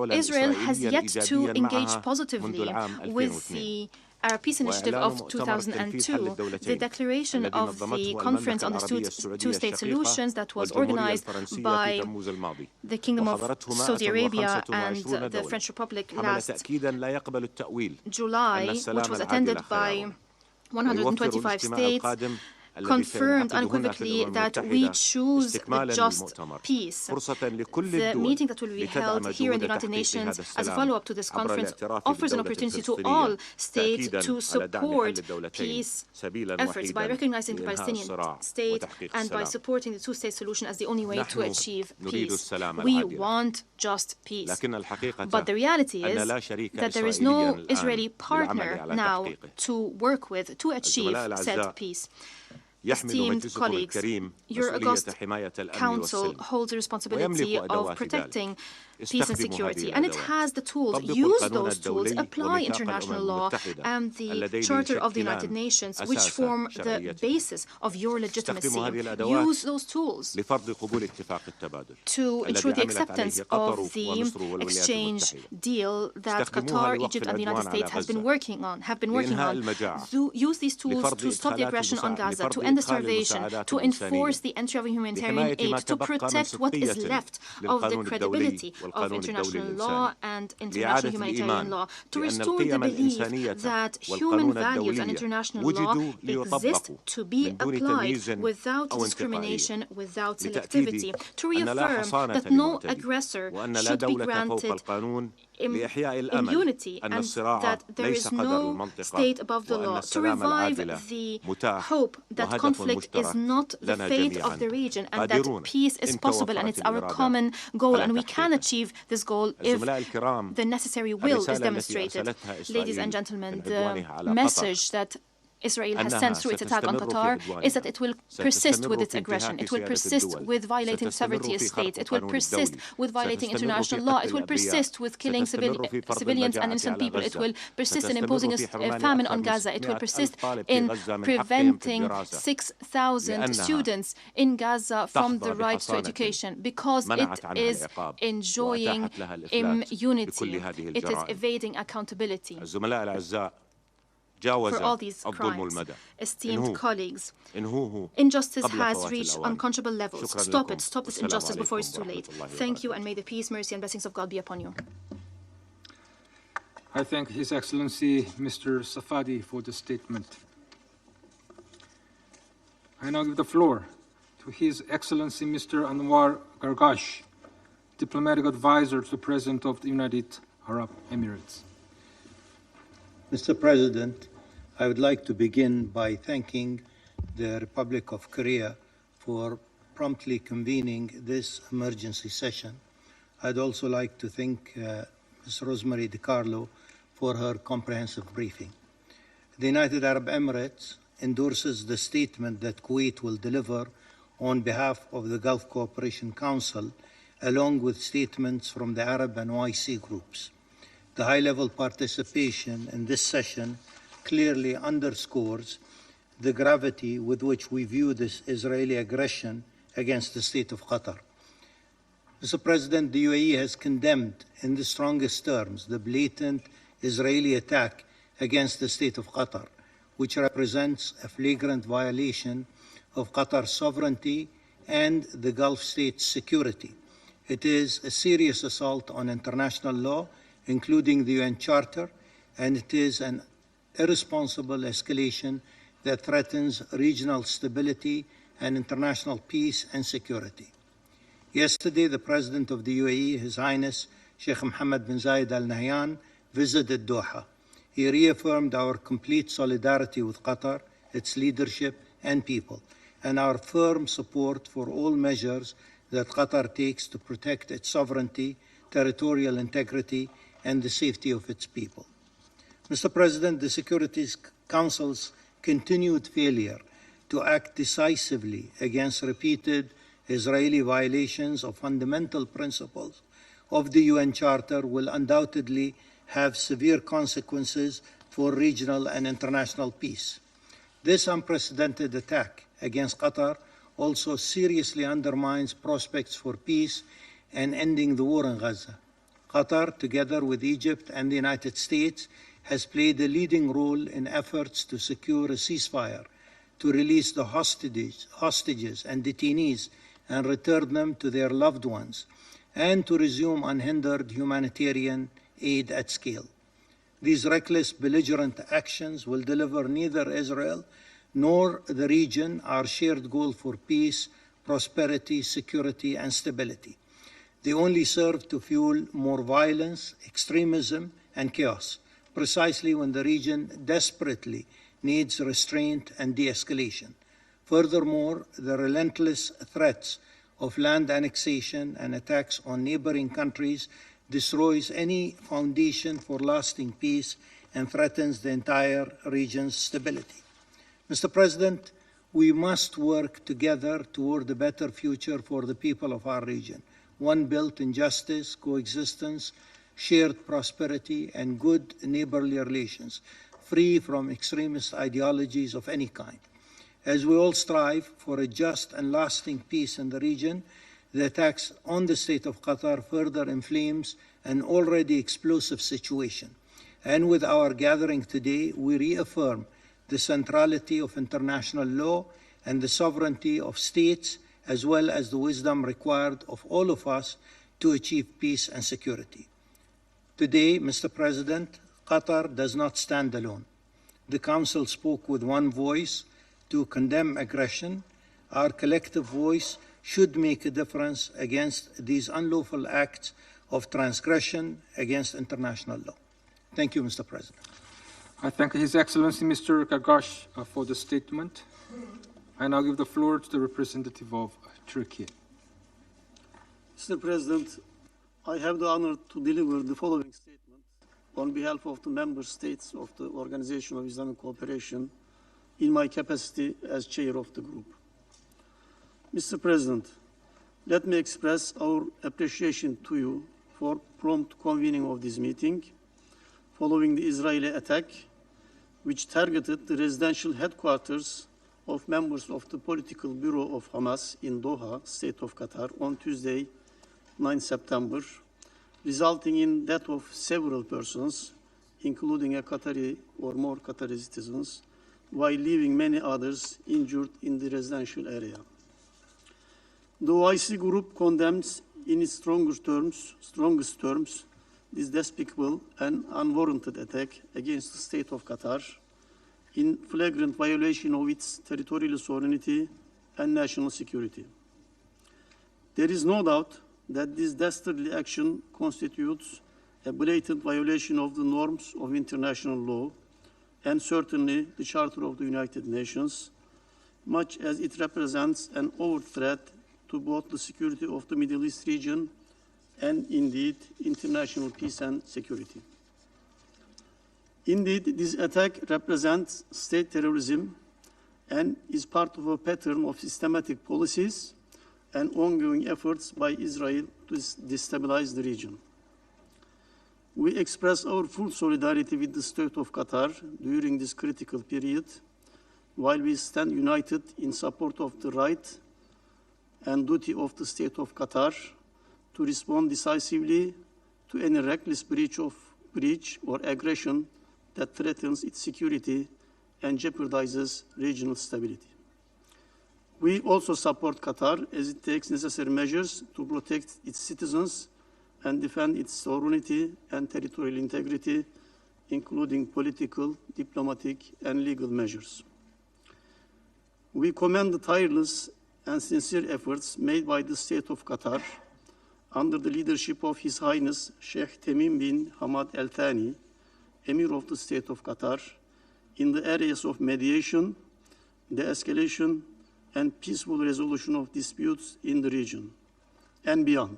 Israel has yet to engage positively with the Arab Peace Initiative of 2002, the declaration of the Conference on the Two-State Solutions that was organized by the Kingdom of Saudi Arabia and the French Republic last July, which was attended by 125 states, confirmed unequivocally that we choose the just peace. The meeting that will be held here in the United Nations as a follow-up to this conference offers an opportunity to all states to support peace efforts by recognizing the Palestinian state and by supporting the two-state solution as the only way to achieve peace. We want just peace. But the reality is that there is no Israeli partner now to work with to achieve said peace. Esteemed colleagues, your august council holds the responsibility of protecting peace and security, and it has the tools. Use those tools, apply international law and the Charter of the United Nations, which form the basis of your legitimacy. Use those tools to ensure the acceptance of the exchange deal that Qatar, Egypt, and the United States have been working on. Use these tools to stop the aggression on Gaza, to end the starvation, to enforce the entry of humanitarian aid, to protect what is left of the credibility of international law and international humanitarian law, to restore the belief that human values and international law exist to be applied without discrimination, without selectivity, to reaffirm that no aggressor should be granted immunity and that there is no state above the law, to revive the hope that conflict is not the fate of the region and that peace is possible and it's our common goal, and we can achieve this goal if the necessary will is demonstrated. Ladies and gentlemen, the message that Israel has sent through its attack on Qatar is that it will persist with its aggression. It will persist with violating sovereignty of states. It will persist with violating international law. It will persist with killing civilians and innocent people. It will persist in imposing a famine on Gaza. It will persist in preventing 6,000 students in Gaza from the right to education because it is enjoying immunity. It is evading accountability. For all these crimes, esteemed colleagues, injustice has reached unconscionable levels. Stop it. Stop this injustice before it's too late. Thank you, and may the peace, mercy, and blessings of God be upon you. I thank His Excellency Mr. Safadi for the statement. I now give the floor to His Excellency Mr. Anwar Gargash, Diplomatic Advisor to the President of the United Arab Emirates. Mr. President, I would like to begin by thanking the Republic of Korea for promptly convening this emergency session. I'd also like to thank Ms. Rosemary DiCarlo for her comprehensive briefing. The United Arab Emirates endorses the statement that Kuwait will deliver on behalf of the Gulf Cooperation Council, along with statements from the Arab and OIC groups. The high-level participation in this session clearly underscores the gravity with which we view this Israeli aggression against the state of Qatar. Mr. President, the UAE has condemned in the strongest terms the blatant Israeli attack against the state of Qatar, which represents a flagrant violation of Qatar's sovereignty and the Gulf state's security. It is a serious assault on international law, including the UN Charter, and it is an irresponsible escalation that threatens regional stability and international peace and security. Yesterday, the President of the UAE, His Highness Sheikh Mohammed bin Zayed Al Nahyan, visited Doha. He reaffirmed our complete solidarity with Qatar, its leadership and people, and our firm support for all measures that Qatar takes to protect its sovereignty, territorial integrity, and the safety of its people. Mr. President, the Security Council's continued failure to act decisively against repeated Israeli violations of fundamental principles of the UN Charter will undoubtedly have severe consequences for regional and international peace. This unprecedented attack against Qatar also seriously undermines prospects for peace and ending the war in Gaza. Qatar, together with Egypt and the United States, has played a leading role in efforts to secure a ceasefire, to release the hostages and detainees and return them to their loved ones, and to resume unhindered humanitarian aid at scale. These reckless, belligerent actions will deliver neither Israel nor the region our shared goal for peace, prosperity, security, and stability. They only serve to fuel more violence, extremism, and chaos, precisely when the region desperately needs restraint and de-escalation. Furthermore, the relentless threats of land annexation and attacks on neighboring countries destroys any foundation for lasting peace and threatens the entire region's stability. Mr. President, we must work together toward a better future for the people of our region, one built in justice, coexistence, shared prosperity, and good neighborly relations, free from extremist ideologies of any kind. As we all strive for a just and lasting peace in the region, the attacks on the state of Qatar further inflames an already explosive situation. And with our gathering today, we reaffirm the centrality of international law and the sovereignty of states, as well as the wisdom required of all of us to achieve peace and security. Today, Mr. President, Qatar does not stand alone. The Council spoke with one voice to condemn aggression. Our collective voice should make a difference against these unlawful acts of transgression against international law. Thank you, Mr. President. I thank His Excellency Mr. Gargash for the statement. I now give the floor to the representative of Turkey. Mr. President, I have the honor to deliver the following statement on behalf of the member states of the Organization of Islamic Cooperation in my capacity as chair of the group. Mr. President, let me express our appreciation to you for prompt convening of this meeting following the Israeli attack, which targeted the residential headquarters of members of the political bureau of Hamas in Doha, state of Qatar, on Tuesday, 9 September, resulting in death of several persons, including a Qatari or more Qatari citizens, while leaving many others injured in the residential area. The OIC group condemns in its strongest terms this despicable and unwarranted attack against the state of Qatar in flagrant violation of its territorial sovereignty and national security. There is no doubt that this dastardly action constitutes a blatant violation of the norms of international law and certainly the Charter of the United Nations, much as it represents an overt threat to both the security of the Middle East region and indeed international peace and security. Indeed, this attack represents state terrorism and is part of a pattern of systematic policies and ongoing efforts by Israel to destabilize the region. We express our full solidarity with the state of Qatar during this critical period, while we stand united in support of the right and duty of the state of Qatar to respond decisively to any reckless breach or aggression that threatens its security and jeopardizes regional stability. We also support Qatar as it takes necessary measures to protect its citizens and defend its sovereignty and territorial integrity, including political, diplomatic, and legal measures. We commend the tireless and sincere efforts made by the state of Qatar under the leadership of His Highness Sheikh Tamim bin Hamad Al Thani, Emir of the State of Qatar, in the areas of mediation, de-escalation, and peaceful resolution of disputes in the region and beyond.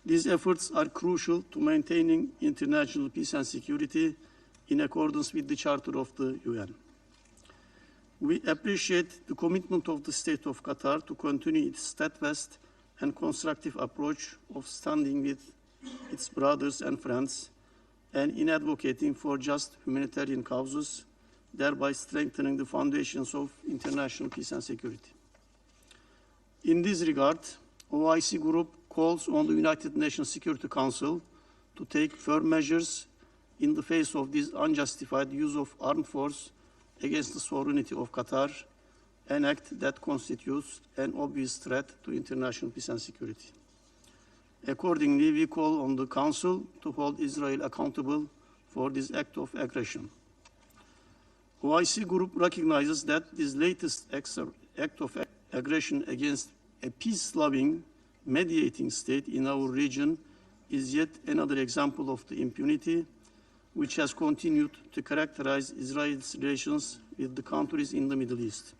These efforts are crucial to maintaining international peace and security in accordance with the Charter of the UN. We appreciate the commitment of the State of Qatar to continue its steadfast and constructive approach of standing with its brothers and friends and in advocating for just humanitarian causes, thereby strengthening the foundations of international peace and security. In this regard, OIC Group calls on the United Nations Security Council to take firm measures in the face of this unjustified use of armed force against the sovereignty of Qatar, an act that constitutes an obvious threat to international peace and security. Accordingly, we call on the Council to hold Israel accountable for this act of aggression. OIC Group recognizes that this latest act of aggression against a peace-loving, mediating state in our region is yet another example of the impunity which has continued to characterize Israel's relations with the countries in the Middle East.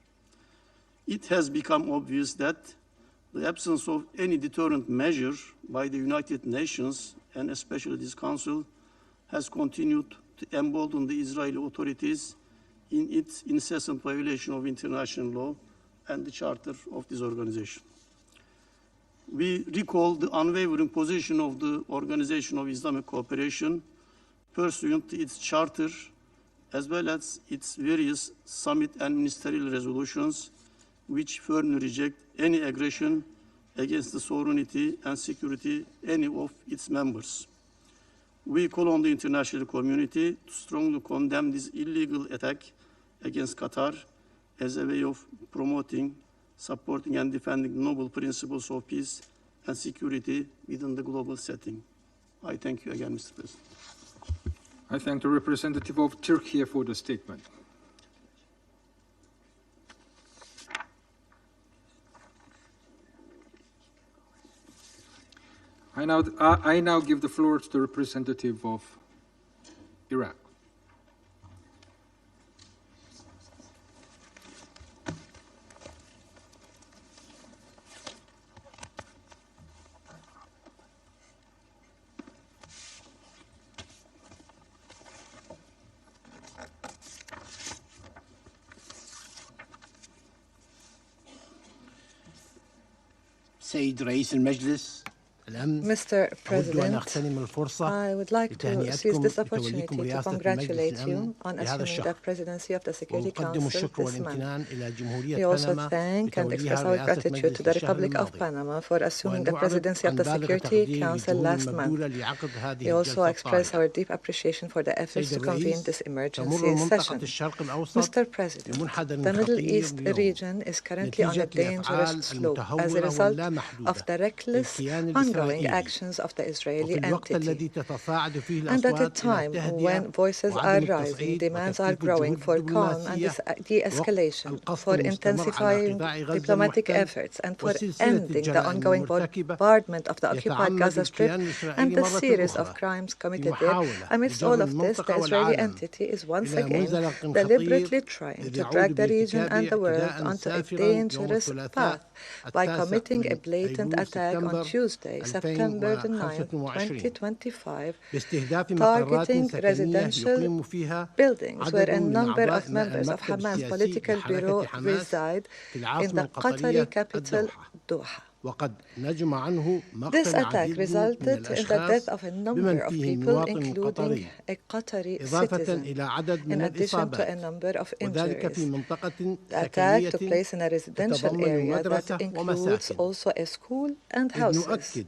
It has become obvious that the absence of any deterrent measure by the United Nations, and especially this Council, has continued to embolden the Israeli authorities in its incessant violation of international law and the charter of this organization. We recall the unwavering position of the Organization of Islamic Cooperation pursuant to its charter, as well as its various summit and ministerial resolutions, which firmly reject any aggression against the sovereignty and security of any of its members. We call on the international community to strongly condemn this illegal attack against Qatar as a way of promoting, supporting, and defending noble principles of peace and security within the global setting. I thank you again, Mr. President. I thank the representative of Turkey for the statement. I now give the floor to the representative of Iraq. سيد رئيس المجلس Mr. President, I would like to seize this opportunity to congratulate you on assuming the presidency of the Security Council this month. We also thank and express our gratitude to the Republic of Panama for assuming the presidency of the Security Council last month. We also express our deep appreciation for the efforts to convene this emergency session. Mr. President, the Middle East region is currently on a dangerous slope as a result of the reckless, ongoing actions of the Israeli entity. And at a time when voices are rising, demands are growing for calm and de-escalation, for intensifying diplomatic efforts, and for ending the ongoing bombardment of the occupied Gaza Strip and the series of crimes committed there. Amidst all of this, the Israeli entity is once again deliberately trying to drag the region and the world onto a dangerous path by committing a blatant attack on Tuesday, September the 9th, 2025, targeting residential buildings where a number of members of Hamas political bureau reside in the Qatari capital, Doha. This attack resulted in the death of a number of people, including a Qatari citizen, in addition to a number of injuries. The attack took place in a residential area that includes also a school and houses.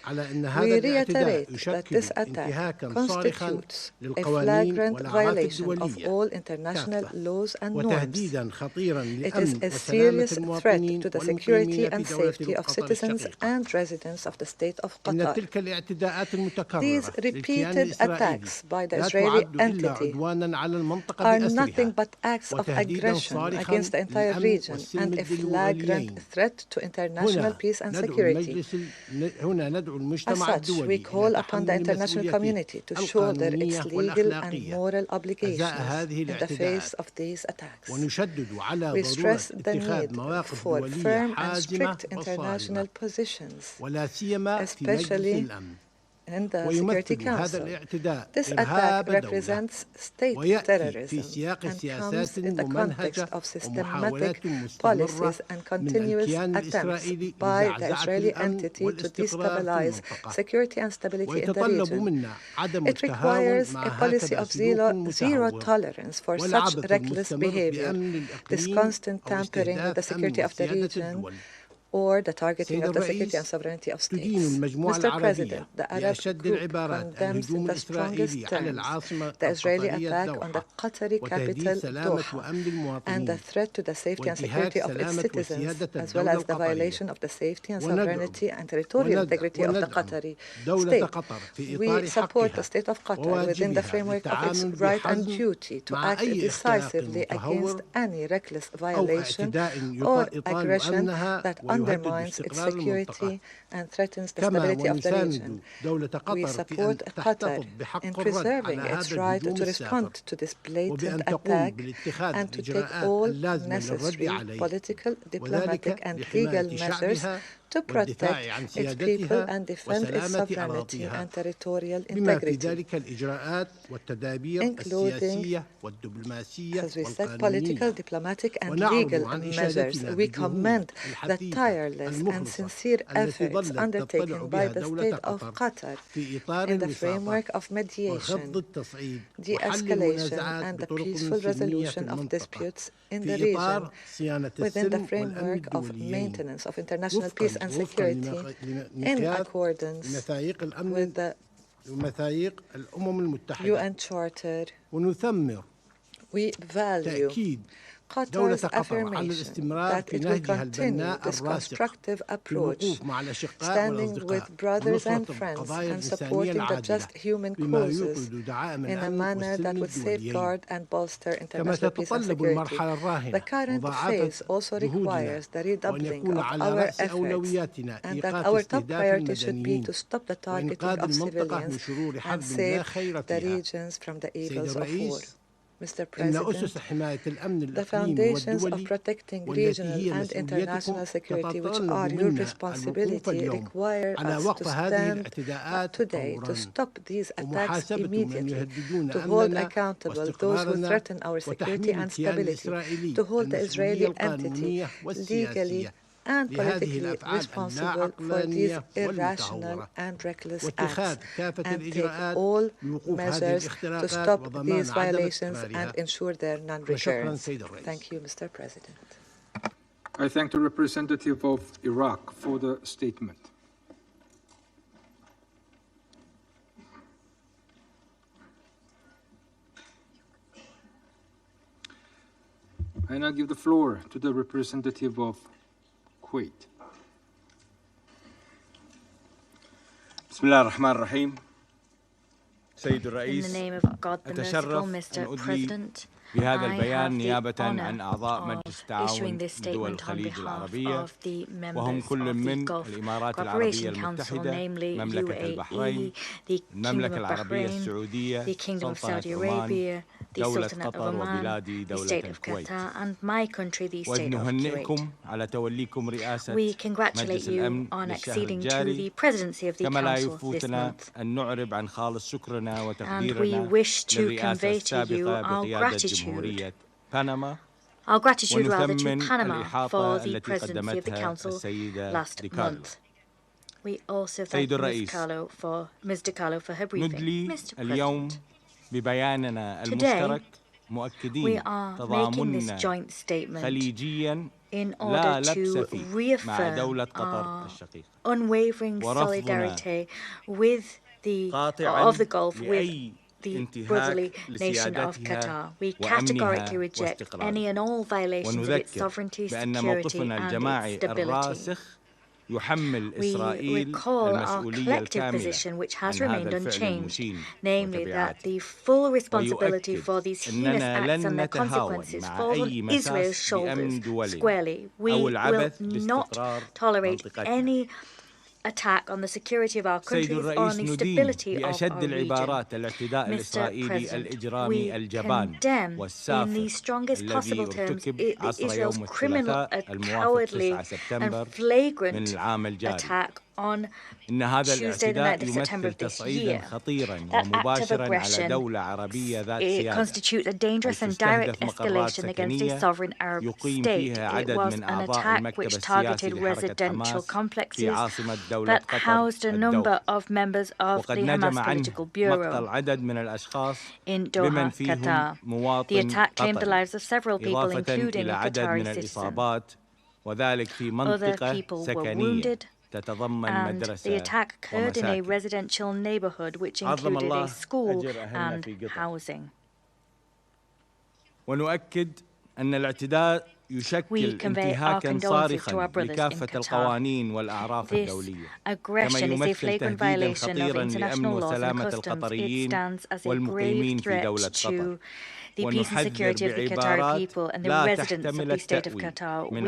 We reiterate that this attack constitutes a flagrant violation of all international laws and norms. It is a serious threat to the security and safety of citizens and residents of the state of Qatar. These repeated attacks by the Israeli entity are nothing but acts of aggression against the entire region and a flagrant threat to international peace and security. As such, we call upon the international community to shoulder its legal and moral obligations in the face of these attacks. We stress the need for firm and strict international positions, especially in the Security Council. This attack represents state terrorism and comes in the context of systematic policies and continuous attempts by the Israeli entity to destabilize security and stability in the region. It requires a policy of zero tolerance for such reckless behavior. This constant tampering with the security of the region or the targeting of the security and sovereignty of states. Mr. President, the Arab group condemns in the strongest terms the Israeli attack on the Qatari capital Doha and the threat to the safety and security of its citizens, as well as the violation of the safety and sovereignty and territorial integrity of the Qatari state. We support the state of Qatar within the framework of its right and duty to act decisively against any reckless violation or aggression that undermines its security and threatens the stability of the region. We support Qatar in preserving its right to respond to this blatant attack and to take all necessary political, diplomatic and legal measures to protect its people and defend its sovereignty and territorial integrity, including, as we said, political, diplomatic and legal measures. We commend the tireless and sincere efforts undertaken by the state of Qatar in the framework of mediation, de-escalation and the peaceful resolution of disputes in the region within the framework of maintenance of international peace and security in accordance with the UN Charter. We value Qatar's affirmation that it will continue this constructive approach, standing with brothers and friends and supporting the just human causes in a manner that would safeguard and bolster international peace and security. The current phase also requires the redoubling of our efforts, and that our top priority should be to stop the targeting of civilians and save the regions from the evils of war. Mr. President, the foundations of protecting regional and international security, which are your responsibility, require us to stand up today to stop these attacks immediately, to hold accountable those who threaten our security and stability, to hold the Israeli entity legally and politically responsible for these irrational and reckless acts, and take all measures to stop these violations and ensure their non-recurrence. Thank you, Mr. President. I thank the representative of Iraq for the statement. I now give the floor to the representative of Kuwait. بسم الله الرحمن الرحيم. سيد In the الرئيس name of God the Merciful, Mr. President, بهذا I البيان have the نيابة honor عن أعضاء of مجلس issuing التعاون this لدول statement on الخليج behalf العربية of the وهم members كل of the من Gulf الإمارات العربية Cooperation Council, المتحدة namely مملكة البحرين UAE, the Kingdom المملكة of العربية Bahrain, السعودية the Kingdom of سلطنة Saudi عمان Arabia, the دولة Sultanate of قطر Oman, وبلادي the دولة State of الكويت Qatar, and my country, the State of Kuwait. ونهنئكم على توليكم رئاسة We congratulate مجلس you الأمن on للشهر acceding to الجاري the presidency of the كما لا Council this يفوتنا month. أن نعرب عن خالص شكرنا And we وتقديرنا wish to للرئاسة convey to you السابقة our بقيادة gratitude. جمهورية بنما Our gratitude rather to ونثمن Panama الإحاطة for the التي presidency of the قدمتها Council السيدة last ديكارلو. month. We also سيد thank الرئيس Ms. DiCarlo for her briefing. ندلي Mr. اليوم President, ببياننا today المشترك we مؤكدين are making this تضامننا joint statement خليجيا in لا order لبس to فيه مع reaffirm دولة قطر our الشقيقة unwavering ورفضنا solidarity with the قاطعا of the Gulf with لأي the brotherly انتهاك nation of لسيادتها Qatar. We وأمنها categorically reject واستقرارها any and all violations of its ونذكر sovereignty, بأن security, موقفنا and its الجماعي stability. الراسخ يحمل We إسرائيل recall our المسؤولية collective الكاملة position, which has عن remained هذا الفعل unchanged, المشين namely that وتبعاته the full responsibility ويؤكد for these heinous أننا acts and لن their نتهاون consequences مع falls on أي Israel's مساس shoulders بأمن دولنا squarely. We أو will العبث not باستقرار tolerate منطقتنا. any attack on the security of our سيد countries or on الرئيس the ندين stability of بأشد our region. العبارات الاعتداء Mr. الإسرائيلي President, الإجرامي we الجبان condemn in والسافر the strongest الذي possible terms ارتكب عصر Israel's يوم criminal, الثلاثاء الموافق cowardly 9 سبتمبر and flagrant من العام الجاري. attack on إن هذا Tuesday, the 9th الاعتداء of September يمثل of this تصعيدا year. خطيرا That act of ومباشرا على aggression دولة عربية ذات it سيادة constitutes a dangerous and حيث direct استهدف مقرات escalation against a سكنية sovereign Arab يقيم state. فيها It عدد was من an أعضاء attack المكتب which السياسي targeted لحركة residential حماس في complexes عاصمة دولة that قطر housed a number الدوحة of members of وقد the نجم Hamas عنه political مقتل bureau عدد من الأشخاص in بمن Doha, فيهم Qatar. The مواطن attack claimed the قطري lives of several people, إضافة including إلى a عدد من Qatari citizen. الإصابات Other people were wounded, and the attack occurred in a residential neighborhood which included a school and housing. We convey our condolences to our brothers in Qatar. This aggression is a flagrant violation of international laws and customs. It stands as a grave threat to the peace and security of the Qatari people and the residents of the state of Qatar. We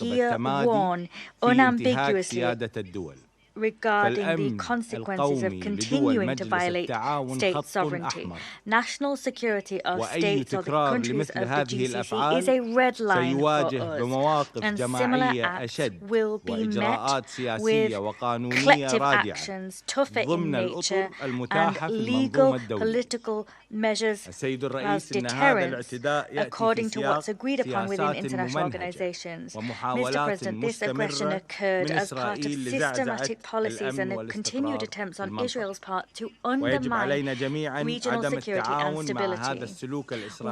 here warn unambiguously regarding the consequences of continuing to violate state sovereignty. National security of states or the countries of the GCC is a red line for us, and similar acts will be met with collective actions, tougher in nature, and legal political measures as deterrence, according to what's agreed upon within international organizations. Mr. President, this aggression occurred as part of systematic policies and continued attempts on Israel's part to undermine regional security and stability.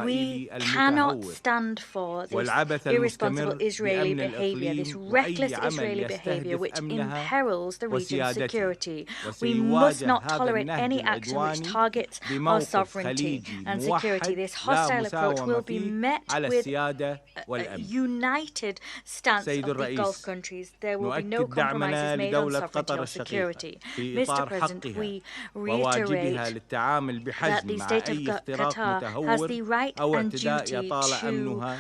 We cannot stand for this irresponsible Israeli behavior, this reckless Israeli behavior which imperils the region's security. We must not tolerate any action which targets our sovereignty and security. This hostile approach will be met with a united stance of the Gulf countries. There will be no compromises made on sovereignty or security. Mr. President, we reiterate that the state of Qatar has the right and duty to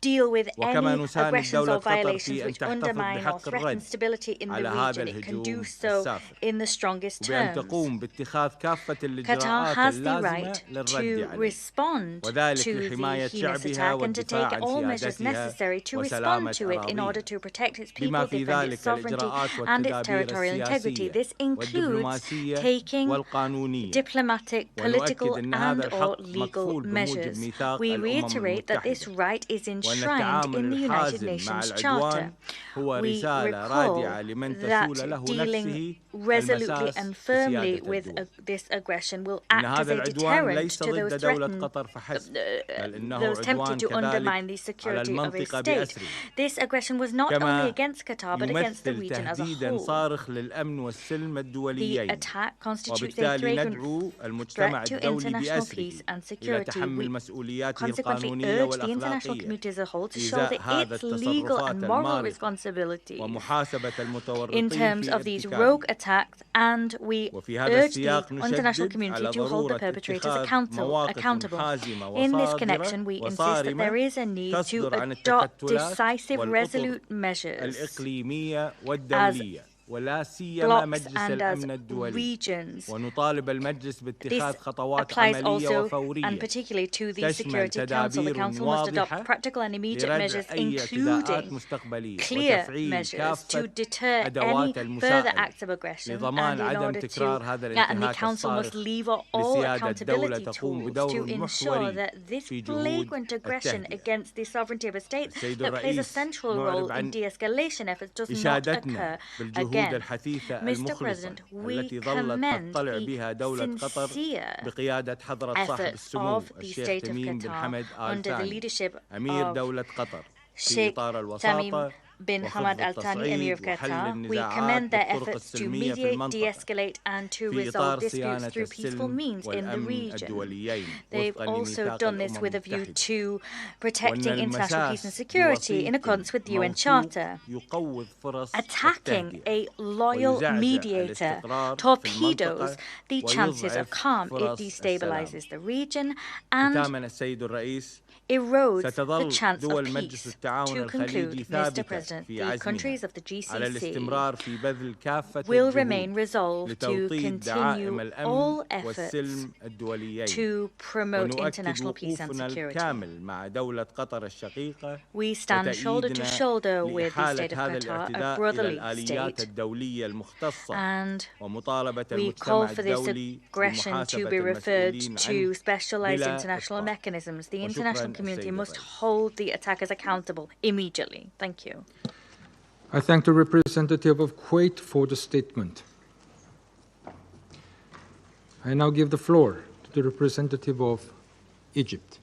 deal with any aggressions or violations which undermine or threaten stability in the region. It can do so in the strongest terms. Qatar has the right to respond to the heinous attack and to take all measures necessary to respond to it in order to protect its people, defend its sovereignty and its territorial integrity. This includes taking diplomatic, political and or legal measures. We reiterate that this right is enshrined in the United Nations Charter. We recall that dealing resolutely and firmly with this aggression will act as a deterrent to those those tempted to undermine the security of a state. This aggression was not only against Qatar but against the region as a whole. The attack constitutes a flagrant threat to international peace and security. We consequently urge the international community as a whole to shoulder its legal and moral responsibility in terms of these rogue attacks, and we urge the international community to hold the perpetrators accountable. In this connection, we insist that there is a need to adopt decisive, resolute measures as blocks and as regions. This applies also and particularly to the Security Council. The Council must adopt practical and immediate measures, including clear measures to deter any further acts of aggression, and in order to, and the Council must lever all accountability tools to ensure that this flagrant aggression against the sovereignty of a state that plays a central role in de-escalation efforts does not occur again. Mr. President, we commend the sincere efforts of the state of Qatar under the leadership of Sheikh Tamim bin Hamad Al Thani, Emir of Qatar. We commend their efforts to mediate, de-escalate and to resolve disputes through peaceful means in the region. They've also done this with a view to protecting international peace and security in accordance with the UN Charter. Attacking a loyal mediator torpedoes the chances of calm. It destabilizes the region and erodes the chance of peace. To conclude, Mr. President, the countries of the GCC will remain resolved to continue all efforts to promote international peace and security. We stand shoulder to shoulder with the state of Qatar, a brotherly state, and we call for this aggression to be referred to specialized international mechanisms. The international community must hold the attackers accountable immediately. Thank you. I thank the representative of Kuwait for the statement. I now give the floor to the representative of Egypt.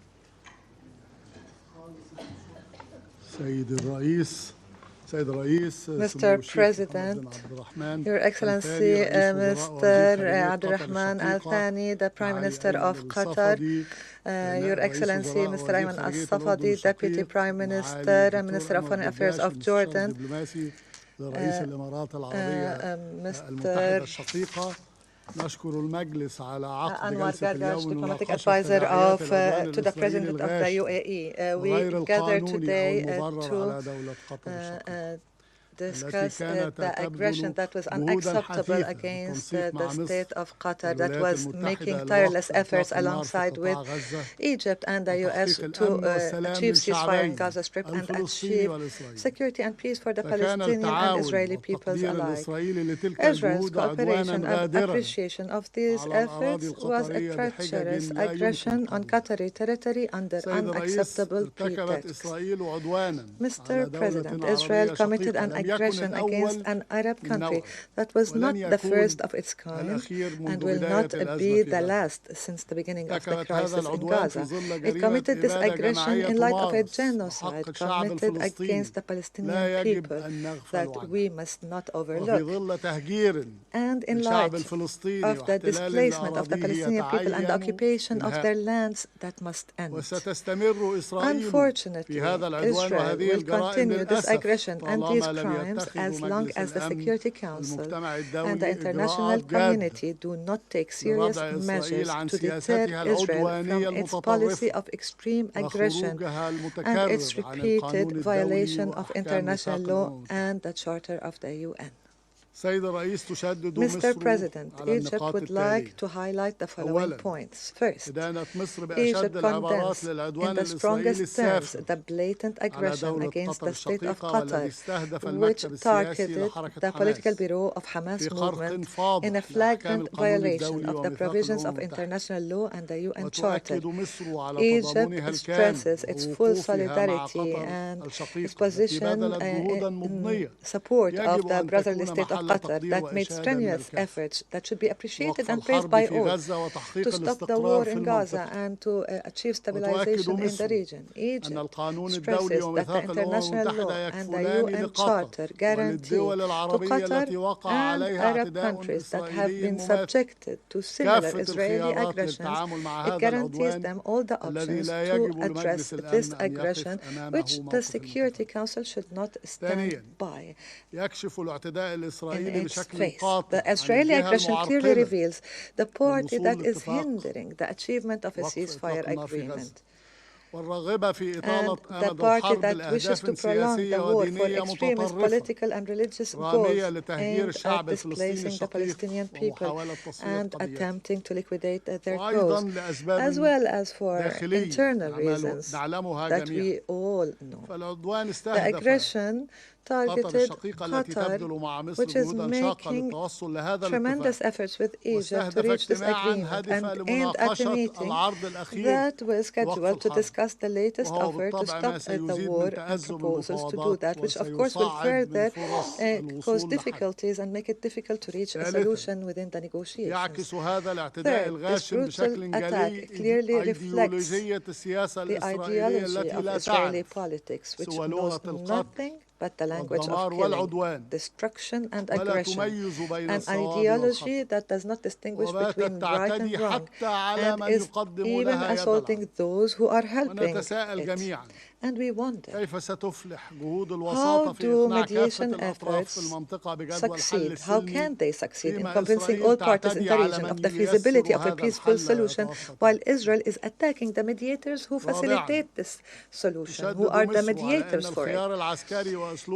Mr. President, Your Excellency, Mr. Abdulrahman Al Thani, the Prime Minister of Qatar, Your Excellency, Mr. Ayman Al Safadi, Deputy Prime Minister and Minister of Foreign Affairs of Jordan, Mr. Anwar Gargash, Diplomatic Advisor to the President of the UAE. We gather today to discuss the aggression that was unacceptable against the state of Qatar, that was making tireless efforts alongside with Egypt and the US to achieve ceasefire in Gaza Strip and achieve security and peace for the Palestinian and Israeli peoples alike. Israel's cooperation and appreciation of these efforts was a treacherous aggression on Qatari territory under unacceptable pretexts. Mr. President, Israel committed an aggression against an Arab country that was not the first of its kind and will not be the last since the beginning of the crisis in Gaza. It committed this aggression in light of a genocide committed against the Palestinian people that we must not overlook. And in light of the displacement of the Palestinian people and the occupation of their lands that must end. Unfortunately, Israel will continue this aggression and these crimes as long as the Security Council and the international community do not take serious measures to deter Israel from its policy of extreme aggression and its repeated violation of international law and the Charter of the UN. Mr. President, Egypt would like to highlight the following points. First, Egypt condemns in the strongest terms the blatant aggression against the state of Qatar, which targeted the political bureau of Hamas movement in a flagrant violation of the provisions of international law and the UN Charter. Egypt stresses its full solidarity and its position in support of the brotherly state of Qatar that made strenuous efforts that should be appreciated and praised by all to stop the war in Gaza and to achieve stabilization in the region. Egypt stresses that the international law and the UN Charter guarantee to Qatar and Arab countries that have been subjected to similar Israeli aggressions, it guarantees them all the options to address this aggression, which the Security Council should not stand by. In its face. The Israeli aggression clearly reveals the party that is hindering the achievement of a ceasefire agreement. And the party that wishes to prolong the war for extremist political and religious goals aimed at displacing the Palestinian people and attempting to liquidate their cause, as well as for internal reasons that we all know. The aggression targeted Qatar, which is making tremendous efforts with Egypt to reach this agreement and aimed at a meeting that was scheduled to discuss the latest offer to stop the war and proposals to do that, which of course will further cause difficulties and make it difficult to reach a solution within the negotiations. Third, this brutal attack clearly reflects the ideology of Israeli politics, which knows nothing but the language of killing, destruction and aggression, an ideology that does not distinguish between right and wrong and is even assaulting those who are helping it. And we wonder, how do mediation efforts succeed? How can they succeed in convincing all parties in the region of the feasibility of a peaceful solution while Israel is attacking the mediators who facilitate this solution, who are the mediators for it?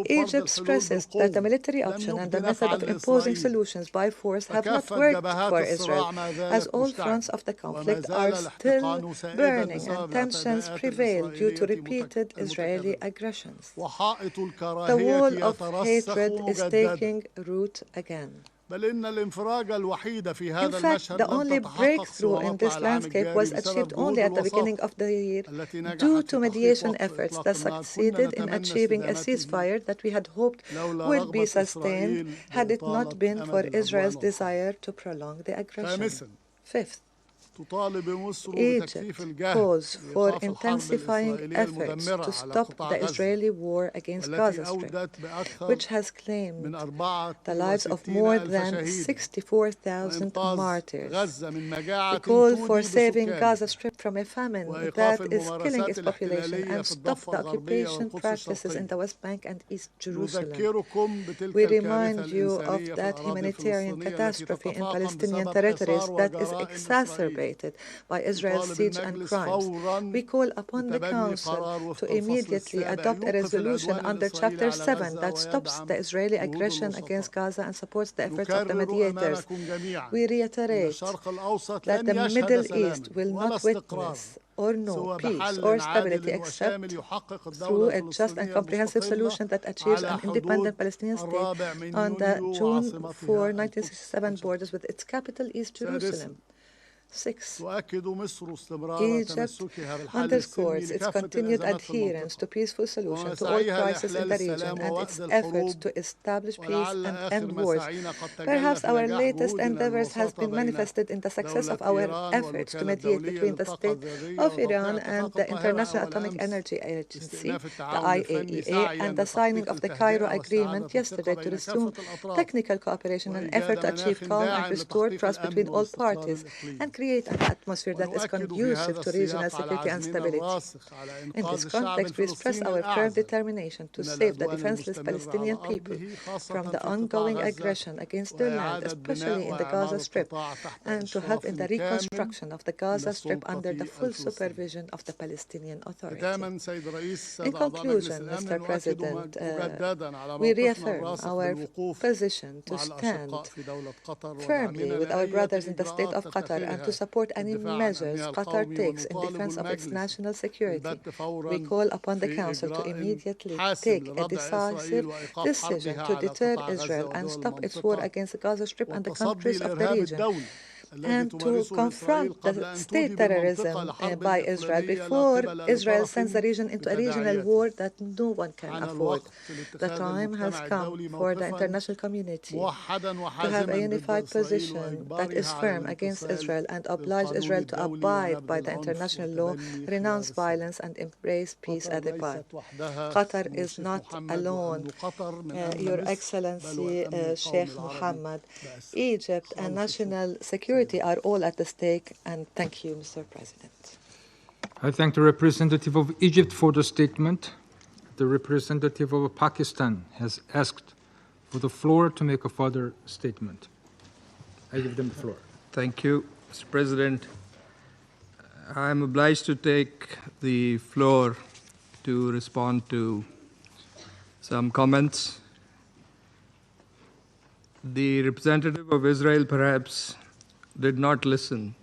Egypt stresses that the military option and the method of imposing solutions by force have not worked for Israel, as all fronts of the conflict are still burning and tensions prevail due to repeated Israeli aggressions. The wall of hatred is taking root again. In fact, the only breakthrough in this landscape was achieved only at the beginning of the year due to mediation efforts that succeeded in achieving a ceasefire that we had hoped would be sustained had it not been for Israel's desire to prolong the aggression. Fifth, Egypt calls for intensifying efforts to stop the Israeli war against Gaza Strip, which has claimed the lives of more than 64,000 martyrs. We call for saving Gaza Strip from a famine that is killing its population and stop the occupation practices in the West Bank and East Jerusalem. We remind you of that humanitarian catastrophe in Palestinian territories that is exacerbated by Israel's siege and crimes. We call upon the Council to immediately adopt a resolution under Chapter 7 that stops the Israeli aggression against Gaza and supports the efforts of the mediators. We reiterate that the Middle East will not witness or know peace or stability except through a just and comprehensive solution that achieves an independent Palestinian state on the June 4, 1967 borders with its capital East Jerusalem. 6. Egypt underscores its continued adherence to peaceful solutions to all crises in the region and its efforts to establish peace and end wars. Perhaps our latest endeavors has been manifested in the success of our efforts to mediate between the state of Iran and the International Atomic Energy Agency, the IAEA, and the signing of the Cairo Agreement yesterday to resume technical cooperation in an effort to achieve calm and restore trust between all parties and create an atmosphere that is conducive to regional security and stability. In this context, we express our firm determination to save the defenseless Palestinian people from the ongoing aggression against their land, especially in the Gaza Strip, and to help in the reconstruction of the Gaza Strip under the full supervision of the Palestinian Authority. In conclusion, Mr. President, we reaffirm our position to stand firmly with our brothers in the state of Qatar and to support any measures Qatar takes in defense of its national security. We call upon the Council to immediately take a decisive decision to deter Israel and stop its war against the Gaza Strip and the countries of the region, and to confront the state terrorism by Israel before Israel sends the region into a regional war that no one can afford. The time has come for the international community to have a unified position that is firm against Israel and oblige Israel to abide by the international law, renounce violence, and embrace peace at a time. Qatar is not alone. Your Excellency Sheikh Mohammed, Egypt and national security are all at the stake, and thank you, Mr. President. I thank the representative of Egypt for the statement. The representative of Pakistan has asked for the floor to make a further statement. I give them the floor. Thank you, Mr. President. I am obliged to take the floor to respond to some comments. The representative of Israel perhaps did not listen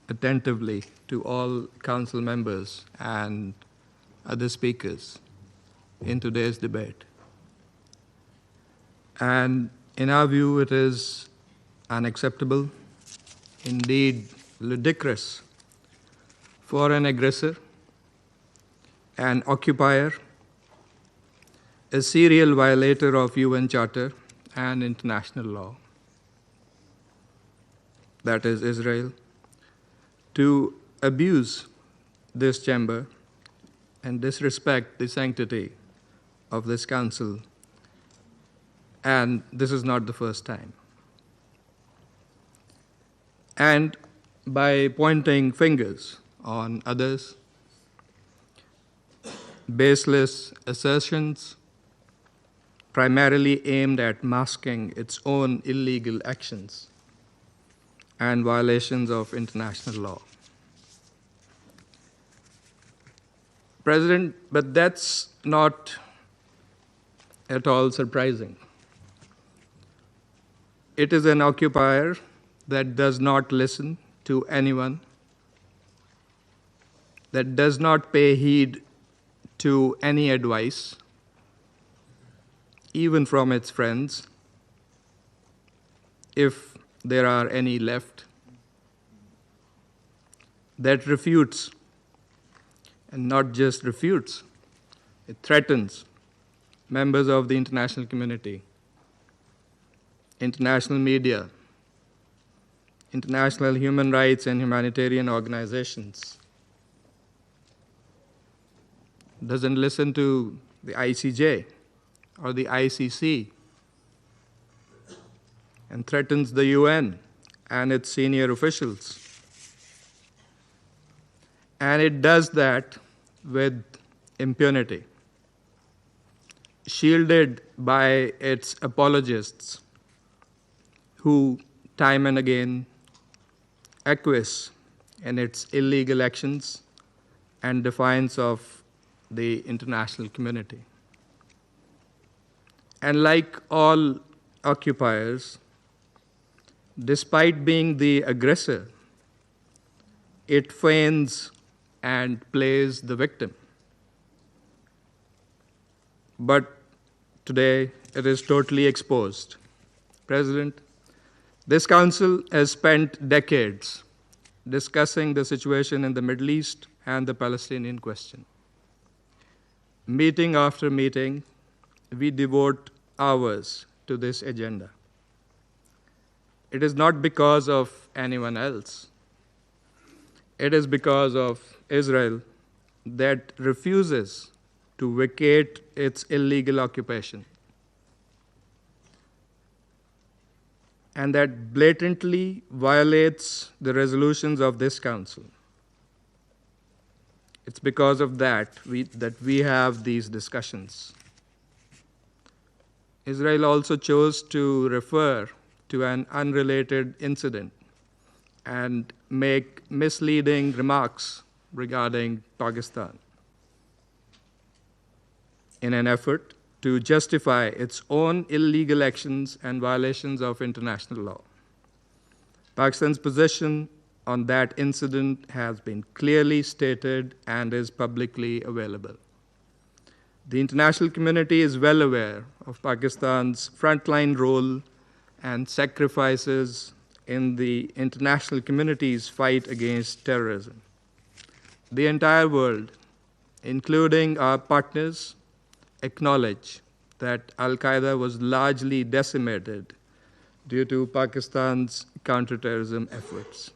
attentively to all council members and other speakers in today's debate. And in our view, it is unacceptable, indeed ludicrous, for an aggressor, an occupier, a serial violator of UN Charter and international law, that is Israel, to abuse this chamber and disrespect the sanctity of this council. And this is not the first time. And by pointing fingers on others, baseless assertions primarily aimed at masking its own illegal actions and violations of international law. President, but that's not at all surprising. It is an occupier that does not listen to anyone, that does not pay heed to any advice, even from its friends, if there are any left, that refutes, and not just refutes, it threatens members of the international community, international media, international human rights and humanitarian organizations, doesn't listen to the ICJ or the ICC, and threatens the UN and its senior officials. And it does that with impunity, shielded by its apologists who time and again acquiesce in its illegal actions and defiance of the international community. And like all occupiers, despite being the aggressor, it feigns and plays the victim. But today, it is totally exposed. President, this Council has spent decades discussing the situation in the Middle East and the Palestinian question. Meeting after meeting, we devote hours to this agenda. It is not because of anyone else. It is because of Israel that refuses to vacate its illegal occupation and that blatantly violates the resolutions of this Council. It's because of that we have these discussions. Israel also chose to refer to an unrelated incident and make misleading remarks regarding Pakistan in an effort to justify its own illegal actions and violations of international law. Pakistan's position on that incident has been clearly stated and is publicly available. The international community is well aware of Pakistan's frontline role and sacrifices in the international community's fight against terrorism. The entire world, including our partners, acknowledge that Al-Qaeda was largely decimated due to Pakistan's counterterrorism efforts.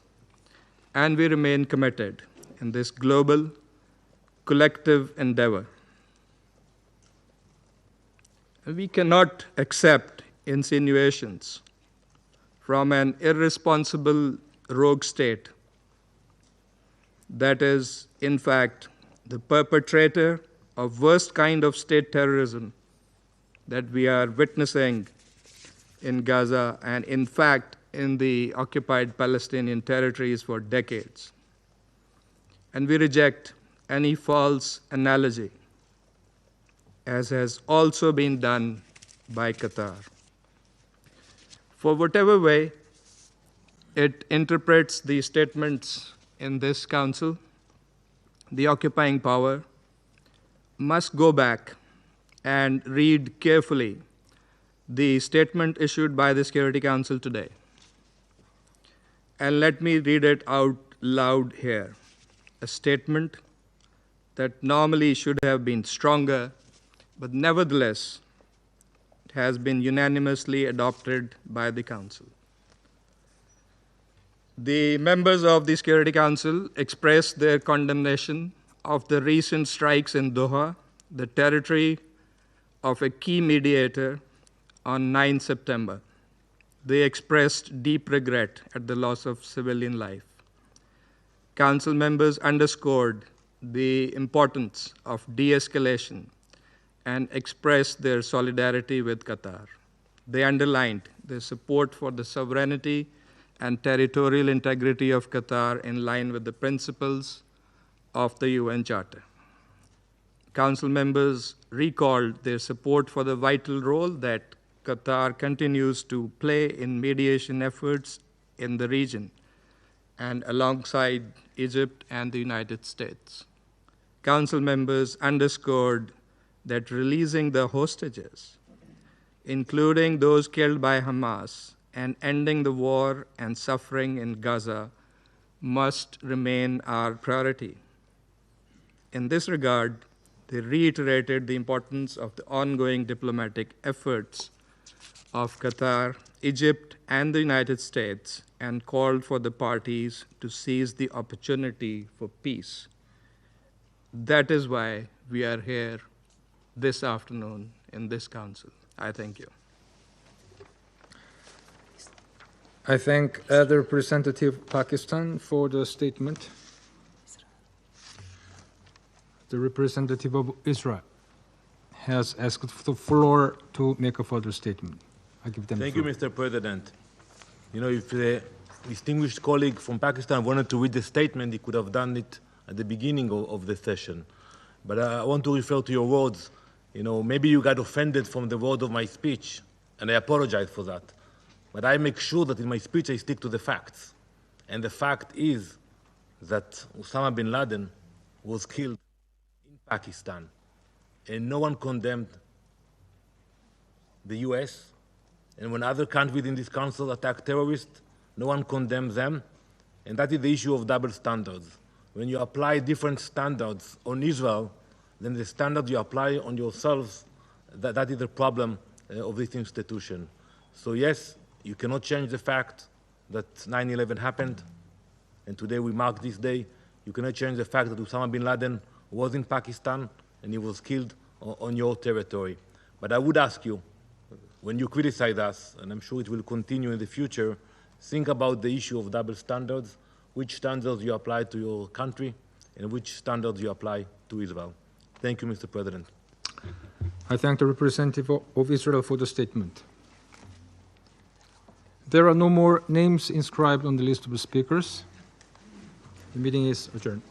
And we remain committed in this global, collective endeavor. We cannot accept insinuations from an irresponsible rogue state that is, in fact, the perpetrator of worst kind of state terrorism that we are witnessing in Gaza and, in fact, in the occupied Palestinian territories for decades. And we reject any false analogy, as has also been done by Qatar. For whatever way it interprets the statements in this Council, the occupying power must go back and read carefully the statement issued by the Security Council today. And let me read it out loud here. A statement that normally should have been stronger, but nevertheless, it has been unanimously adopted by the Council. The members of the Security Council expressed their condemnation of the recent strikes in Doha, the territory of a key mediator, on 9 September. They expressed deep regret at the loss of civilian life. Council members underscored the importance of de-escalation and expressed their solidarity with Qatar. They underlined their support for the sovereignty and territorial integrity of Qatar in line with the principles of the UN Charter. Council members recalled their support for the vital role that Qatar continues to play in mediation efforts in the region and alongside Egypt and the United States. Council members underscored that releasing the hostages, including those killed by Hamas, and ending the war and suffering in Gaza must remain our priority. In this regard, they reiterated the importance of the ongoing diplomatic efforts of Qatar, Egypt, and the United States and called for the parties to seize the opportunity for peace. That is why we are here this afternoon in this council. I thank you. I thank the representative of Pakistan for the statement. The representative of Israel has asked the floor to make a further statement. I give them Thank the you, floor. Mr. President. You know, if the distinguished colleague from Pakistan wanted to read the statement, he could have done it at the beginning of the session. But I want to refer to your words. You know, maybe you got offended from the word of my speech, and I apologize for that. But I make sure that in my speech I stick to the facts. And the fact is that Osama bin Laden was killed in Pakistan, and no one condemned the US. And when other countries in this council attack terrorists, no one condemns them. And that is the issue of double standards. When you apply different standards on Israel, then the standard you apply on yourselves, that is the problem of this institution. So yes, you cannot change the fact that 9/11 happened, and today we mark this day. You cannot change the fact that Osama bin Laden was in Pakistan and he was killed on your territory. But I would ask you, when you criticize us, and I'm sure it will continue in the future, think about the issue of double standards, which standards you apply to your country and which standards you apply to Israel. Thank you, Mr. President. I thank the representative of Israel for the statement. There are no more names inscribed on the list of the speakers. The meeting is adjourned.